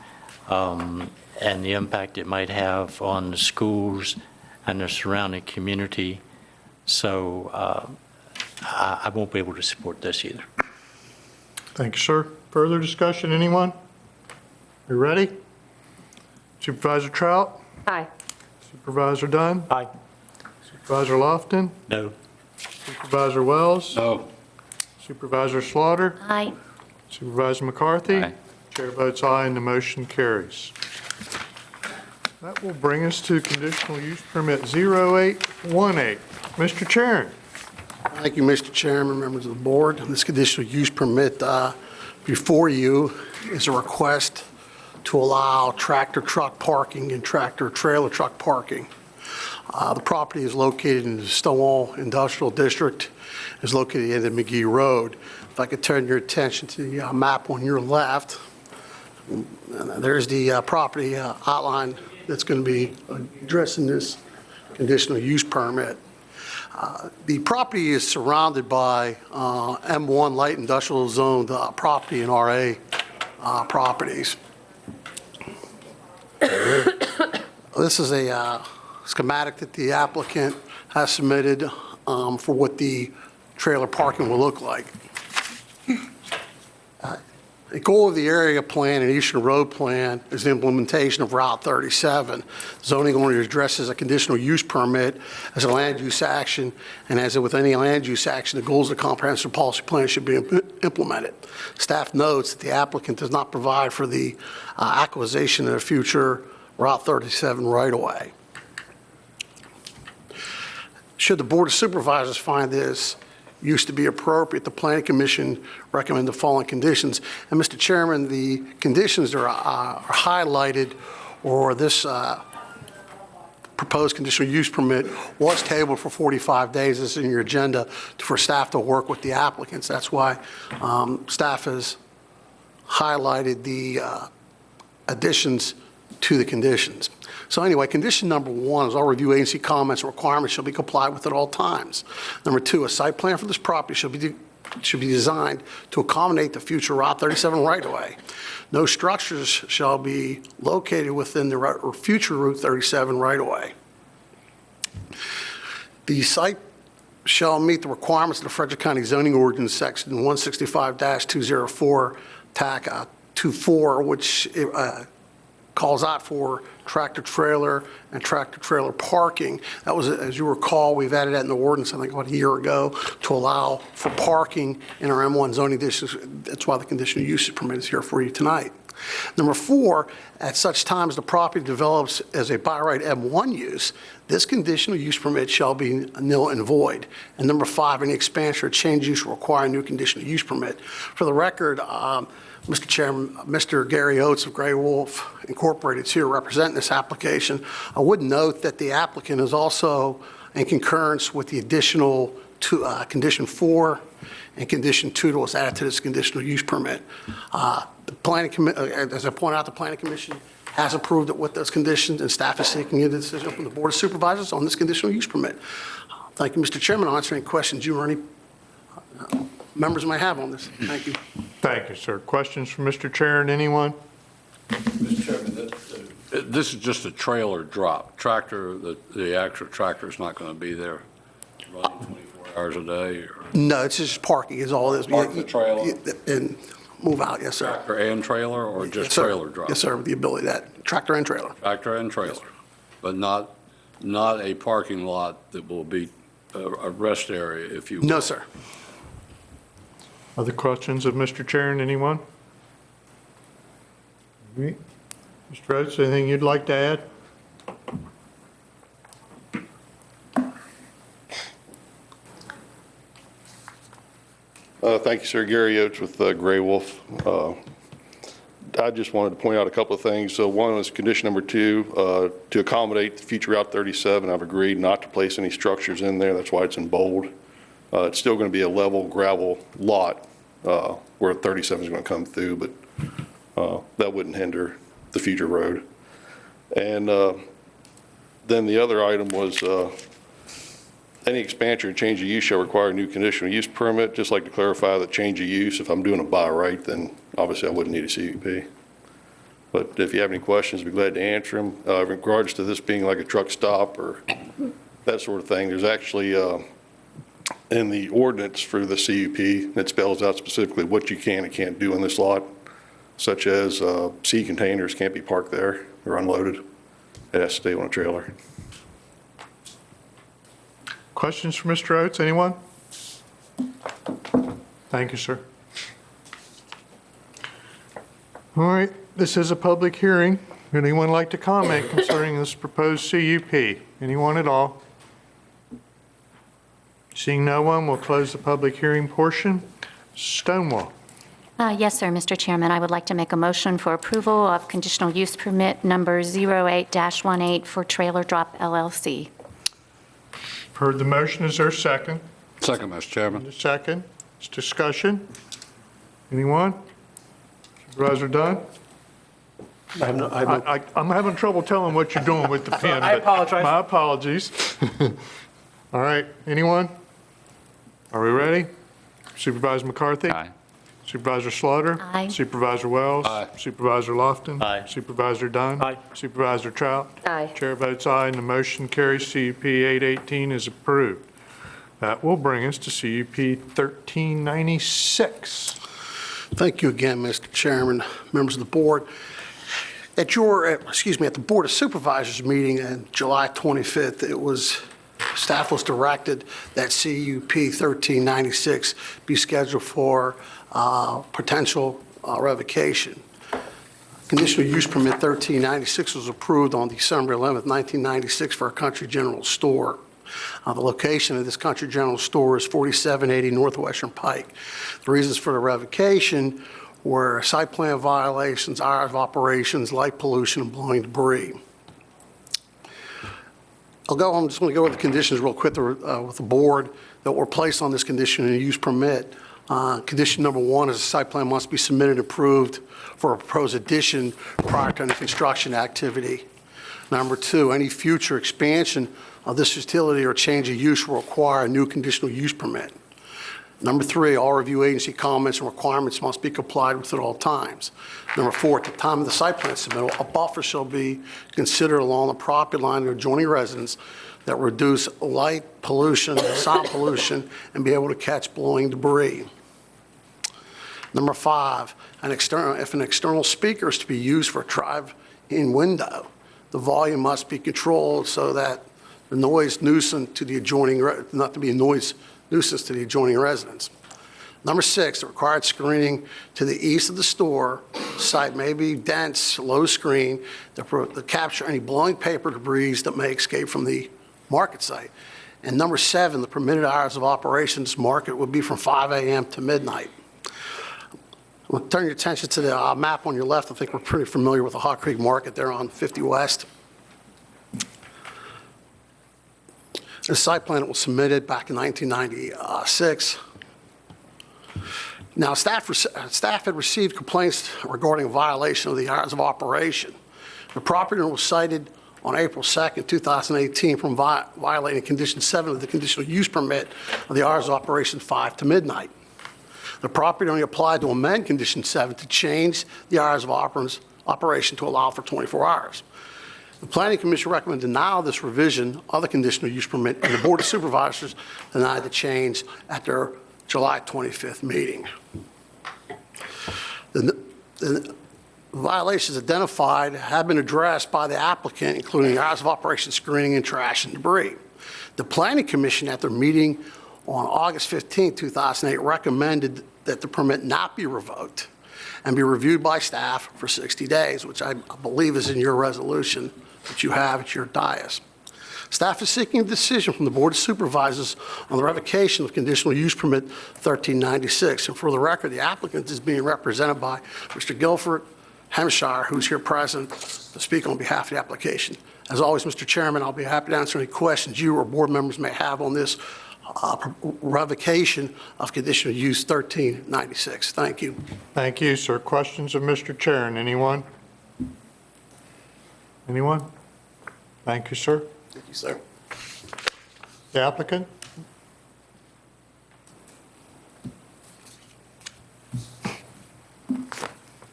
and the impact it might have on the schools and the surrounding community. So I won't be able to support this either.
Thank you, sir. Further discussion, anyone? You ready? Supervisor Trout?
Aye.
Supervisor Dunn?
Aye.
Supervisor Lofton?
No.
Supervisor Wells?
No.
Supervisor Slaughter?
Aye.
Supervisor McCarthy?
Aye.
Chair votes aye and the motion carries. That will bring us to conditional use permit 0818. Mr. Chairman.
Thank you, Mr. Chairman, members of the board. This conditional use permit before you is a request to allow tractor truck parking and tractor trailer truck parking. The property is located in the Stonewall Industrial District. It's located at the end of McGee Road. If I could turn your attention to the map on your left, there's the property outline that's going to be addressing this conditional use permit. The property is surrounded by M1 light industrial zoned property and RA properties. This is a schematic that the applicant has submitted for what the trailer parking will look like. The goal of the area plan and Eastern Road Plan is the implementation of Route 37. Zoning only addresses a conditional use permit as a land use action, and as with any land use action, the goals of the comprehensive policy plan should be implemented. Staff notes that the applicant does not provide for the acquisition of a future Route 37 right-of-way. Should the Board of Supervisors find this use to be appropriate, the Planning Commission recommend the following conditions. And Mr. Chairman, the conditions that are highlighted, or this proposed conditional use permit was tabled for 45 days. This is in your agenda for staff to work with the applicants. That's why staff has highlighted the additions to the conditions. So anyway, condition number 1 is all review agency comments and requirements shall be complied with at all times. Number 2, a site plan for this property should be designed to accommodate the future Route 37 right-of-way. No structures shall be located within the future Route 37 right-of-way. The site shall meet the requirements of the Frederick County Zoning Ordinance Section 165-204, TAC 24, which calls out for tractor trailer and tractor trailer parking. That was, as you recall, we've added that in the ordinance, I think about a year ago, to allow for parking in our M1 zoning districts. That's why the conditional use permit is here for you tonight. Number 4, at such time as the property develops as a by right M1 use, this conditional use permit shall be nil and void. And number 5, any expansion or change use will require a new conditional use permit. For the record, Mr. Chairman, Mr. Gary Oates of Gray Wolf Incorporated is here representing this application. I would note that the applicant is also in concurrence with the additional condition 4 and condition 2 that was added to this conditional use permit. The planning as I point out, the Planning Commission has approved it with those conditions, and staff is seeking a decision from the Board of Supervisors on this conditional use permit. Thank you, Mr. Chairman. I'll answer any questions you or any members may have on this. Thank you.
Thank you, sir. Questions from Mr. Chair and anyone?
Mr. Chairman, this is just a trailer drop. Tractor, the actual tractor is not going to be there running 24 hours a day? Or?
No, it's just parking is all it is.
Park the trailer?
And move out, yes, sir.
Tractor and trailer, or just
yes,
trailer drop?
Yes, sir, with the ability that, tractor and trailer.
Tractor and trailer, yes, but not a parking lot that will be a rest area, if you will?
No, sir.
Other questions of Mr. Chair and anyone? All right. Mr. Oates, anything you'd like to add?
Thank you, sir. Gary Oates with Gray Wolf. I just wanted to point out a couple of things. So one was condition number 2, to accommodate future Route 37, I've agreed not to place any structures in there. That's why it's in bold. It's still going to be a level gravel lot where 37 is going to come through, but that wouldn't hinder the future road. And then the other item was any expansion or change of use shall require a new conditional use permit. Just like to clarify that change of use, if I'm doing a by right, then obviously I wouldn't need a CUP. But if you have any questions, I'd be glad to answer them. In regards to this being like a truck stop or that sort of thing, there's actually in the ordinance for the CUP that spells out specifically what you can and can't do in this lot, such as sea containers can't be parked there or unloaded. It has to stay on a trailer.
Questions for Mr. Oates, anyone? Thank you, sir. All right, this is a public hearing. Would anyone like to comment concerning this proposed CUP? Anyone at all? Seeing no one, we'll close the public hearing portion. Stonewall.
Yes, sir, Mr. Chairman. I would like to make a motion for approval of conditional use permit number 08-18 for Trailer Drop LLC.
Heard the motion. Is there a second?
Second, Mr. Chairman.
Second. It's discussion. Anyone? Supervisor Dunn? I'm having trouble telling what you're doing with the pen.
I apologize.
My apologies. All right. Anyone? Are we ready? Supervisor McCarthy?
Aye.
Supervisor Slaughter?
Aye.
Supervisor Wells?
Aye.
Supervisor Lofton?
Aye.
Supervisor Dunn?
Aye.
Supervisor Trout?
Aye.
Chair votes aye, and the motion carries. CUP 818 is approved. That will bring us to CUP 1396.
Thank you again, Mr. Chairman, members of the board. At the Board of Supervisors meeting on July 25th, staff was directed that CUP 1396 be scheduled for potential revocation. Conditional use permit 1396 was approved on December 11th, 1996 for a Country General store. The location of this Country General store is 4780 Northwestern Pike. The reasons for the revocation were site plan violations, hours of operations, light pollution, and blowing debris. I'm just going to go over the conditions real quick with the board that were placed on this conditional use permit. Condition number 1 is the site plan must be submitted and approved for a proposed addition prior to any construction activity. Number 2, any future expansion of this facility or change of use will require a new conditional use permit. Number 3, all review agency comments and requirements must be complied with at all times. Number 4, at the time of the site plan submittal, a buffer shall be considered along the property line of adjoining residents that reduce light pollution, sound pollution, and be able to catch blowing debris. Number 5, if an external speaker is to be used for a drive-in window, the volume must be controlled so that the noise nuisance to the adjoining, not to be a noise nuisance to the adjoining residents. Number 6, the required screening to the east of the store site may be dense, low screen to capture any blowing paper debris that may escape from the market site. And number 7, the permitted hours of operations market would be from 5 a.m. to midnight. I'm going to turn your attention to the map on your left. I think we're pretty familiar with the Hot Creek Market there on 50 West. The site plan was submitted back in 1996. Now, staff had received complaints regarding a violation of the hours of operation. The property owner was cited on April 2nd, 2018 from violating Condition 7 of the conditional use permit of the hours of operation 5 to midnight. The property owner applied to amend Condition 7 to change the hours of operation to allow for 24 hours. The Planning Commission recommended denial of this revision of the conditional use permit, and the Board of Supervisors denied the at their July 25th meeting. The violations identified have been addressed by the applicant, including hours of operation screening and trash and debris. The Planning Commission, at their meeting on August 15, 2008, recommended that the permit not be revoked and be reviewed by staff for 60 days, which I believe is in your resolution that you have at your dais. Staff is seeking a decision from the Board of Supervisors on the revocation of conditional use permit 1396. And for the record, the applicant is being represented by Mr. Guilford Hampshire, who's here present to speak on behalf of the application. As always, Mr. Chairman, I'll be happy to answer any questions you or board members may have on this revocation of conditional use 1396. Thank you.
Thank you, sir. Questions of Mr. Chair? Anyone? Anyone? Thank you, sir.
Thank you, sir.
The applicant?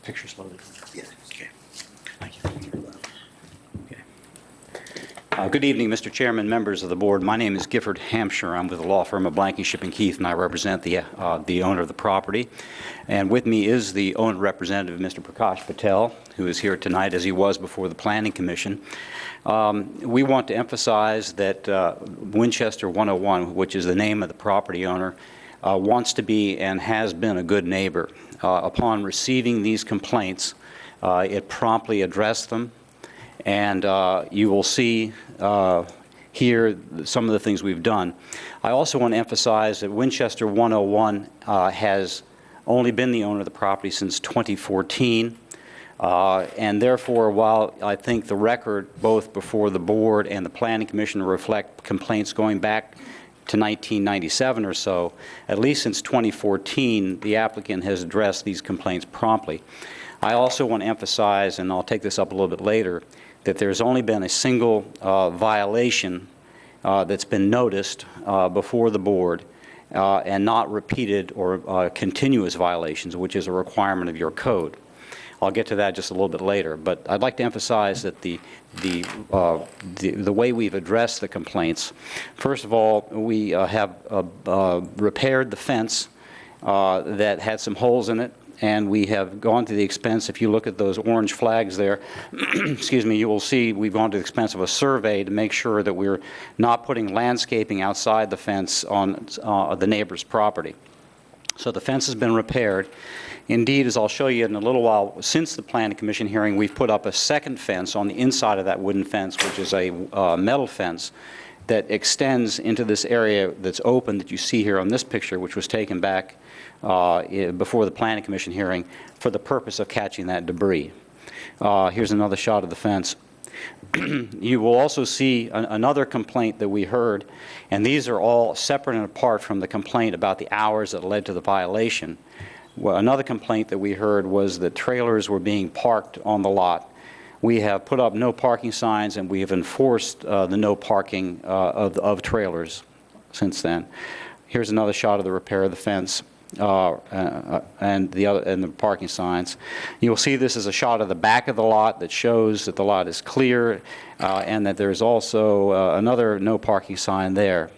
Picture's loaded.
Yeah.
Okay. Thank you. Good evening, Mr. Chairman, members of the board. My name is Gifford Hampshire. I'm with the law firm of Blanky, Shipp & Keith, and I represent the owner of the property. And with me is the owner representative, Mr. Prakash Patel, who is here tonight as he was before the Planning Commission. We want to emphasize that Winchester 101, which is the name of the property owner, wants to be and has been a good neighbor. Upon receiving these complaints, it promptly addressed them, and you will see here some of the things we've done. I also want to emphasize that Winchester 101 has only been the owner of the property since 2014. And therefore, while I think the record both before the board and the Planning Commission reflect complaints going back to 1997 or so, at least since 2014, the applicant has addressed these complaints promptly. I also want to emphasize, and I'll take this up a little bit later, that there's only been a single violation that's been noticed before the board and not repeated or continuous violations, which is a requirement of your code. I'll get to that just a little bit later, but I'd like to emphasize that the way we've addressed the complaints, first of all, we have repaired the fence that had some holes in it, and we have gone to the expense, if you look at those orange flags there, excuse me, you will see we've gone to the expense of a survey to make sure that we're not putting landscaping outside the fence on the neighbor's property. So the fence has been repaired. Indeed, as I'll show you in a little while, since the Planning Commission hearing, we've put up a second fence on the inside of that wooden fence, which is a metal fence that extends into this area that's open that you see here on this picture, which was taken back before the Planning Commission hearing for the purpose of catching that debris. Here's another shot of the fence. You will also see another complaint that we heard, and these are all separate and apart from the complaint about the hours that led to the violation. Well, another complaint that we heard was that trailers were being parked on the lot. We have put up no parking signs, and we have enforced the no parking of trailers since then. Here's another shot of the repair of the fence and the parking signs. You'll see this is a shot of the back of the lot that shows that the lot is clear and that there's also another no parking sign there.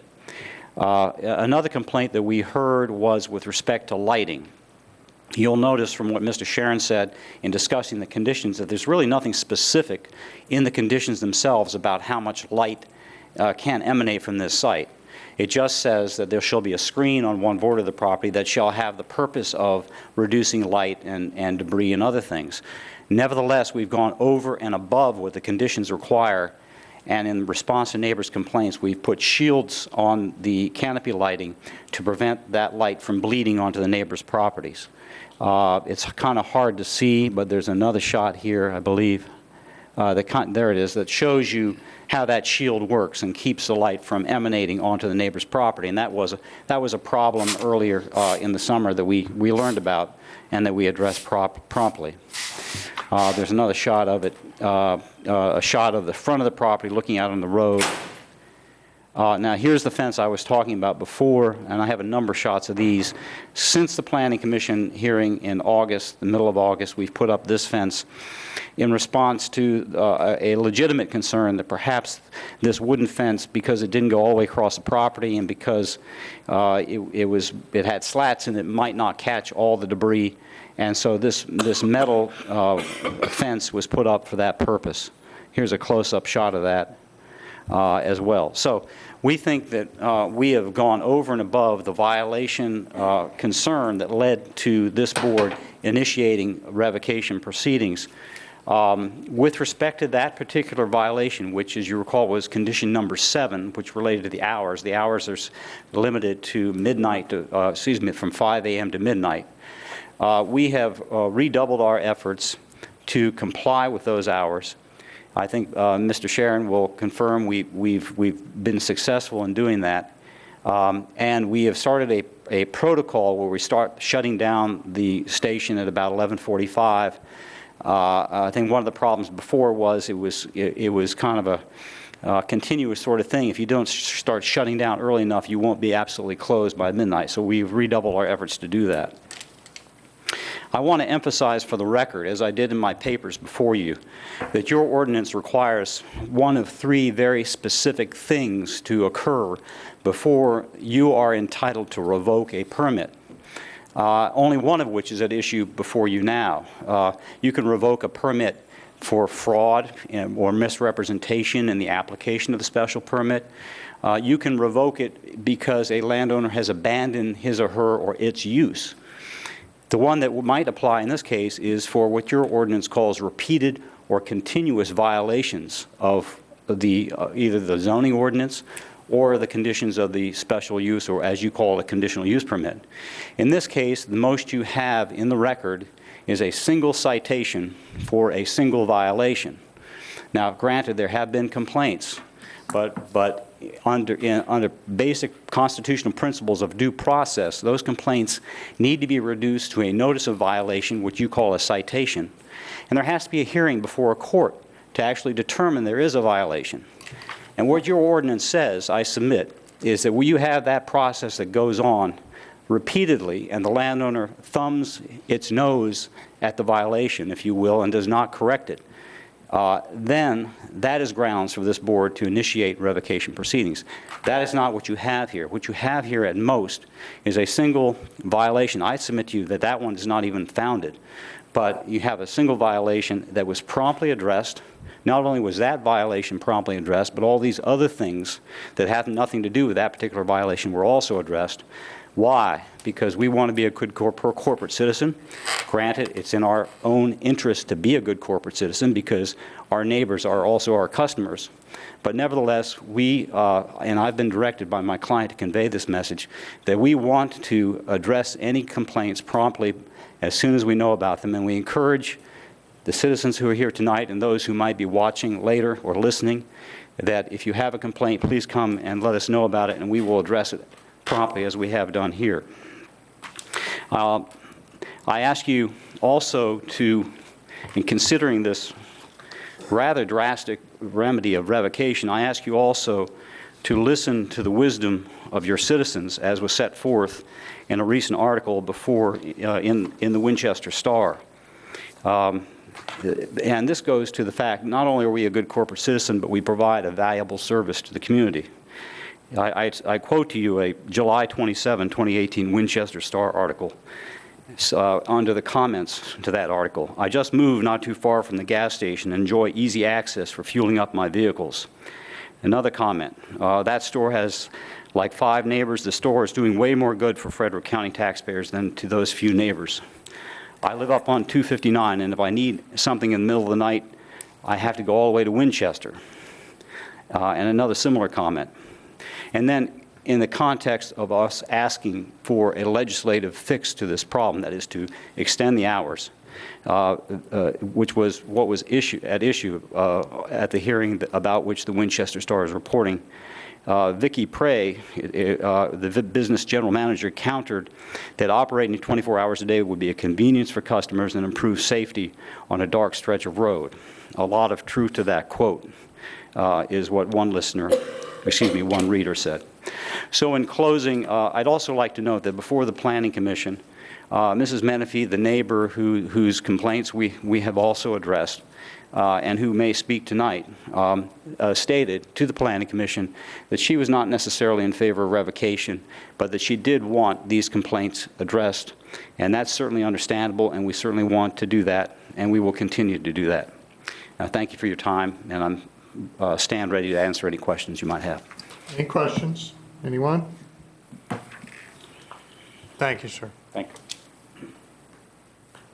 Another complaint that we heard was with respect to lighting. You'll notice from what Mr. Sharon said in discussing the conditions that there's really nothing specific in the conditions themselves about how much light can emanate from this site. It just says that there shall be a screen on one border of the property that shall have the purpose of reducing light and debris and other things. Nevertheless, we've gone over and above what the conditions require, and in response to neighbors' complaints, we've put shields on the canopy lighting to prevent that light from bleeding onto the neighbors' properties. It's kind of hard to see, but there's another shot here, I believe. There it is, that shows you how that shield works and keeps the light from emanating onto the neighbor's property. And that was a problem earlier in the summer that we learned about and that we addressed promptly. There's another shot of it, a shot of the front of the property looking out on the road. Now, here's the fence I was talking about before, and I have a number of shots of these. Since the Planning Commission hearing in August, the middle of August, we've put up this fence in response to a legitimate concern that perhaps this wooden fence, because it didn't go all the way across the property and because it had slats and it might not catch all the debris, and so this metal fence was put up for that purpose. Here's a close-up shot of that. As well. So we think that we have gone over and above the violation concern that led to this board initiating revocation proceedings. With respect to that particular violation, which, as you recall, was condition number 7, which related to the hours are limited to midnight, from 5 a.m. to midnight. We have redoubled our efforts to comply with those hours. I think Mr. Sharon will confirm we've been successful in doing that. And we have started a protocol where we start shutting down the station at about 11:45. I think one of the problems before was it was kind of a continuous sort of thing. If you don't start shutting down early enough, you won't be absolutely closed by midnight. So we've redoubled our efforts to do that. I want to emphasize for the record, as I did in my papers before you, that your ordinance requires one of 3 very specific things to occur before you are entitled to revoke a permit, only one of which is at issue before you now. You can revoke a permit for fraud or misrepresentation in the application of the special permit. You can revoke it because a landowner has abandoned his or her or its use. The one that might apply in this case is for what your ordinance calls repeated or continuous violations of either the zoning ordinance or the conditions of the special use, or as you call it, a conditional use permit. In this case, the most you have in the record is a single citation for a single violation. Now, granted, there have been complaints, but under basic constitutional principles of due process, those complaints need to be reduced to a notice of violation, which you call a citation. And there has to be a hearing before a court to actually determine there is a violation. And what your ordinance says, I submit, is that when you have that process that goes on repeatedly and the landowner thumbs its nose at the violation, if you will, and does not correct it, then that is grounds for this board to initiate revocation proceedings. That is not what you have here. What you have here at most is a single violation. I submit to you that that one is not even founded, but you have a single violation that was promptly addressed. Not only was that violation promptly addressed, but all these other things that have nothing to do with that particular violation were also addressed. Why? Because we want to be a good corporate citizen. Granted, it's in our own interest to be a good corporate citizen because our neighbors are also our customers. But nevertheless, we, and I've been directed by my client to convey this message, that we want to address any complaints promptly as soon as we know about them. And we encourage the citizens who are here tonight and those who might be watching later or listening, that if you have a complaint, please come and let us know about it, and we will address it promptly as we have done here. I ask you also to, in considering this rather drastic remedy of revocation, I ask you also to listen to the wisdom of your citizens as was set forth in a recent article before in the Winchester Star. And this goes to the fact not only are we a good corporate citizen, but we provide a valuable service to the community. I quote to you a July 27, 2018 Winchester Star article under the comments to that article. I just moved not too far from the gas station and enjoy easy access for fueling up my vehicles. Another comment, that store has Like 5 neighbors, the store is doing way more good for Frederick County taxpayers than to those few neighbors. I live up on 259, and if I need something in the middle of the night, I have to go all the way to Winchester. And another similar comment. And then in the context of us asking for a legislative fix to this problem, that is to extend the hours, which was what was at issue at the hearing about which the Winchester Star is reporting. Vicki Prey, the business general manager, countered that operating 24 hours a day would be a convenience for customers and improve safety on a dark stretch of road. A lot of truth to that quote is what one reader said. So in closing, I'd also like to note that before the Planning Commission, Mrs. Menifee, the neighbor whose complaints we have also addressed, and who may speak tonight, stated to the Planning Commission that she was not necessarily in favor of revocation, but that she did want these complaints addressed. And that's certainly understandable, and we certainly want to do that, and we will continue to do that. Thank you for your time, and I'm stand ready to answer any questions you might have.
Any questions? Anyone? Thank you, sir.
Thank you.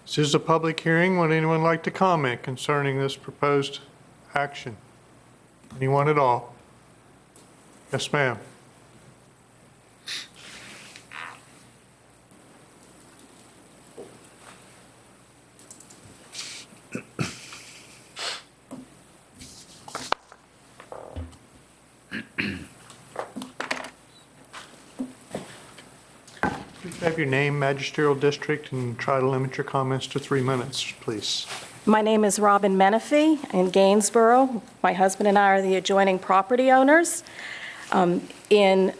This is a public hearing. Would anyone like to comment concerning this proposed action? Anyone at all? Yes, ma'am. Please have your name, magisterial district, and try to limit your comments to 3 minutes, please.
My name is Robin Menifee in Gainsborough. My husband and I are the adjoining property owners. In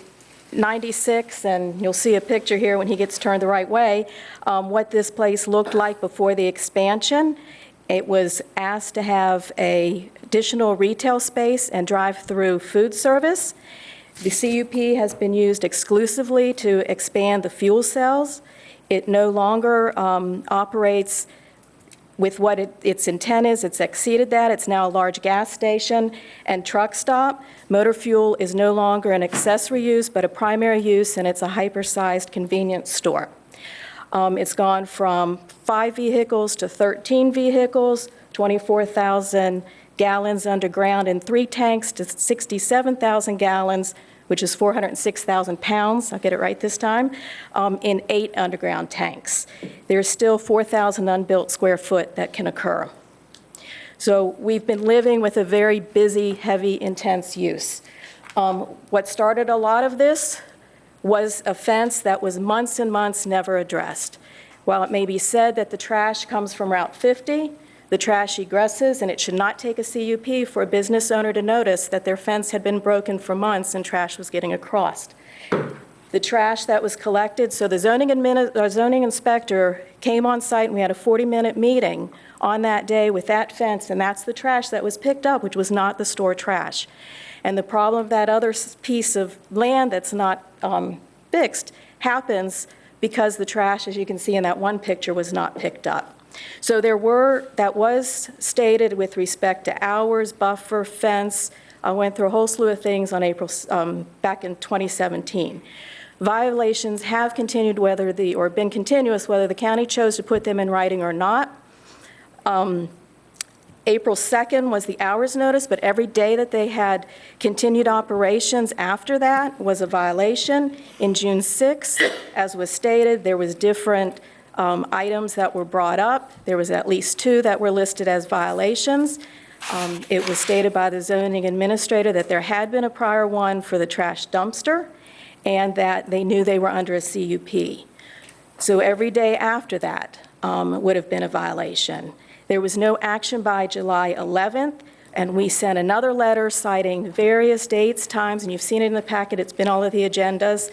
96, and you'll see a picture here when he gets turned the right way, what this place looked like before the expansion. It was asked to have an additional retail space and drive-through food service. The CUP has been used exclusively to expand the fuel cells. It no longer operates with what its intent is. It's exceeded that. It's now a large gas station and truck stop. Motor fuel is no longer an accessory use, but a primary use, and it's a hyper-sized convenience store. It's gone from 5 vehicles to 13 vehicles, 24,000 gallons underground in 3 tanks to 67,000 gallons, which is 406,000 pounds, I'll get it right this time, in 8 underground tanks. There's still 4,000 unbuilt square foot that can occur. So we've been living with a very busy, heavy, intense use. What started a lot of this was a fence that was months and months never addressed. While it may be said that the trash comes from Route 50, the trash egresses, and it should not take a CUP for a business owner to notice that their fence had been broken for months and trash was getting across. The trash that was collected, so the zoning inspector came on site and we had a 40-minute meeting on that day with that fence, and that's the trash that was picked up, which was not the store trash. And the problem of that other piece of land that's not fixed happens because the trash, as you can see in that one picture, was not picked up. So that was stated with respect to hours, buffer, fence. I went through a whole slew of things on back in 2017. Violations have continued or been continuous whether the county chose to put them in writing or not. April 2nd was the hours notice, but every day that they had continued operations after that was a violation. In June 6th, as was stated, there was different items that were brought up. There was at least 2 that were listed as violations. It was stated by the zoning administrator that there had been a prior one for the trash dumpster and that they knew they were under a CUP. So every day after that would have been a violation. There was no action by July 11th, and we sent another letter citing various dates, times, and you've seen it in the packet. It's been all of the agendas.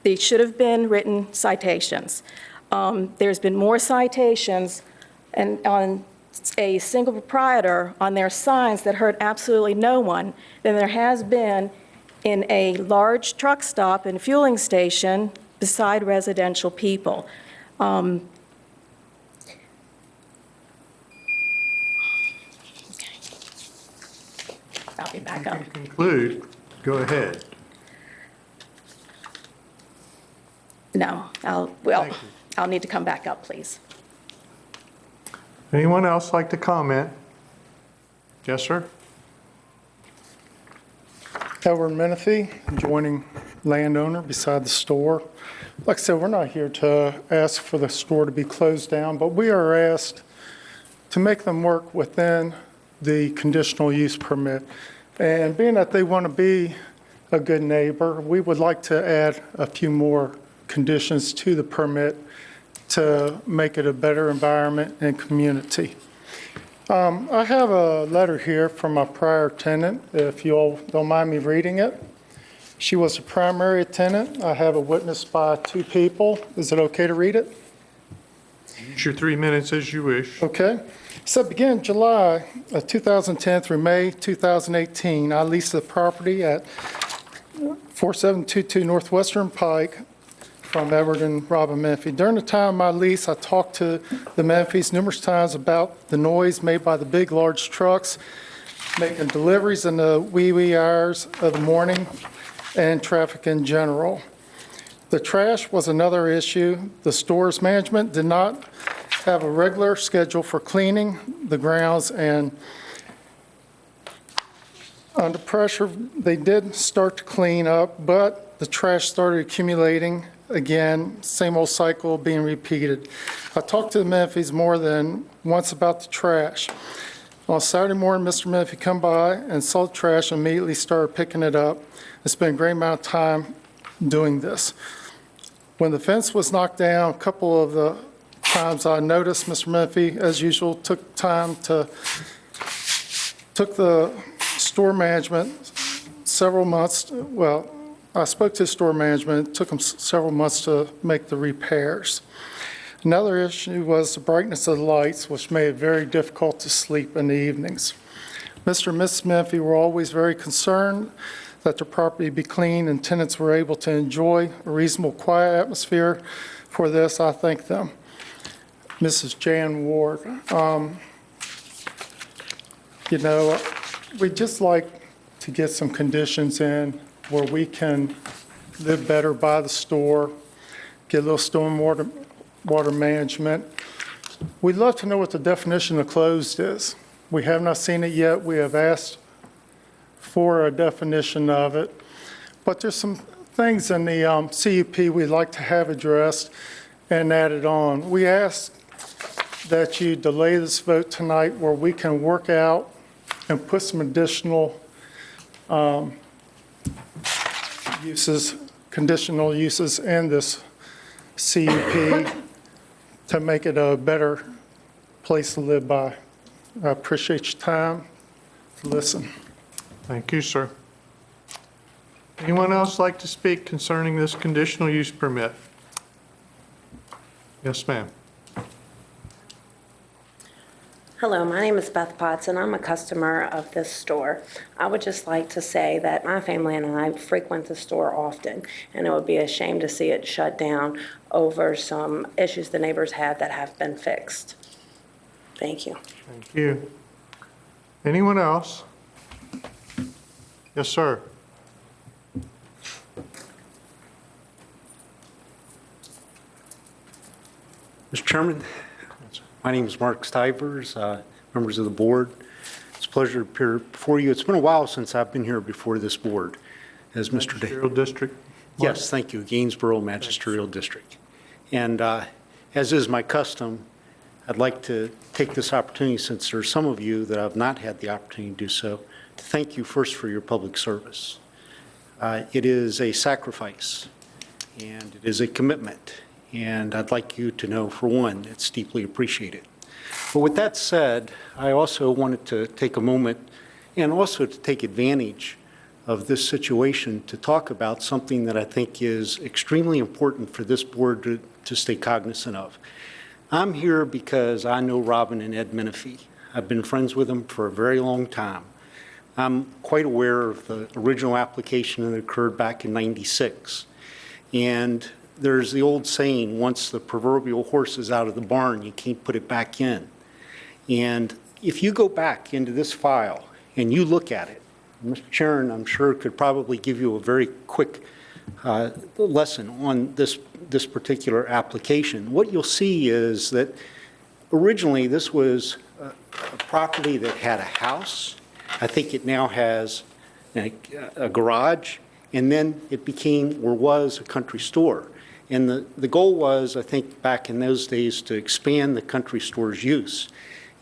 They should have been written citations. There's been more citations and on a single proprietor on their signs that hurt absolutely no one than there has been in a large truck stop and fueling station beside residential people. I'll be back up.
To conclude, go ahead.
No, I'll need to come back up, please.
Anyone else like to comment? Yes, sir.
Edward Menifee, adjoining landowner beside the store. Like I said, we're not here to ask for the store to be closed down, but we are asked to make them work within the conditional use permit. And being that they want to be a good neighbor, we would like to add a few more conditions to the permit to make it a better environment and community. I have a letter here from a prior tenant, if you all don't mind me reading it. She was a primary tenant. I have it witnessed by 2 people. Is it okay to read it?
Use your 3 minutes as you wish.
Okay. So beginning July of 2010 through May 2018, I leased the property at 4722 Northwestern Pike from Edward and Robin Menifee. During the time of my lease, I talked to the Menifees numerous times about the noise made by the big, large trucks making deliveries in the wee hours of the morning and traffic in general. The trash was another issue. The store's management did not have a regular schedule for cleaning the grounds, and under pressure, they did start to clean up, but the trash started accumulating again, same old cycle being repeated. I talked to the Menifees more than once about the trash. On Saturday morning, Mr. Menifee come by and saw the trash and immediately started picking it up. I spent a great amount of time doing this. When the fence was knocked down, a couple of the times I noticed Mr. Menifee, as usual, took the store management several months, I spoke to store management. It took them several months to make the repairs. Another issue was the brightness of the lights, which made it very difficult to sleep in the evenings. Mr. and Mrs. Menifee were always very concerned that the property be clean and tenants were able to enjoy a reasonable, quiet atmosphere. For this, I thank them. Mrs. Jan Ward, we'd just like to get some conditions in where we can live better by the store, get a little stormwater management. We'd love to know what the definition of closed is. We have not seen it yet. We have asked for a definition of it. But there's some things in the CUP we'd like to have addressed and added on. We ask that you delay this vote tonight where we can work out and put some additional conditional uses in this CUP to make it a better place to live by. I appreciate your time to listen.
Thank you, sir. Anyone else like to speak concerning this conditional use permit? Yes, ma'am.
Hello, my name is Beth Potts, and I'm a customer of this store. I would just like to say that my family and I frequent the store often, and it would be a shame to see it shut down over some issues the neighbors had that have been fixed. Thank you.
Thank you. Anyone else? Yes, sir.
Mr. Chairman, my name is Mark Stivers, members of the board. It's a pleasure to appear before you. It's been a while since I've been here before this board as Mr.
Magisterial District?
Yes, thank you, Gainsborough Magisterial District. And as is my custom, I'd like to take this opportunity, since there are some of you that have not had the opportunity to do so, to thank you first for your public service. It is a sacrifice, and it is a commitment. And I'd like you to know, for one, it's deeply appreciated. But with that said, I also wanted to take a moment and also to take advantage of this situation to talk about something that I think is extremely important for this board to stay cognizant of. I'm here because I know Robin and Ed Menifee. I've been friends with them for a very long time. I'm quite aware of the original application that occurred back in '96. And there's the old saying, once the proverbial horse is out of the barn, you can't put it back in. And if you go back into this file and you look at it, Mr. Chairman, I'm sure could probably give you a very quick lesson on this this particular application. What you'll see is that originally this was a property that had a house. I think it now has a garage, and then it became or was a country store. And the goal was, I think, back in those days to expand the country store's use.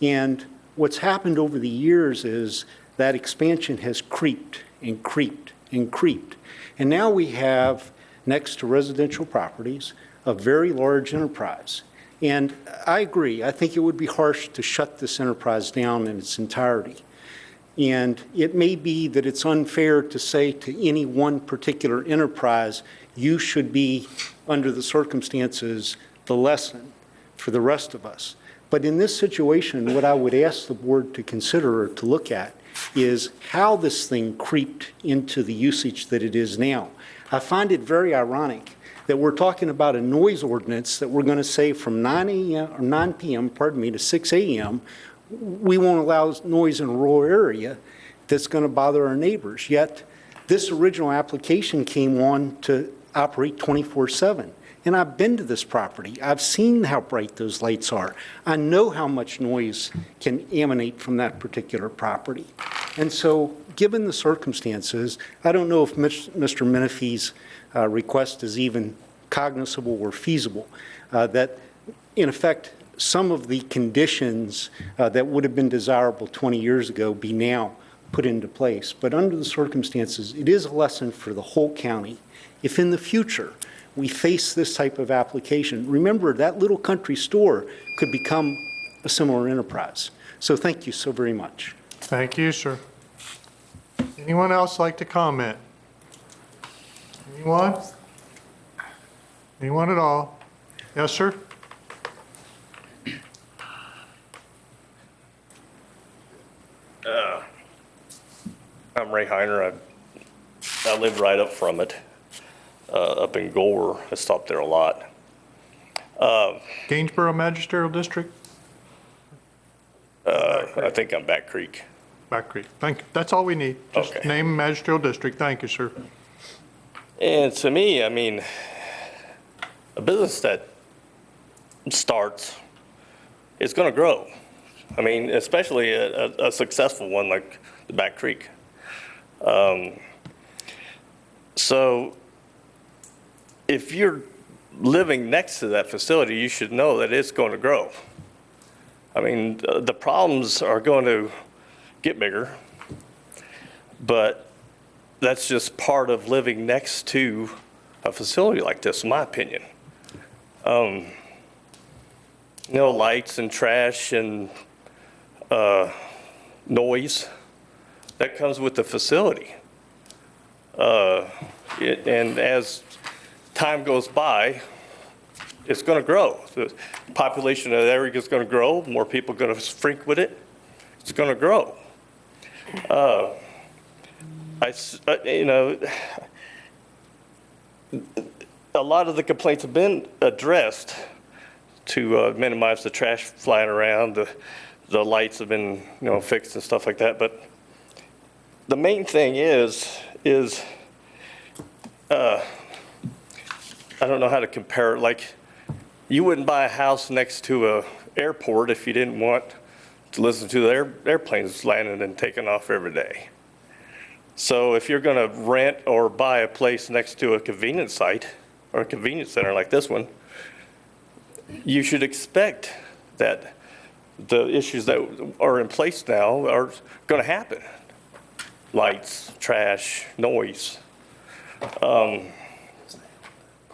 And what's happened over the years is that expansion has creeped and creeped and creeped. And now we have, next to residential properties, a very large enterprise. And I agree, I think it would be harsh to shut this enterprise down in its entirety. And it may be that it's unfair to say to any one particular enterprise, you should be, under the circumstances, the lesson for the rest of us. But in this situation, what I would ask the board to consider or to look at is how this thing creeped into the usage that it is now. I find it very ironic that we're talking about a noise ordinance that we're going to say from 9 p.m., to 6 a.m., we won't allow noise in a rural area that's going to bother our neighbors. Yet this original application came on to operate 24/7. And I've been to this property. I've seen how bright those lights are. I know how much noise can emanate from that particular property. And so, given the circumstances, I don't know if Mr. Menifee's request is even cognizable or feasible, that in effect, some of the conditions that would have been desirable 20 years ago be now put into place. But under the circumstances, it is a lesson for the whole county. If in the future we face this type of application, remember that little country store could become a similar enterprise. So thank you so very much.
Thank you, sir. Anyone else like to comment? Anyone? Anyone at all? Yes, sir?
I'm Ray Heiner. I live right up from it, up in Gore. I stopped there a lot.
Gainsborough Magisterial District?
I think I'm Back Creek.
Back Creek. Thank you. That's all we need. Just
Okay.
name Magisterial District. Thank you, sir.
And to me, I mean, a business that starts is going to grow. I mean, especially a successful one like the Back Creek. So if you're living next to that facility, you should know that it's going to grow. I mean, the problems are going to get bigger, but that's just part of living next to a facility like this, in my opinion. Lights and trash and noise, that comes with the facility. And as time goes by, it's going to grow. The population of the area is going to grow. More people are going to frequent it. It's going to grow. A lot of the complaints have been addressed to minimize the trash flying around. The lights have been, fixed and stuff like that. But the main thing is I don't know how to compare it. Like, you wouldn't buy a house next to a airport if you didn't want to listen to the airplanes landing and taking off every day. So if you're going to rent or buy a place next to a convenience site or a convenience center like this one, you should expect that the issues that are in place now are going to happen. Lights, trash, noise.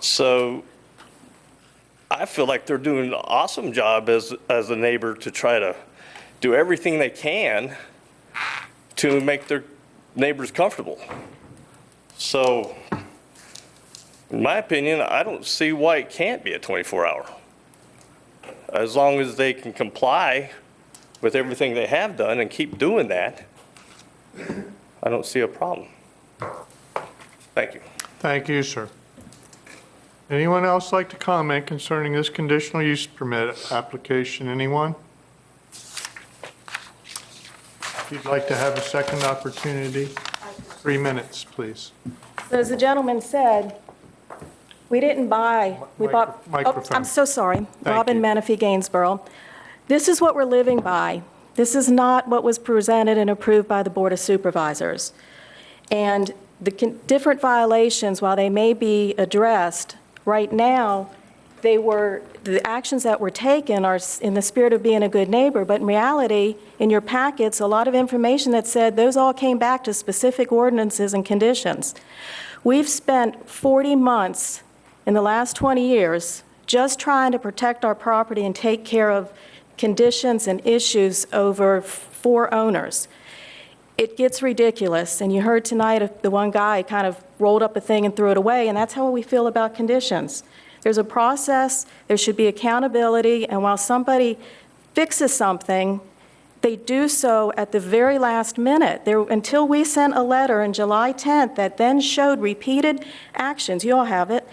So I feel like they're doing an awesome job as a neighbor to try to do everything they can to make their neighbors comfortable. So in my opinion, I don't see why it can't be a 24-hour. As long as they can comply with everything they have done and keep doing that, I don't see a problem. Thank you.
Thank you, sir. Anyone else like to comment concerning this conditional use permit application? Anyone? If you'd like to have a second opportunity, 3 minutes, please.
So as the gentleman said, We didn't buy, we bought.
Microphone.
I'm so sorry.
Thank
Robin
you.
Menifee, Gainsborough. This is what we're living by. This is not what was presented and approved by the Board of Supervisors. And the different violations, while they may be addressed, right now, the actions that were taken are in the spirit of being a good neighbor, but in reality, in your packets, a lot of information that said those all came back to specific ordinances and conditions. We've spent 40 months in the last 20 years just trying to protect our property and take care of conditions and issues over 4 owners. It gets ridiculous, and you heard tonight the one guy kind of rolled up a thing and threw it away, and that's how we feel about conditions. There's a process, there should be accountability, and while somebody fixes something, they do so at the very last minute. Until we sent a letter on July 10th that then showed repeated actions, you all have it,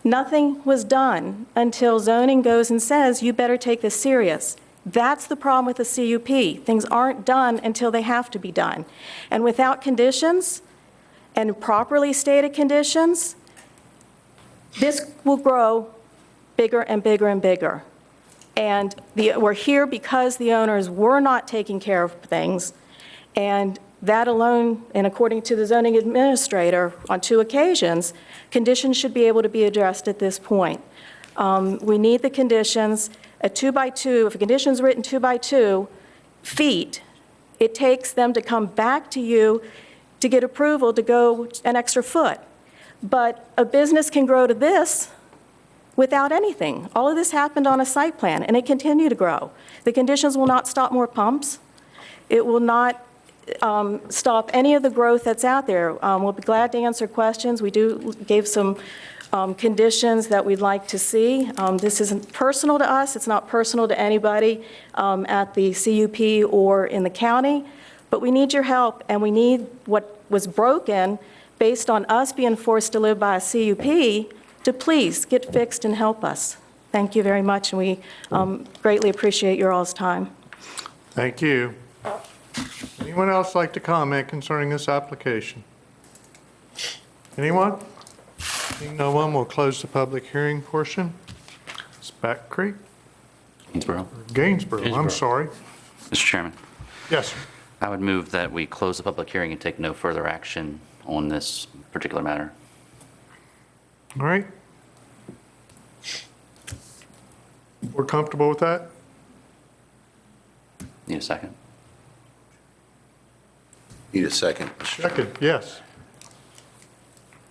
nothing was done until zoning goes and says, you better take this serious. That's the problem with the CUP. Things aren't done until they have to be done. And without conditions and properly stated conditions, this will grow bigger and bigger and bigger. And we're here because the owners were not taking care of things, and that alone, and according to the zoning administrator on 2 occasions, conditions should be able to be addressed at this point. We need the conditions. A 2x2, if a condition's written 2x2 feet, it takes them to come back to you to get approval to go an extra foot. But a business can grow to this without anything. All of this happened on a site plan, and it continued to grow. The conditions will not stop more pumps. It will not stop any of the growth that's out there. We'll be glad to answer questions. We gave some conditions that we'd like to see. This isn't personal to us. It's not personal to anybody at the CUP or in the county. But we need your help, and we need what was broken based on us being forced to live by a CUP to please get fixed and help us. Thank you very much, and we greatly appreciate your all's time.
Thank you. Anyone else like to comment concerning this application? Anyone? Seeing no one, we'll close the public hearing portion. It's Back Creek? Gainsborough, I'm sorry.
Mr. Chairman,
Yes, sir.
I would move that we close the public hearing and take no further action on this particular matter.
All right. We're comfortable with that?
Need a second?
Need a second.
Second, yes.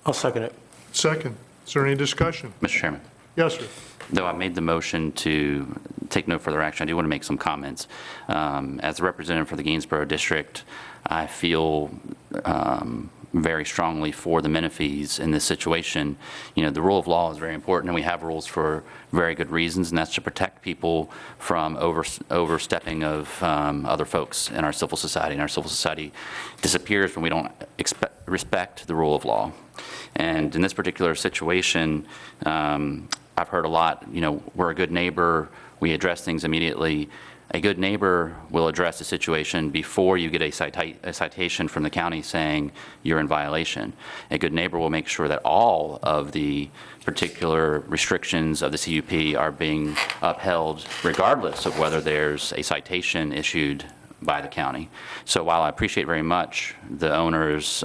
I'll second it.
Second. Is there any discussion?
Mr. Chairman,
Yes, sir.
though I made the motion to take no further action, I do want to make some comments. As a representative for the Gainsborough District, I feel very strongly for the Menifees in this situation. You know, the rule of law is very important, and we have rules for very good reasons, and that's to protect people from overstepping of other folks in our civil society. And our civil society disappears when we don't respect the rule of law. And in this particular situation, I've heard a lot, you know, we're a good neighbor, we address things immediately. A good neighbor will address the situation before you get a citation from the county saying you're in violation. A good neighbor will make sure that all of the particular restrictions of the CUP are being upheld regardless of whether there's a citation issued by the county. So while I appreciate very much the owner's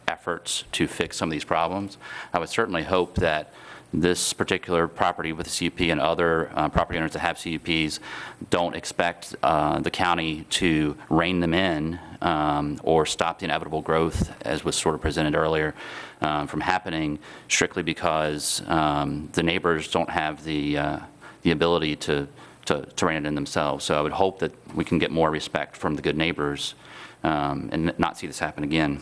efforts to fix some of these problems, I would certainly hope that this particular property with the CUP and other property owners that have CUPs don't expect the county to rein them in or stop the inevitable growth, as was sort of presented earlier, from happening strictly because the neighbors don't have the ability to rein it in themselves. So I would hope that we can get more respect from the good neighbors and not see this happen again.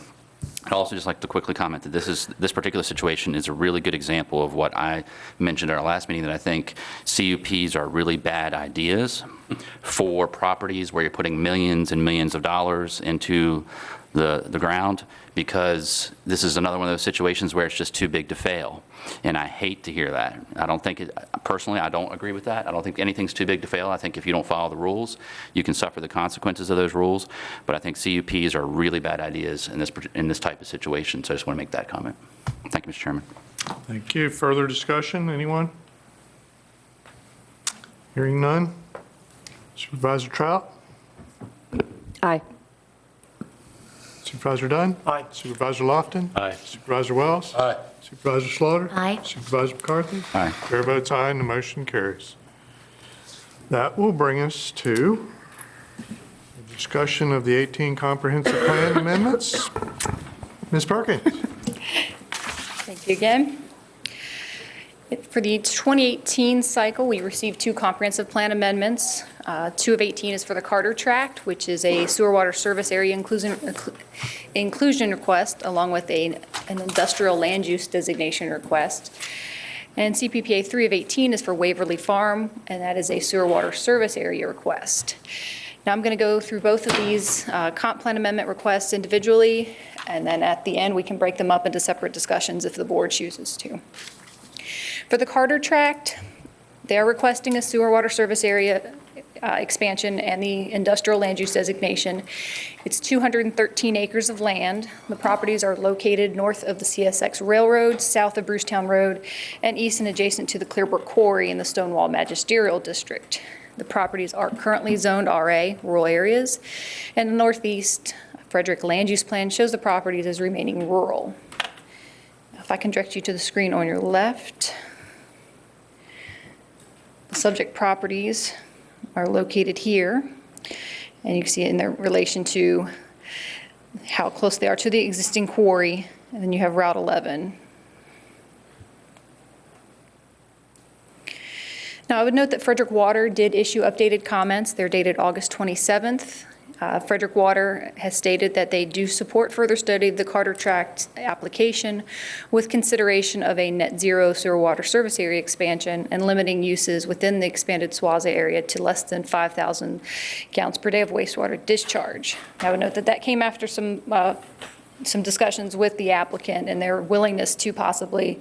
I'd also just like to quickly comment that this particular situation is a really good example of what I mentioned at our last meeting, that I think CUPs are really bad ideas for properties where you're putting millions and millions of dollars into the ground, because this is another one of those situations where it's just too big to fail. And I hate to hear that. I don't think personally, I don't agree with that. I don't think anything's too big to fail. I think if you don't follow the rules, you can suffer the consequences of those rules. But I think CUPs are really bad ideas in this type of situation. So I just want to make that comment. Thank you, Mr. Chairman.
Thank you. Further discussion, anyone? Hearing none. Supervisor Trout?
Aye.
Supervisor Dunn?
Aye.
Supervisor Lofton?
Aye.
Supervisor Wells?
Aye.
Supervisor Slaughter?
Aye.
Supervisor McCarthy?
Aye.
Chair votes aye, and the motion carries. That will bring us to the discussion of the 18 comprehensive plan amendments. Ms. Perkins?
Thank you again. For the 2018 cycle, we received 2 comprehensive plan amendments. 2 of 18 is for the Carter Tract, which is a sewer water service area inclusion request, along with an industrial land use designation request. And CPPA 3 of 18 is for Waverly Farm, and that is a sewer water service area request. Now I'm going to go through both of these comp plan amendment requests individually, and then at the end we can break them up into separate discussions if the board chooses to. For the Carter Tract, they are requesting a sewer water service area expansion and the industrial land use designation. It's 213 acres of land. The properties are located north of the CSX Railroad, south of Brucetown Road, and east and adjacent to the Clearbrook Quarry in the Stonewall Magisterial District. The properties are currently zoned RA, rural areas, and the northeast Frederick land use plan shows the properties as remaining rural. If I can direct you to the screen on your left, the subject properties are located here, and you can see it in their relation to how close they are to the existing quarry, and then you have Route 11. Now, I would note that Frederick Water did issue updated comments. They're dated August 27th. Frederick Water has stated that they do support further study of the Carter Tract application with consideration of a net zero sewer water service area expansion and limiting uses within the expanded SWAZA area to less than 5,000 gallons per day of wastewater discharge. I would note that that came after some discussions with the applicant and their willingness to possibly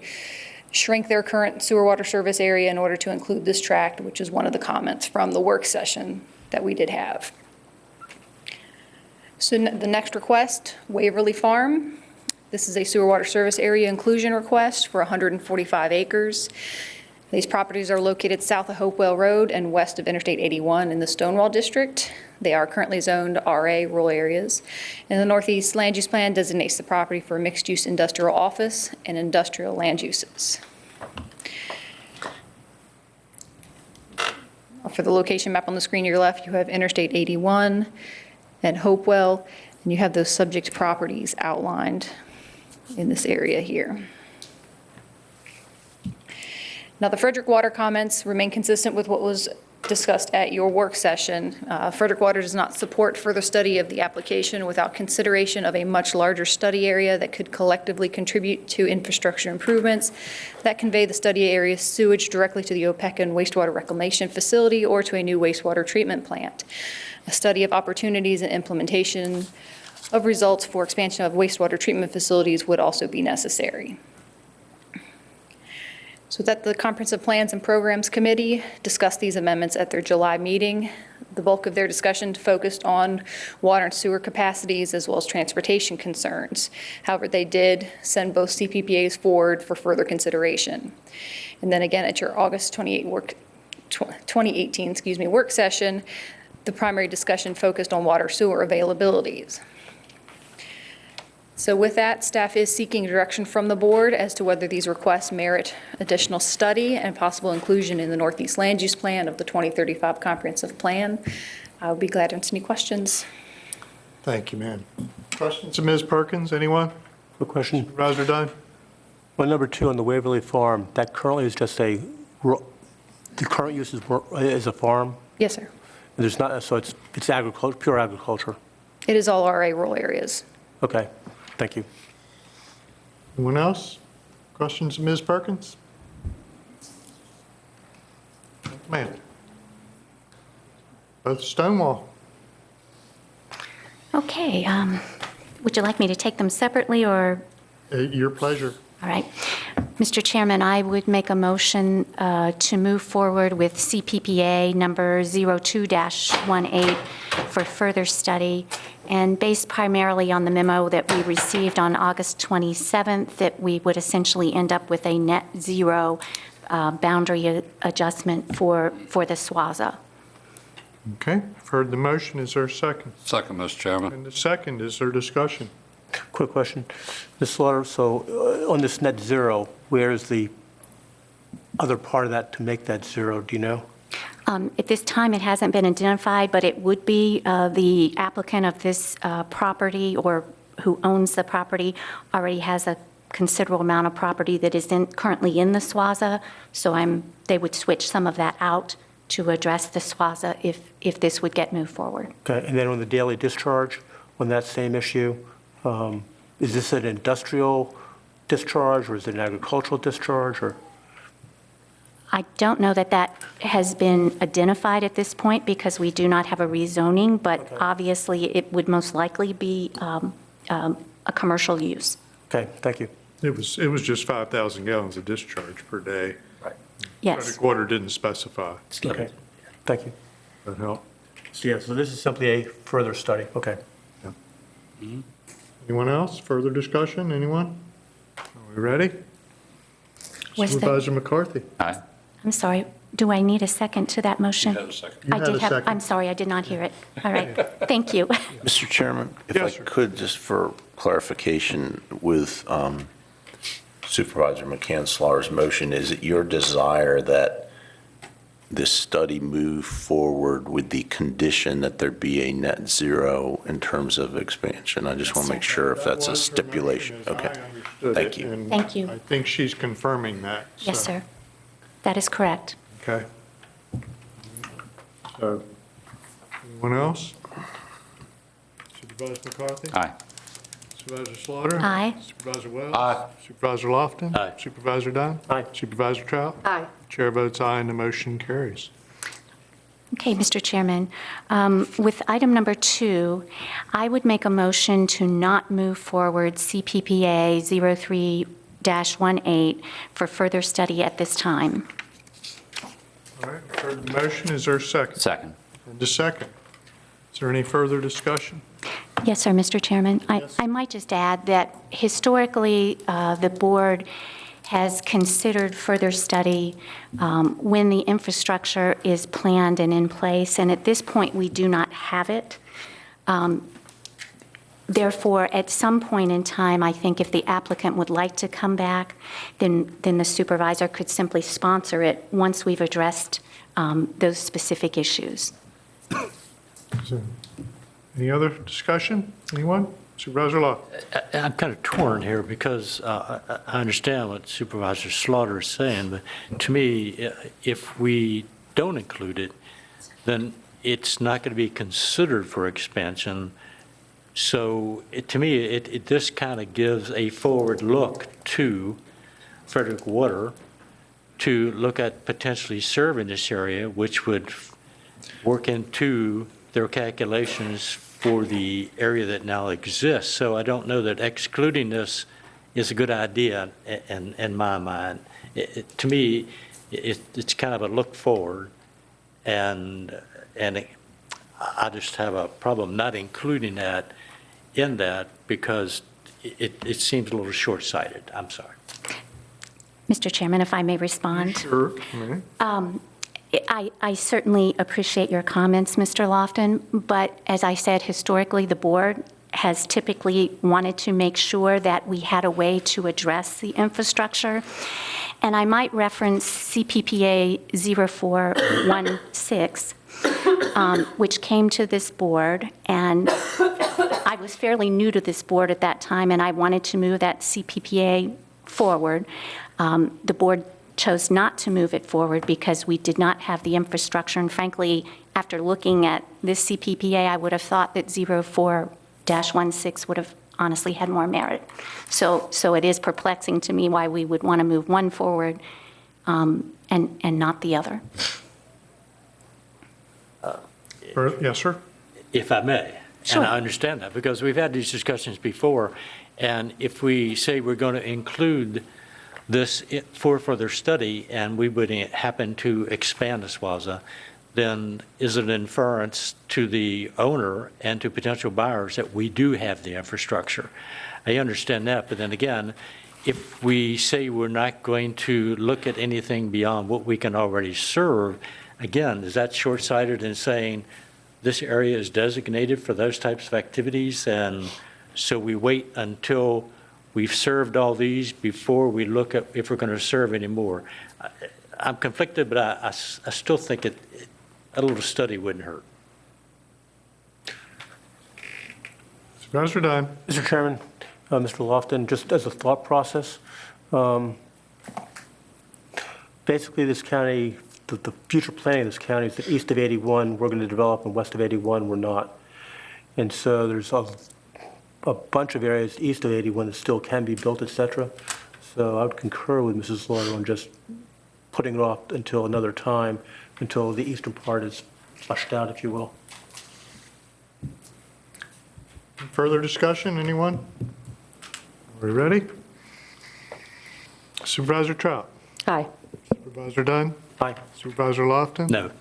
shrink their current sewer water service area in order to include this tract, which is one of the comments from the work session that we did have. So the next request, Waverly Farm. This is a sewer water service area inclusion request for 145 acres. These properties are located south of Hopewell Road and west of Interstate 81 in the Stonewall District. They are currently zoned RA, rural areas. And the Northeast Land Use Plan designates the property for mixed-use industrial office and industrial land uses. For the location map on the screen to your left, you have Interstate 81 and Hopewell, and you have those subject properties outlined in this area here. Now, the Frederick Water comments remain consistent with what was discussed at your work session. Frederick Water does not support further study of the application without consideration of a much larger study area that could collectively contribute to infrastructure improvements that convey the study area's sewage directly to the Opequon wastewater reclamation facility or to a new wastewater treatment plant. A study of opportunities and implementation of results for expansion of wastewater treatment facilities would also be necessary. So that the Comprehensive Plans and Programs Committee discussed these amendments at their July meeting. The bulk of their discussion focused on water and sewer capacities as well as transportation concerns. However, they did send both CPPAs forward for further consideration. And then again, at your August 2018 work session, the primary discussion focused on water sewer availabilities. So with that, staff is seeking direction from the board as to whether these requests merit additional study and possible inclusion in the Northeast Land Use Plan of the 2035 Comprehensive Plan. I would be glad to answer any questions.
Thank you, ma'am. Questions of Ms. Perkins, anyone?
Quick question.
Supervisor Dunn?
Well, number 2 on the Waverly Farm, that currently is just the current use is a farm?
Yes, sir.
There's not, so it's agriculture, pure agriculture?
It is all RA rural areas.
Okay, thank you.
Anyone else? Questions of Ms. Perkins? Ma'am. Both Stonewall.
Okay, would you like me to take them separately or?
Your pleasure.
All right. Mr. Chairman, I would make a motion to move forward with CPPA number 02-18 for further study and based primarily on the memo that we received on August 27th, that we would essentially end up with a net zero boundary adjustment for the SWAZA.
Okay, I've heard the motion. Is there a second?
Second, Mr. Chairman.
And the second, is there discussion?
Quick question. Ms. Slaughter, so on this net zero, where is the other part of that to make that zero? Do you know?
At this time, it hasn't been identified, but it would be the applicant of this property or who owns the property already has a considerable amount of property that is currently in the SWAZA, so they would switch some of that out to address the SWAZA if this would get moved forward.
Okay, and then on the daily discharge, on that same issue, is this an industrial discharge or is it an agricultural discharge or?
I don't know that that has been identified at this point because we do not have a rezoning, but obviously it would most likely be a commercial use.
Okay, thank you.
It was just 5,000 gallons of discharge per day.
Right.
Yes.
Frederick Water didn't specify.
Okay, thank you.
That help?
So yeah, so this is simply a further study. Okay.
Anyone else? Further discussion? Anyone? Are we ready?
Was the-
Supervisor McCarthy.
Aye.
I'm sorry, do I need a second to that motion?
You had a second.
You
I
had
did
a
have,
second.
I'm sorry, I did not hear it. All right, thank you.
Mr. Chairman, if
Yes,
I
sir.
could, just for clarification with Supervisor McCann-Slaughter's motion, is it your desire that this study move forward with the condition that there be a net zero in terms of expansion? I just want to make sure if that's a stipulation. Okay. Thank you.
And
Thank you.
I think she's confirming that.
Yes,
so-
sir. That is correct.
Okay. So, anyone else? Supervisor McCarthy?
Aye.
Supervisor Slaughter?
Aye.
Supervisor Wells?
Aye.
Supervisor Lofton?
Aye.
Supervisor Dunn?
Aye.
Supervisor Trout?
Aye.
Chair votes aye and the motion carries.
Okay, Mr. Chairman, with item number 2, I would make a motion to not move forward CPPA 03-18 for further study at this time.
All right, I've heard the motion. Is there a second?
Second.
And a second. Is there any further discussion?
Yes, sir, Mr. Chairman. I might just add that historically, the board has considered further study when the infrastructure is planned and in place, and at this point, we do not have it. Therefore, at some point in time, I think if the applicant would like to come back, then the supervisor could simply sponsor it once we've addressed those specific issues.
Is there any other discussion? Anyone? Supervisor Lofton?
I'm kind of torn here because I understand what Supervisor Slaughter is saying, but to me, if we don't include it, then it's not going to be considered for expansion. So to me, this kind of gives a forward look to Frederick Water to look at potentially serving this area, which would work into their calculations for the area that now exists. So I don't know that excluding this is a good idea in my mind. To me, it's kind of a look forward, and I just have a problem not including that in that because it seems a little short-sighted. I'm sorry.
Mr. Chairman, if I may respond.
Sure.
I certainly appreciate your comments, Mr. Lofton, but as I said, historically, the board has typically wanted to make sure that we had a way to address the infrastructure. And I might reference CPPA 0416, which came to this board, and I was fairly new to this board at that time, and I wanted to move that CPPA forward. The board chose not to move it forward because we did not have the infrastructure, and frankly, after looking at this CPPA, I would have thought that 04-16 would have honestly had more merit. So it is perplexing to me why we would want to move one forward and not the other.
Yes, sir.
If I may.
Sure.
And I understand that because we've had these discussions before. And if we say we're going to include this for further study and we would happen to expand the SWAZA, then is an inference to the owner and to potential buyers that we do have the infrastructure. I understand that, but then again, if we say we're not going to look at anything beyond what we can already serve, again, is that short-sighted in saying this area is designated for those types of activities, and so we wait until we've served all these before we look at if we're going to serve any more? I'm conflicted, but I still think a little study wouldn't hurt.
Supervisor Dunn.
Mr. Chairman, Mr. Lofton, just as a thought process, basically this county, the future planning of this county is that east of 81 we're going to develop and west of 81 we're not. And so there's a bunch of areas east of 81 that still can be built, et cetera. So I would concur with Mrs. Slaughter on just putting it off until another time, until the eastern part is flushed out, if you will.
Further discussion, anyone? Are we ready? Supervisor Trout.
Aye.
Supervisor Dunn.
Aye.
Supervisor Lofton.
No.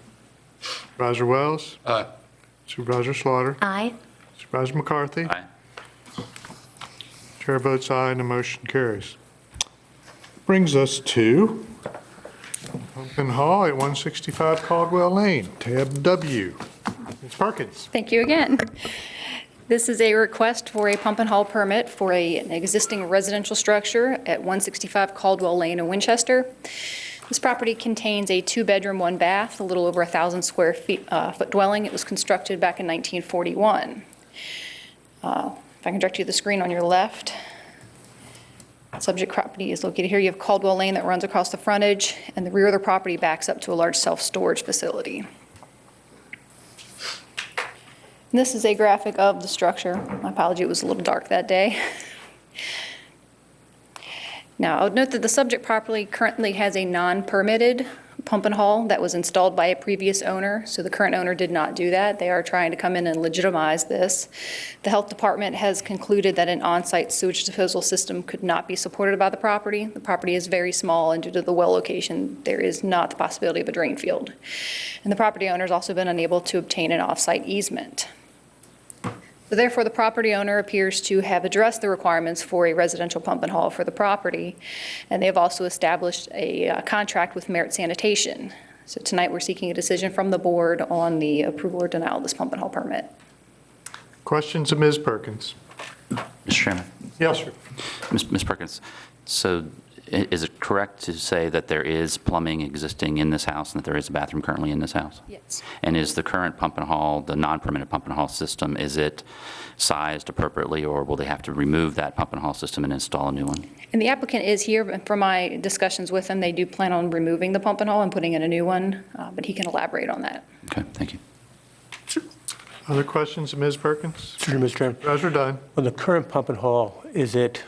Supervisor Wells.
Aye.
Supervisor Slaughter.
Aye.
Supervisor McCarthy.
Aye.
Chair votes aye and the motion carries. Brings us to Pumpkin Hall at 165 Caldwell Lane, tab W. Ms. Perkins.
Thank you again. This is a request for a pump and haul permit for an existing residential structure at 165 Caldwell Lane in Winchester. This property contains a 2-bedroom, 1-bath, a little over 1,000 square foot dwelling. It was constructed back in 1941. If I can direct you to the screen on your left. Subject property is located here. You have Caldwell Lane that runs across the frontage, and the rear of the property backs up to a large self-storage facility. And this is a graphic of the structure. My apology, it was a little dark that day. Now, I would note that the subject property currently has a non-permitted pump and haul that was installed by a previous owner, so the current owner did not do that. They are trying to come in and legitimize this. The health department has concluded that an on-site sewage disposal system could not be supported by the property. The property is very small, and due to the well location, there is not the possibility of a drain field. And the property owner has also been unable to obtain an off-site easement. So therefore, the property owner appears to have addressed the requirements for a residential pump and haul for the property, and they have also established a contract with Merit Sanitation. So tonight, we're seeking a decision from the board on the approval or denial of this pump and haul permit.
Questions of Ms. Perkins?
Mr. Chairman.
Yes, sir.
Ms. Perkins, so is it correct to say that there is plumbing existing in this house and that there is a bathroom currently in this house?
Yes.
And is the current pump and haul, the non-permitted pump and haul system, is it sized appropriately, or will they have to remove that pump and haul system and install a new one?
And the applicant is here, but from my discussions with him, they do plan on removing the pump and haul and putting in a new one, but he can elaborate on that.
Okay, thank you.
Other questions of Ms. Perkins?
Sure, Mr. Chairman.
Supervisor Dunn.
On the current pump and haul, is it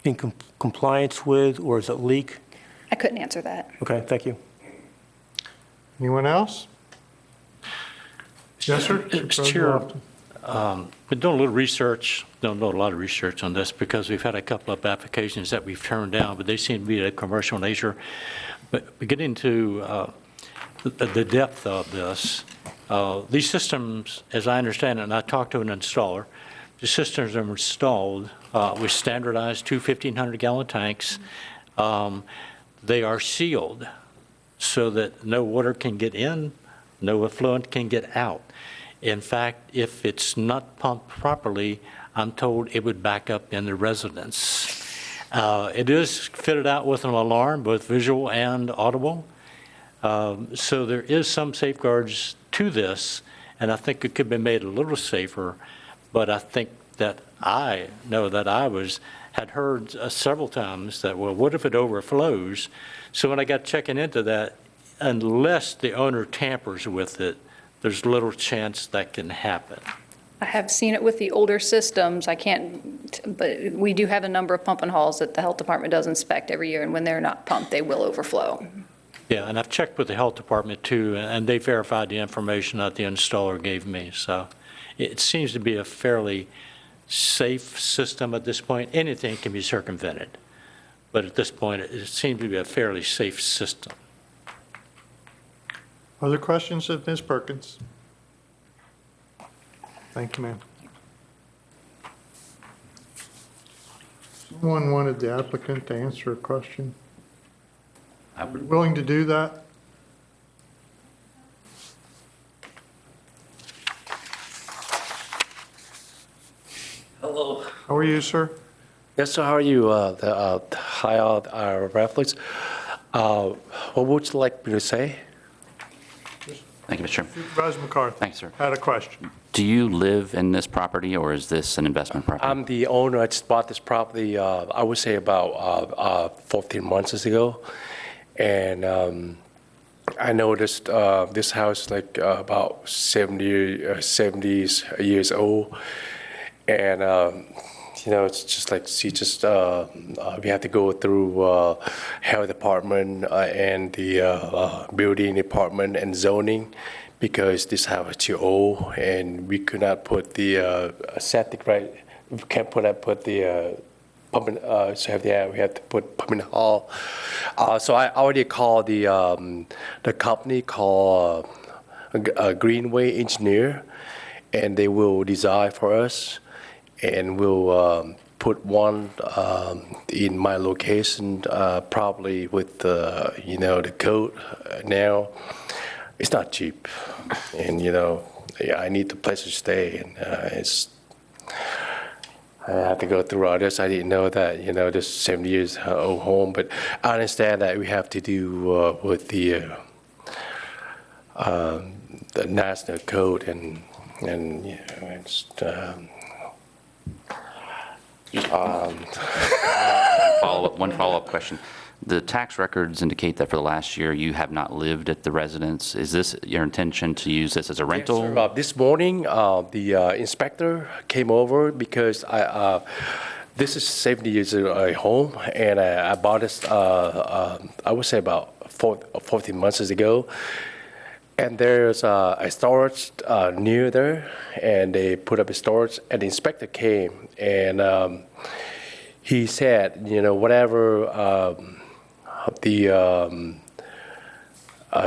in compliance with, or is it leak?
I couldn't answer that.
Okay, thank you.
Anyone else? Yes, sir.
Mr. Chair, been doing a little research, don't know a lot of research on this because we've had a couple of applications that we've turned down, but they seem to be of commercial nature. But getting to the depth of this, these systems, as I understand it, and I talked to an installer, the systems are installed with standardized 2 1,500-gallon tanks. They are sealed so that no water can get in, no effluent can get out. In fact, if it's not pumped properly, I'm told it would back up in the residence. It is fitted out with an alarm, both visual and audible. So there is some safeguards to this, and I think it could be made a little safer. But I think that I know that had heard several times that, well, what if it overflows? So when I got checking into that, unless the owner tampers with it, there's little chance that can happen.
I have seen it with the older systems. I can't, but we do have a number of pump and hauls that the health department does inspect every year, and when they're not pumped, they will overflow.
Yeah, and I've checked with the health department too, and they verified the information that the installer gave me. So it seems to be a fairly safe system at this point. Anything can be circumvented, but at this point, it seems to be a fairly safe system.
Other questions of Ms. Perkins? Thank you, ma'am. Someone wanted the applicant to answer a question. Are you willing to do that?
Hello.
How are you, sir?
Yes, sir. How are you? Hi, Raffles. What would you like me to say?
Thank you, Mr. Chairman.
Supervisor McCarthy.
Thanks, sir.
Had a question.
Do you live in this property, or is this an investment property?
I'm the owner. I just bought this property, I would say about 14 months ago. And I noticed this house is like about 70 years old. And, it's just like, we have to go through health department and the building department and zoning, because this house is too old and we could not put the septic right. We can't put the pumping. We have to put pumping hall. So I already called the company called Greenway Engineer, and they will design for us, and we'll put one in my location, probably with the code now. It's not cheap, and I need the place to stay, and I have to go through all this. I didn't know that this 70 years old home, but I understand that we have to do with the national code and it's.
One follow-up question. The tax records indicate that for the last year you have not lived at the residence. Is this your intention to use this as a rental?
Yes, sir. This morning, the inspector came over because this is 70 years a home, and I bought this, I would say about 14 months ago. And there's a storage near there, and they put up a storage, and the inspector came, and he said, whatever the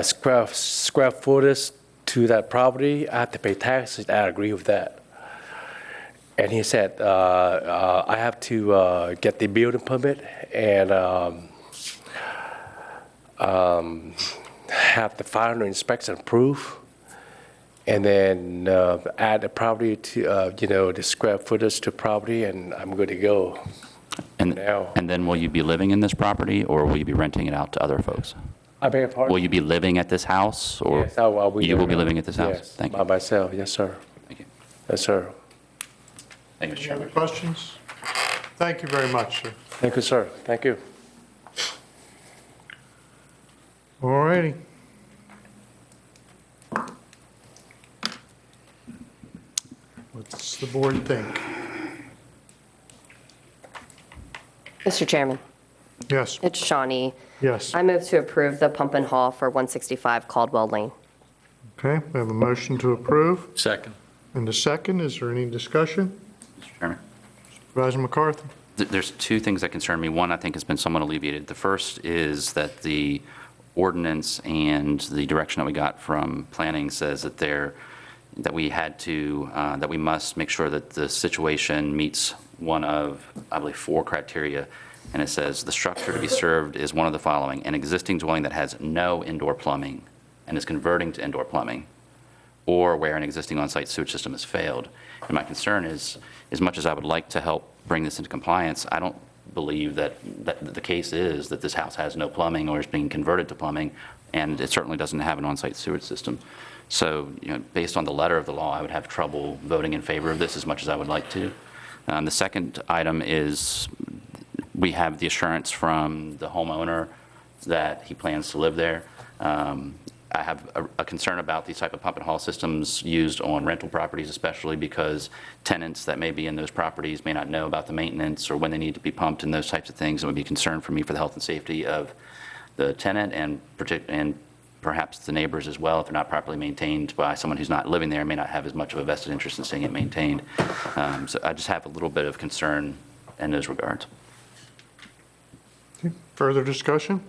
square footage to that property, I have to pay taxes. I agree with that. And he said, I have to get the building permit and have the final inspection proof, and then add the property to, the square footage to property, and I'm good to go.
And then will you be living in this property, or will you be renting it out to other folks?
I beg your pardon?
Will you be living at this house, or
Yes, I will.
you will be living at this house?
Yes,
Thank you.
by myself. Yes, sir.
Thank you.
Yes, sir.
Thank you, Mr.
Any
Chairman.
other questions? Thank you very much, sir.
Thank you, sir. Thank you.
All righty. What's the board think?
Mr. Chairman,
Yes.
it's Shawnee.
Yes.
I move to approve the pump and haul for 165 Caldwell Lane.
Okay, we have a motion to approve.
Second.
And a second, is there any discussion?
Mr. Chairman.
Supervisor McCarthy?
There's two things that concern me. One, I think, has been somewhat alleviated. The first is that the ordinance and the direction that we got from planning says that we must make sure that the situation meets one of, I believe, 4 criteria. And it says the structure to be served is one of the following: an existing dwelling that has no indoor plumbing and is converting to indoor plumbing, or where an existing on-site sewage system has failed. And my concern is, as much as I would like to help bring this into compliance, I don't believe that the case is that this house has no plumbing or is being converted to plumbing, and it certainly doesn't have an on-site sewage system. So, based on the letter of the law, I would have trouble voting in favor of this as much as I would like to. The second item is we have the assurance from the homeowner that he plans to live there. I have a concern about these type of pump and haul systems used on rental properties, especially because tenants that may be in those properties may not know about the maintenance or when they need to be pumped and those types of things. It would be a concern for me for the health and safety of the tenant and perhaps the neighbors as well. If they're not properly maintained by someone who's not living there, may not have as much of a vested interest in seeing it maintained. So I just have a little bit of concern in those regards.
Further discussion?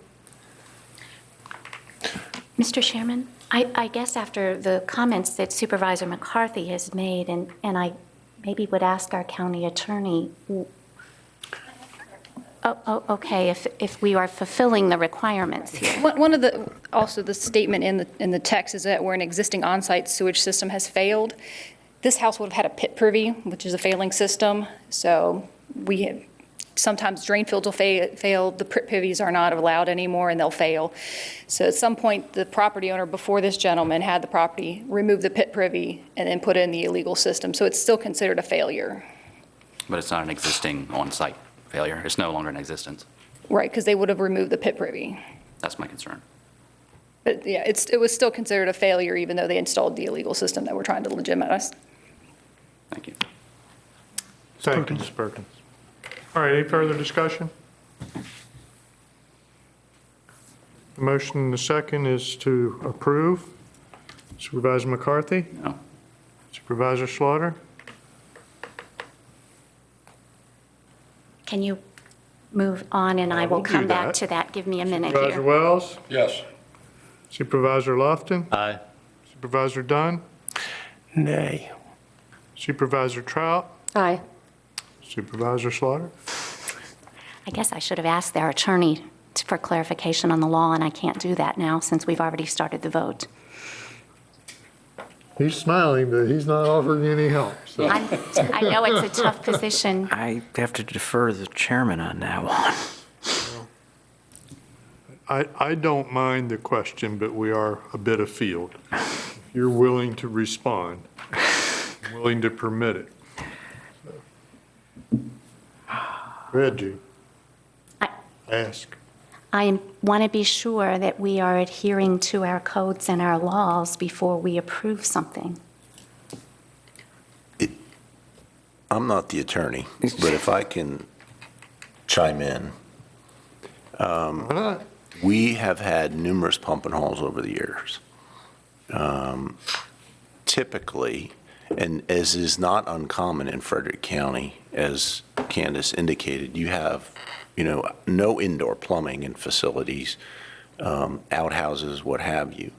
Mr. Chairman, I guess after the comments that Supervisor McCarthy has made, and I maybe would ask our county attorney, okay, if we are fulfilling the requirements here.
One of the, also the statement in the text is that where an existing on-site sewage system has failed, this house would have had a pit privy, which is a failing system. So we have, sometimes drain fields will fail, the pit privies are not allowed anymore and they'll fail. So at some point, the property owner before this gentleman had the property remove the pit privy and then put in the illegal system. So it's still considered a failure.
But it's not an existing on-site failure. It's no longer in existence.
Right, because they would have removed the pit privy.
That's my concern.
But yeah, it was still considered a failure even though they installed the illegal system that we're trying to legitimize.
Thank you.
Thank you, Ms. Perkins. All right, any further discussion? The motion and the second is to approve. Supervisor McCarthy?
No.
Supervisor Slaughter?
Can you move on, and I will
will do
come back
that.
to that. Give me a minute
Supervisor
here.
Wells?
Yes.
Supervisor Lofton?
Aye.
Supervisor Dunn?
Nay.
Supervisor Trout?
Aye.
Supervisor Slaughter?
I guess I should have asked their attorney for clarification on the law, and I can't do that now since we've already started the vote.
He's smiling, but he's not offering any help. So.
I know it's a tough position.
I have to defer to the chairman on that one.
I don't mind the question, but we are a bit afield. If you're willing to respond, I'm willing to permit it. Go ahead, Jude. Ask.
I want to be sure that we are adhering to our codes and our laws before we approve something.
I'm not the attorney, but if I can chime in. We have had numerous pumping halls over the years. Typically, and as is not uncommon in Frederick County, as Candace indicated, you have, no indoor plumbing in facilities, outhouses, what have you.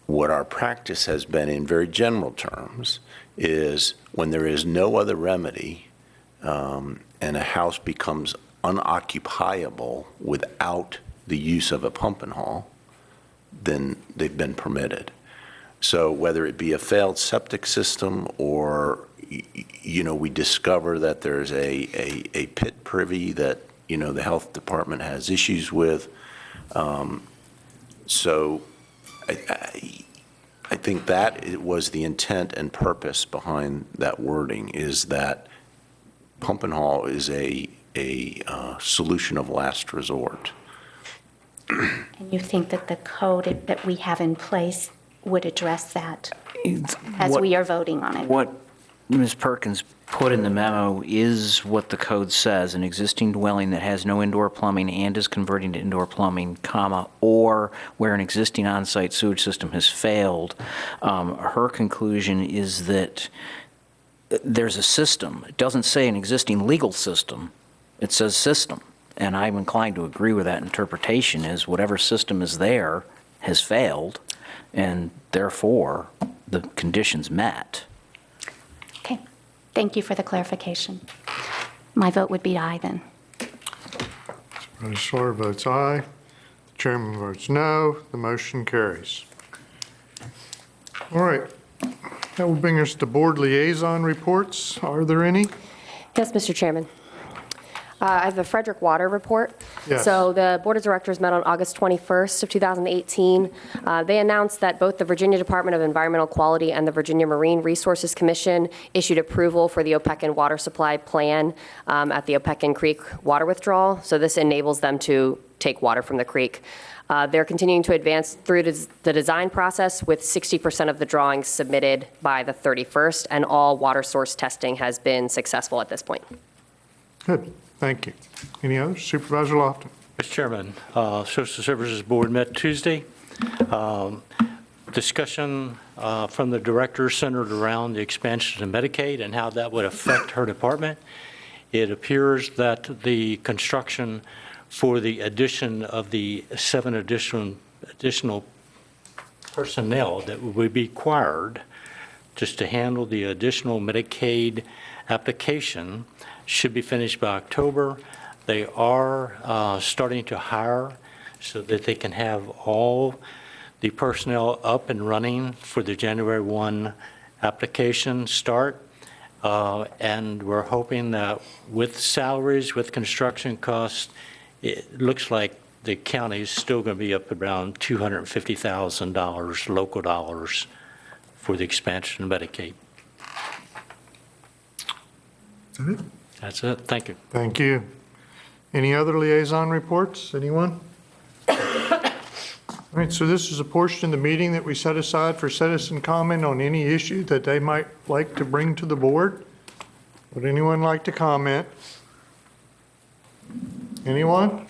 What our practice has been in very general terms is when there is no other remedy and a house becomes unoccupiable without the use of a pumping hall, then they've been permitted. So whether it be a failed septic system or, we discover that there's a pit privy that, the health department has issues with. So I think that it was the intent and purpose behind that wording, is that pumping hall is a solution of last resort.
And you think that the code that we have in place would address that as we are voting on it?
What Ms. Perkins put in the memo is what the code says: an existing dwelling that has no indoor plumbing and is converting to indoor plumbing, or where an existing on-site sewage system has failed. Her conclusion is that there's a system. It doesn't say an existing legal system. It says system. And I'm inclined to agree with that interpretation, is whatever system is there has failed, and therefore the conditions met.
Okay. Thank you for the clarification. My vote would be aye then.
Supervisor Slaughter votes aye. The chairman votes no. The motion carries. All right. That will bring us to board liaison reports. Are there any?
Yes, Mr. Chairman. I have the Frederick Water Report.
Yes.
So the Board of Directors met on August 21st of 2018. They announced that both the Virginia Department of Environmental Quality and the Virginia Marine Resources Commission issued approval for the Opequon Water Supply Plan at the Opequon Creek water withdrawal. So this enables them to take water from the creek. They're continuing to advance through the design process with 60% of the drawings submitted by the 31st, and all water source testing has been successful at this point.
Good. Thank you. Any others? Supervisor Lofton.
Mr. Chairman, Social Services Board met Tuesday. Discussion from the director centered around the expansion of Medicaid and how that would affect her department. It appears that the construction for the addition of the 7 additional personnel that would be required just to handle the additional Medicaid application should be finished by October. They are starting to hire so that they can have all the personnel up and running for the January 1 application start. And we're hoping that with salaries, with construction costs, it looks like the county is still going to be up around $250,000 local dollars for the expansion of Medicaid.
Is that it?
That's it. Thank you.
Thank you. Any other liaison reports? Anyone? All right, so this is a portion of the meeting that we set aside for citizen comment on any issue that they might like to bring to the board. Would anyone like to comment? Anyone?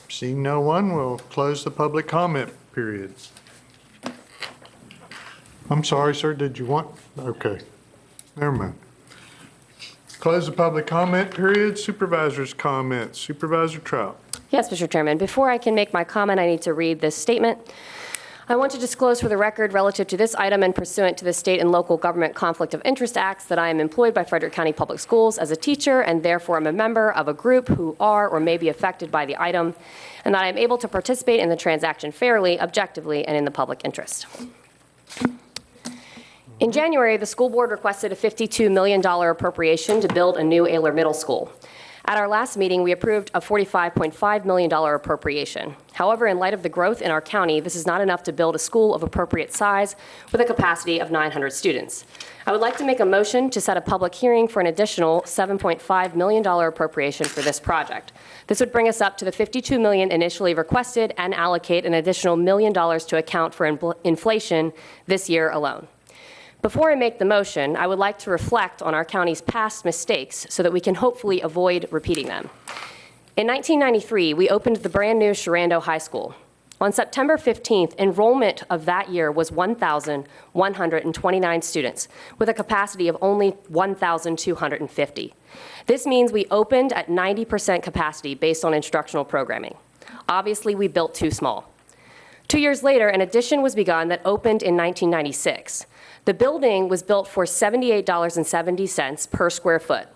Seeing no one, we'll close the public comment period. I'm sorry, sir, did you want? Okay, never mind. Close the public comment period. Supervisors' comments. Supervisor Trout.
Yes, Mr. Chairman. Before I can make my comment, I need to read this statement. I want to disclose for the record relative to this item and pursuant to the State and Local Government Conflict of Interest Acts that I am employed by Frederick County Public Schools as a teacher and therefore am a member of a group who are or may be affected by the item, and that I am able to participate in the transaction fairly, objectively, and in the public interest. In January, the school board requested a $52 million appropriation to build a new Ayler Middle School. At our last meeting, we approved a $45.5 million appropriation. However, in light of the growth in our county, this is not enough to build a school of appropriate size with a capacity of 900 students. I would like to make a motion to set a public hearing for an additional $7.5 million appropriation for this project. This would bring us up to the $52 million initially requested and allocate an additional $1 million to account for inflation this year alone. Before I make the motion, I would like to reflect on our county's past mistakes so that we can hopefully avoid repeating them. In 1993, we opened the brand new Sharando High School. On September 15th, enrollment of that year was 1,129 students, with a capacity of only 1,250. This means we opened at 90% capacity based on instructional programming. Obviously, we built too small. 2 years later, an addition was begun that opened in 1996. The building was built for $78.70 per square foot,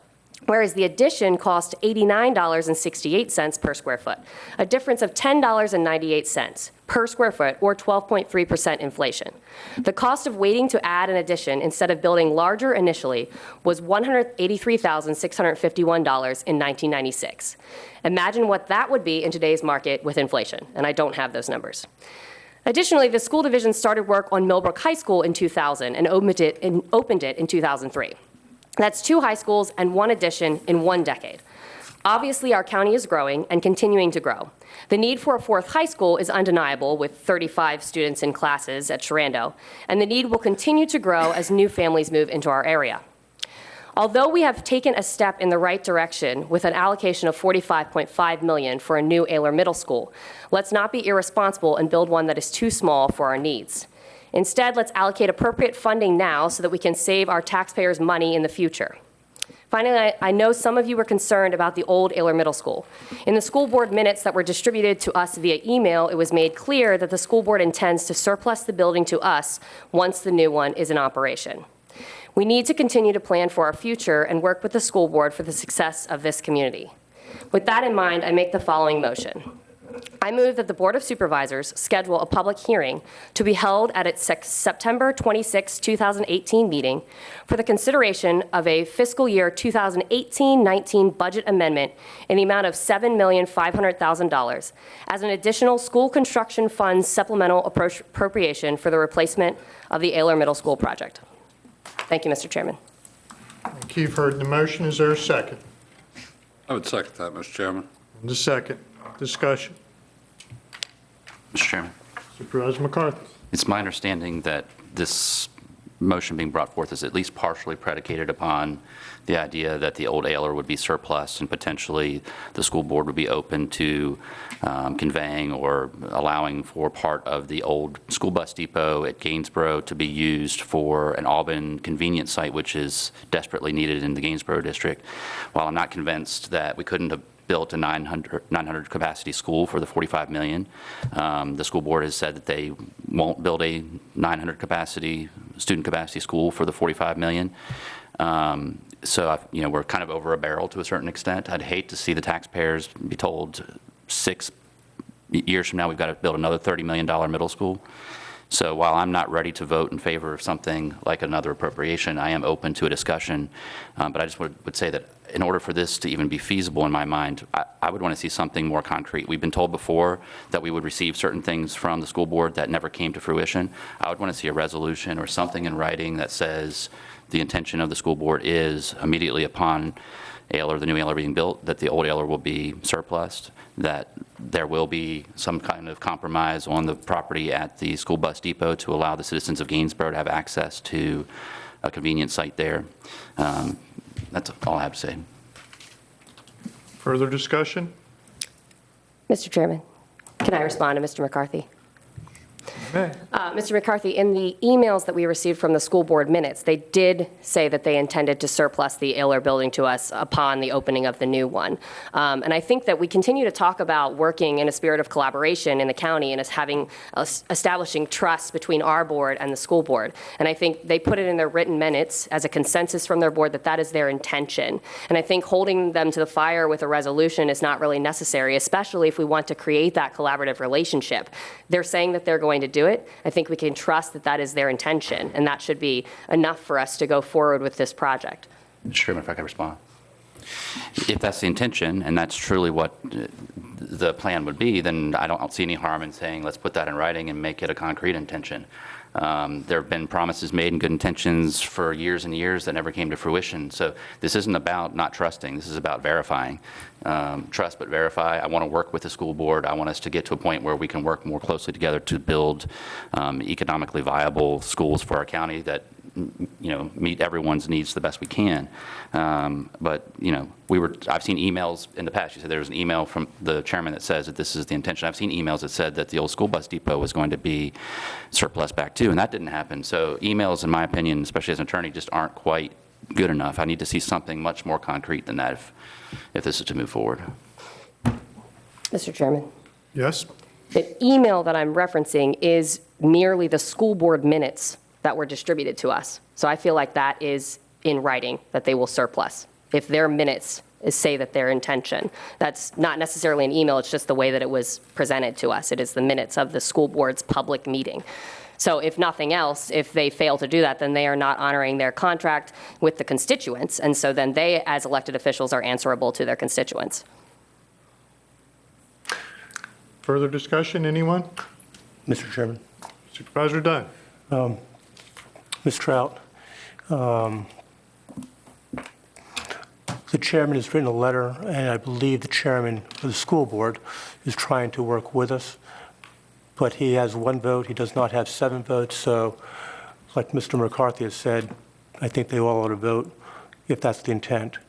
whereas the addition cost $89.68 per square foot, a difference of $10.98 per square foot, or 12.3% inflation. The cost of waiting to add an addition instead of building larger initially was $183,651 in 1996. Imagine what that would be in today's market with inflation, and I don't have those numbers. Additionally, the school division started work on Millbrook High School in 2000 and opened it in 2003. That's 2 high schools and 1 addition in 1 decade. Obviously, our county is growing and continuing to grow. The need for a 4th high school is undeniable, with 35 students in classes at Sharando, and the need will continue to grow as new families move into our area. Although we have taken a step in the right direction with an allocation of $45.5 million for a new Ayler Middle School, let's not be irresponsible and build one that is too small for our needs. Instead, let's allocate appropriate funding now so that we can save our taxpayers money in the future. Finally, I know some of you were concerned about the old Ayler Middle School. In the school board minutes that were distributed to us via email, it was made clear that the school board intends to surplus the building to us once the new one is in operation. We need to continue to plan for our future and work with the school board for the success of this community. With that in mind, I make the following motion. I move that the Board of Supervisors schedule a public hearing to be held at its September 26, 2018 meeting for the consideration of a fiscal year 2018-19 budget amendment in the amount of $7,500,000 as an additional school construction fund supplemental appropriation for the replacement of the Ayler Middle School project. Thank you, Mr. Chairman.
Thank you. You've heard the motion. Is there a second?
I would second that, Mr. Chairman.
And a second. Discussion.
Mr. Chairman.
Supervisor McCarthy.
It's my understanding that this motion being brought forth is at least partially predicated upon the idea that the old Ayler would be surplus and potentially the school board would be open to conveying or allowing for part of the old school bus depot at Gainsboro to be used for an Auburn convenience site, which is desperately needed in the Gainsboro district. While I'm not convinced that we couldn't have built a 900 capacity school for the $45 million. The school board has said that they won't build a 900 student capacity school for the $45 million. So, we're kind of over a barrel to a certain extent. I'd hate to see the taxpayers be told 6 years from now we've got to build another $30 million middle school. So while I'm not ready to vote in favor of something like another appropriation, I am open to a discussion. But I just would say that in order for this to even be feasible in my mind, I would want to see something more concrete. We've been told before that we would receive certain things from the school board that never came to fruition. I would want to see a resolution or something in writing that says the intention of the school board is immediately upon the new Ailer being built, that the old Ailer will be surplused, that there will be some kind of compromise on the property at the school bus depot to allow the citizens of Gainsborough to have access to a convenient site there. That's all I have to say.
Further discussion?
Mr. Chairman, can I respond to Mr. McCarthy? Mr. McCarthy, in the emails that we received from the school board minutes, they did say that they intended to surplus the Ailer building to us upon the opening of the new one. And I think that we continue to talk about working in a spirit of collaboration in the county and establishing trust between our board and the school board. And I think they put it in their written minutes as a consensus from their board that that is their intention. And I think holding them to the fire with a resolution is not really necessary, especially if we want to create that collaborative relationship. They're saying that they're going to do it. I think we can trust that that is their intention, and that should be enough for us to go forward with this project.
Mr. Chairman, if I could respond. If that's the intention, and that's truly what the plan would be, then I don't see any harm in saying, let's put that in writing and make it a concrete intention. There have been promises made and good intentions for years and years that never came to fruition. So this isn't about not trusting. This is about verifying. Trust but verify. I want to work with the school board. I want us to get to a point where we can work more closely together to build economically viable schools for our county that meet everyone's needs the best we can. But I've seen emails in the past. You said there was an email from the chairman that says that this is the intention. I've seen emails that said that the old school bus depot was going to be surplus back too, and that didn't happen. So emails, in my opinion, especially as an attorney, just aren't quite good enough. I need to see something much more concrete than that if this is to move forward.
Mr. Chairman?
Yes?
The email that I'm referencing is merely the school board minutes that were distributed to us. So I feel like that is in writing, that they will surplus. If their minutes say that their intention, that's not necessarily an email, it's just the way that it was presented to us. It is the minutes of the school board's public meeting. So if nothing else, if they fail to do that, then they are not honoring their contract with the constituents, and so then they, as elected officials, are answerable to their constituents.
Further discussion, anyone?
Mr. Chairman.
Supervisor Dunn.
Ms. Trout, the chairman has written a letter, and I believe the chairman of the school board is trying to work with us, but he has 1 vote. He does not have 7 votes. So like Mr. McCarthy has said, I think they all ought to vote if that's the intent.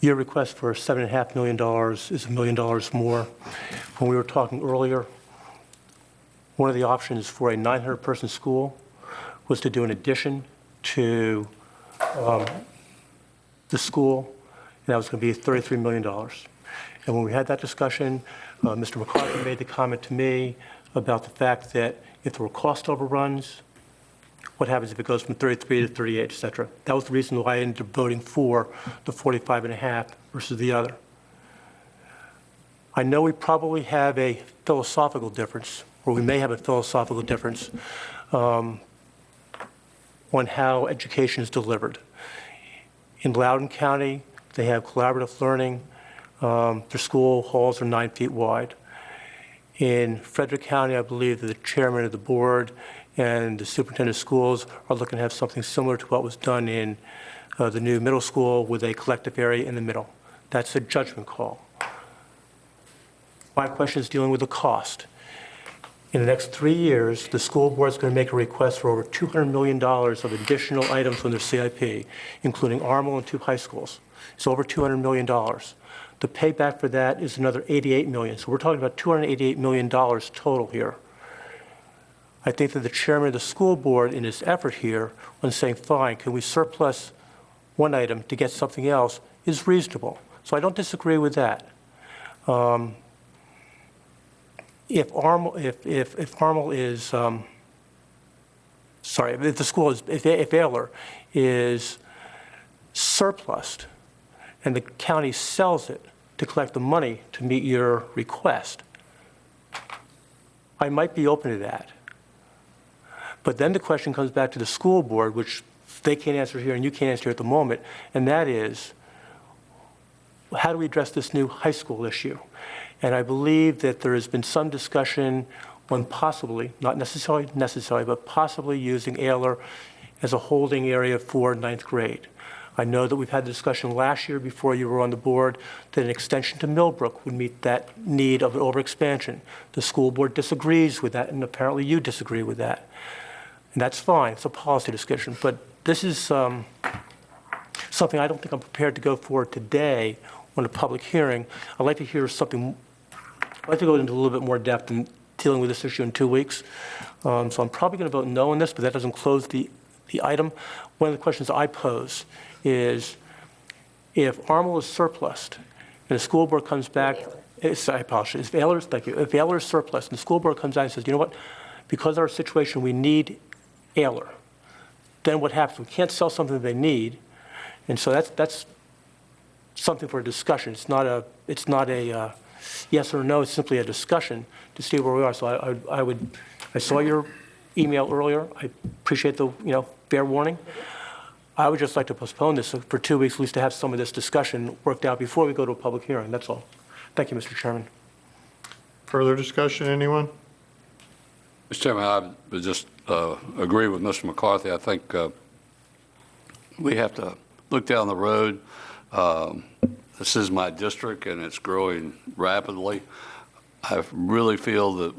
Your request for $7.5 million is $1 million more. When we were talking earlier, one of the options for a 900-person school was to do an addition to the school, and that was going to be $33 million. And when we had that discussion, Mr. McCarthy made the comment to me about the fact that if there were cost overruns, what happens if it goes from 33 to 38, et cetera? That was the reason why I ended up voting for the 45.5 versus the other. I know we probably have a philosophical difference, or we may have a philosophical difference on how education is delivered. In Loudoun County, they have collaborative learning. Their school halls are 9 feet wide. In Frederick County, I believe that the chairman of the board and the superintendent of schools are looking to have something similar to what was done in the new middle school with a collective area in the middle. That's a judgment call. My question is dealing with the cost. In the next 3 years, the school board is going to make a request for over $200 million of additional items on their CIP, including Armel and 2 high schools. It's over $200 million. The payback for that is another $88 million. So we're talking about $288 million total here. I think that the chairman of the school board, in his effort here, was saying, fine, can we surplus one item to get something else is reasonable. So I don't disagree with that. If Armel is, sorry, if the school is, if Ayler is surplused and the county sells it to collect the money to meet your request, I might be open to that. But then the question comes back to the school board, which they can't answer here and you can't answer here at the moment, and that is, how do we address this new high school issue? And I believe that there has been some discussion on possibly, not necessarily necessary, but possibly using Ayler as a holding area for ninth grade. I know that we've had the discussion last year before you were on the board that an extension to Millbrook would meet that need of an overexpansion. The school board disagrees with that, and apparently you disagree with that. And that's fine, it's a policy discussion, but this is something I don't think I'm prepared to go for today on a public hearing. I'd like to hear something, I'd like to go into a little bit more depth in dealing with this issue in 2 weeks. So I'm probably going to vote no on this, but that doesn't close the item. One of the questions I pose is, if Armel is surplused and the school board comes back, I apologize, if Ayler is surplus and the school board comes out and says, you know what, because of our situation, we need Ayler, then what happens? We can't sell something they need, and so that's something for a discussion. It's not a yes or no, it's simply a discussion to see where we are. So I saw your email earlier. I appreciate the, fair warning. I would just like to postpone this for 2 weeks, at least to have some of this discussion worked out before we go to a public hearing. That's all. Thank you, Mr. Chairman.
Further discussion, anyone?
Mr. Chairman, I would just agree with Mr. McCarthy. I think we have to look down the road. This is my district, and it's growing rapidly. I really feel that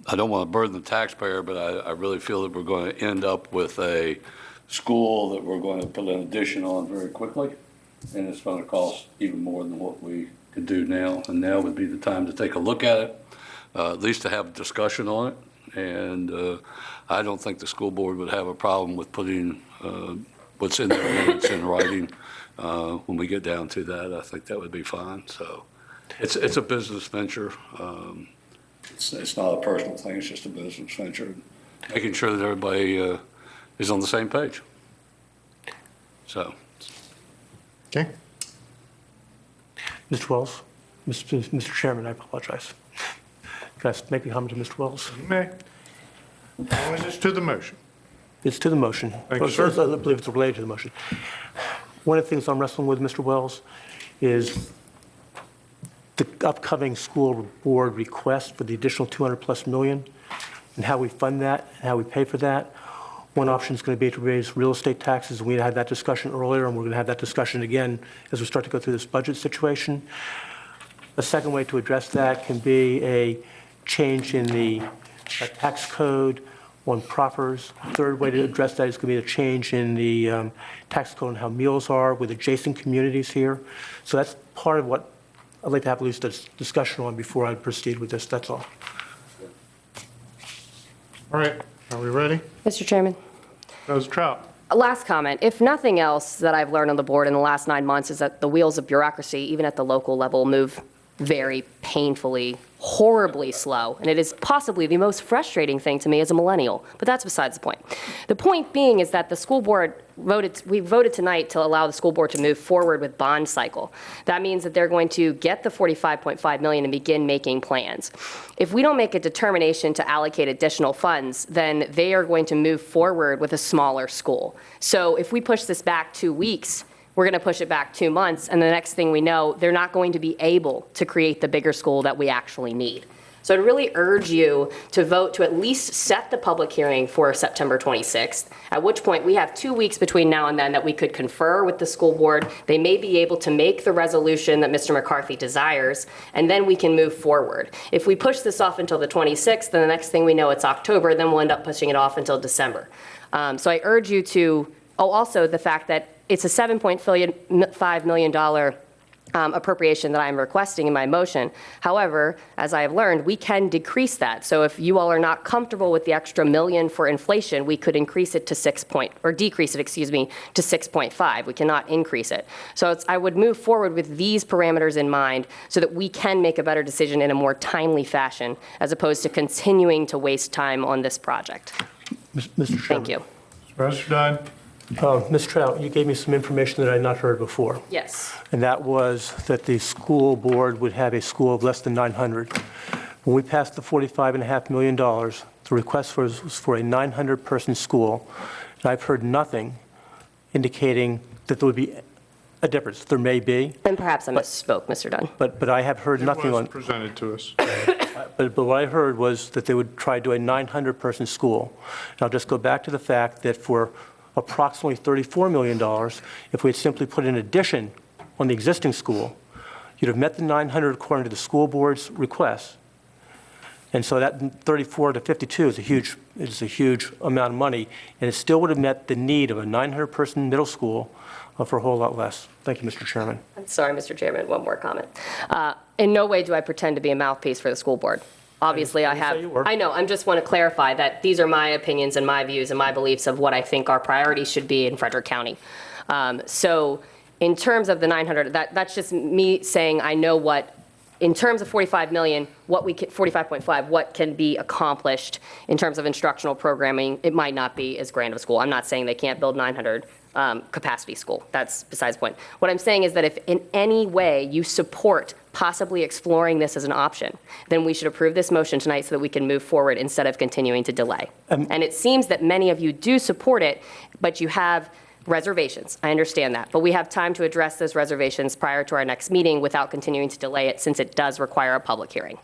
I don't want to burden the taxpayer, but I really feel that we're going to end up with a school that we're going to put an addition on very quickly, and it's going to cost even more than what we could do now. And now would be the time to take a look at it, at least to have a discussion on it. And I don't think the school board would have a problem with putting what's in there minutes in writing when we get down to that. I think that would be fine. So it's a business venture. It's not a personal thing. It's just a business venture. Making sure that everybody is on the same page. So.
Okay.
Mr. Wells, Mr. Chairman, I apologize. Can I make a comment to Mr. Wells?
You may. It's to the motion.
It's to the motion.
Thank you, sir.
I believe it's related to the motion. One of the things I'm wrestling with, Mr. Wells, is the upcoming school board request for the additional $200+ million and how we fund that, and how we pay for that. One option is going to be to raise real estate taxes. We had that discussion earlier, and we're going to have that discussion again as we start to go through this budget situation. A second way to address that can be a change in the tax code on proffers. Third way to address that is going to be a change in the tax code on how meals are with adjacent communities here. So that's part of what I'd like to have at least a discussion on before I proceed with this. That's all.
All right. Are we ready?
Mr. Chairman.
Rose Trout.
Last comment. If nothing else that I've learned on the board in the last 9 months is that the wheels of bureaucracy, even at the local level, move very painfully, horribly slow. And it is possibly the most frustrating thing to me as a millennial, but that's besides the point. The point being is that the school board we voted tonight to allow the school board to move forward with bond cycle. That means that they're going to get the $45.5 million and begin making plans. If we don't make a determination to allocate additional funds, then they are going to move forward with a smaller school. So if we push this back 2 weeks, we're going to push it back 2 months, and the next thing we know, they're not going to be able to create the bigger school that we actually need. So I'd really urge you to vote to at least set the public hearing for September 26th, at which point we have 2 weeks between now and then that we could confer with the school board. They may be able to make the resolution that Mr. McCarthy desires, and then we can move forward. If we push this off until the 26th, then the next thing we know it's October, then we'll end up pushing it off until December. So I urge you to, also the fact that it's a $7.5 million appropriation that I'm requesting in my motion. However, as I have learned, we can decrease that. So if you all are not comfortable with the extra million for inflation, we could increase it to decrease it, to 6.5. We cannot increase it. So I would move forward with these parameters in mind so that we can make a better decision in a more timely fashion, as opposed to continuing to waste time on this project.
Mr. Chairman.
Thank you.
Supervisor Dunn?
Ms. Trout, you gave me some information that I had not heard before.
Yes.
And that was that the school board would have a school of less than 900. When we passed the $45.5 million, the request was for a 900-person school, and I've heard nothing indicating that there would be a difference. There may be.
And perhaps I misspoke, Mr. Dunn.
But I have heard nothing on.
It was presented to us.
But what I heard was that they would try to do a 900-person school. And I'll just go back to the fact that for approximately $34 million, if we had simply put an addition on the existing school, you'd have met the 900 according to the school board's request. And so that 34 to 52 is a huge amount of money, and it still would have met the need of a 900-person middle school for a whole lot less. Thank you, Mr. Chairman.
I'm sorry, Mr. Chairman, one more comment. In no way do I pretend to be a mouthpiece for the school board. Obviously, I have. I know, I just want to clarify that these are my opinions and my views and my beliefs of what I think our priorities should be in Frederick County. So in terms of the 900, that's just me saying I know what, in terms of 45 million, 45.5, what can be accomplished in terms of instructional programming. It might not be as grand of a school. I'm not saying they can't build 900 capacity school. That's besides the point. What I'm saying is that if in any way you support possibly exploring this as an option, then we should approve this motion tonight so that we can move forward instead of continuing to delay. And it seems that many of you do support it, but you have reservations. I understand that. But we have time to address those reservations prior to our next meeting without continuing to delay it, since it does require a public hearing.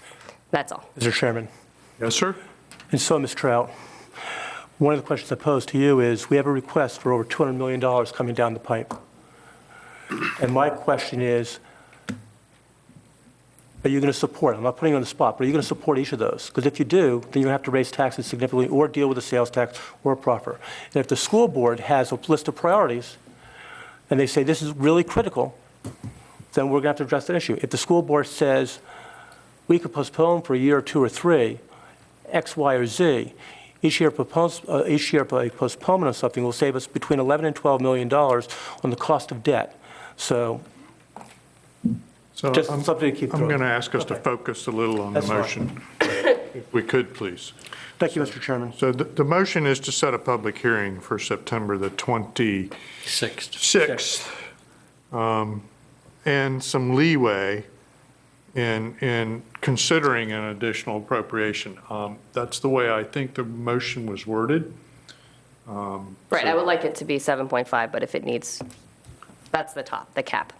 That's all.
Mr. Chairman.
Yes, sir.
And so, Ms. Trout, one of the questions I pose to you is, we have a request for over $200 million coming down the pipe. And my question is, are you going to support? I'm not putting you on the spot, but are you going to support each of those? Because if you do, then you have to raise taxes significantly or deal with a sales tax or a proffer. And if the school board has a list of priorities and they say this is really critical, then we're going to have to address that issue. If the school board says we could postpone for a year or two or three, X, Y, or Z, each year a postponement of something will save us between $11 and $12 million on the cost of debt. So just something to keep
I'm
through.
going to ask us to focus a little on the motion, if we could, please.
Thank you, Mr. Chairman.
So the motion is to set a public hearing for September the 26th. And some leeway in considering an additional appropriation. That's the way I think the motion was worded.
Right, I would like it to be 7.5, but if it needs, that's the top, the cap.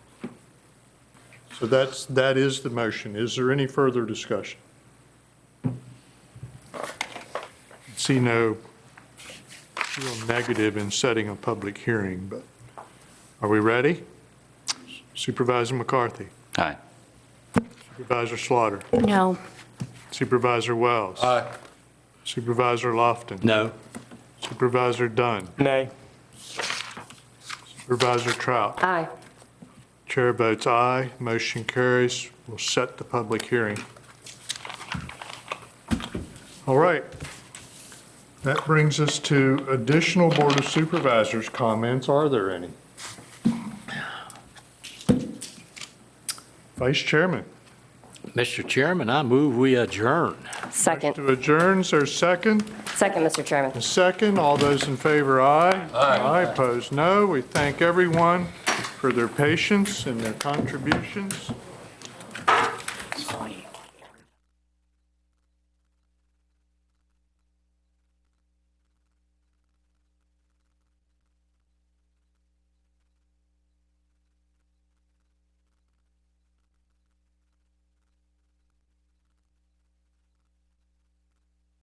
So that is the motion. Is there any further discussion? See no real negative in setting a public hearing, but are we ready? Supervisor McCarthy?
Aye.
Supervisor Slaughter?
No.
Supervisor Wells?
Aye.
Supervisor Lofton?
No.
Supervisor Dunn?
Nay.
Supervisor Trout?
Aye.
Chair votes aye. Motion carries. We'll set the public hearing. All right. That brings us to additional Board of Supervisors comments. Are there any? Vice Chairman.
Mr. Chairman, I move we adjourn.
Second.
To adjourn, is there a second?
Second, Mr. Chairman.
A second. All those in favor, aye. Aye. Opposed, no. We thank everyone for their patience and their contributions.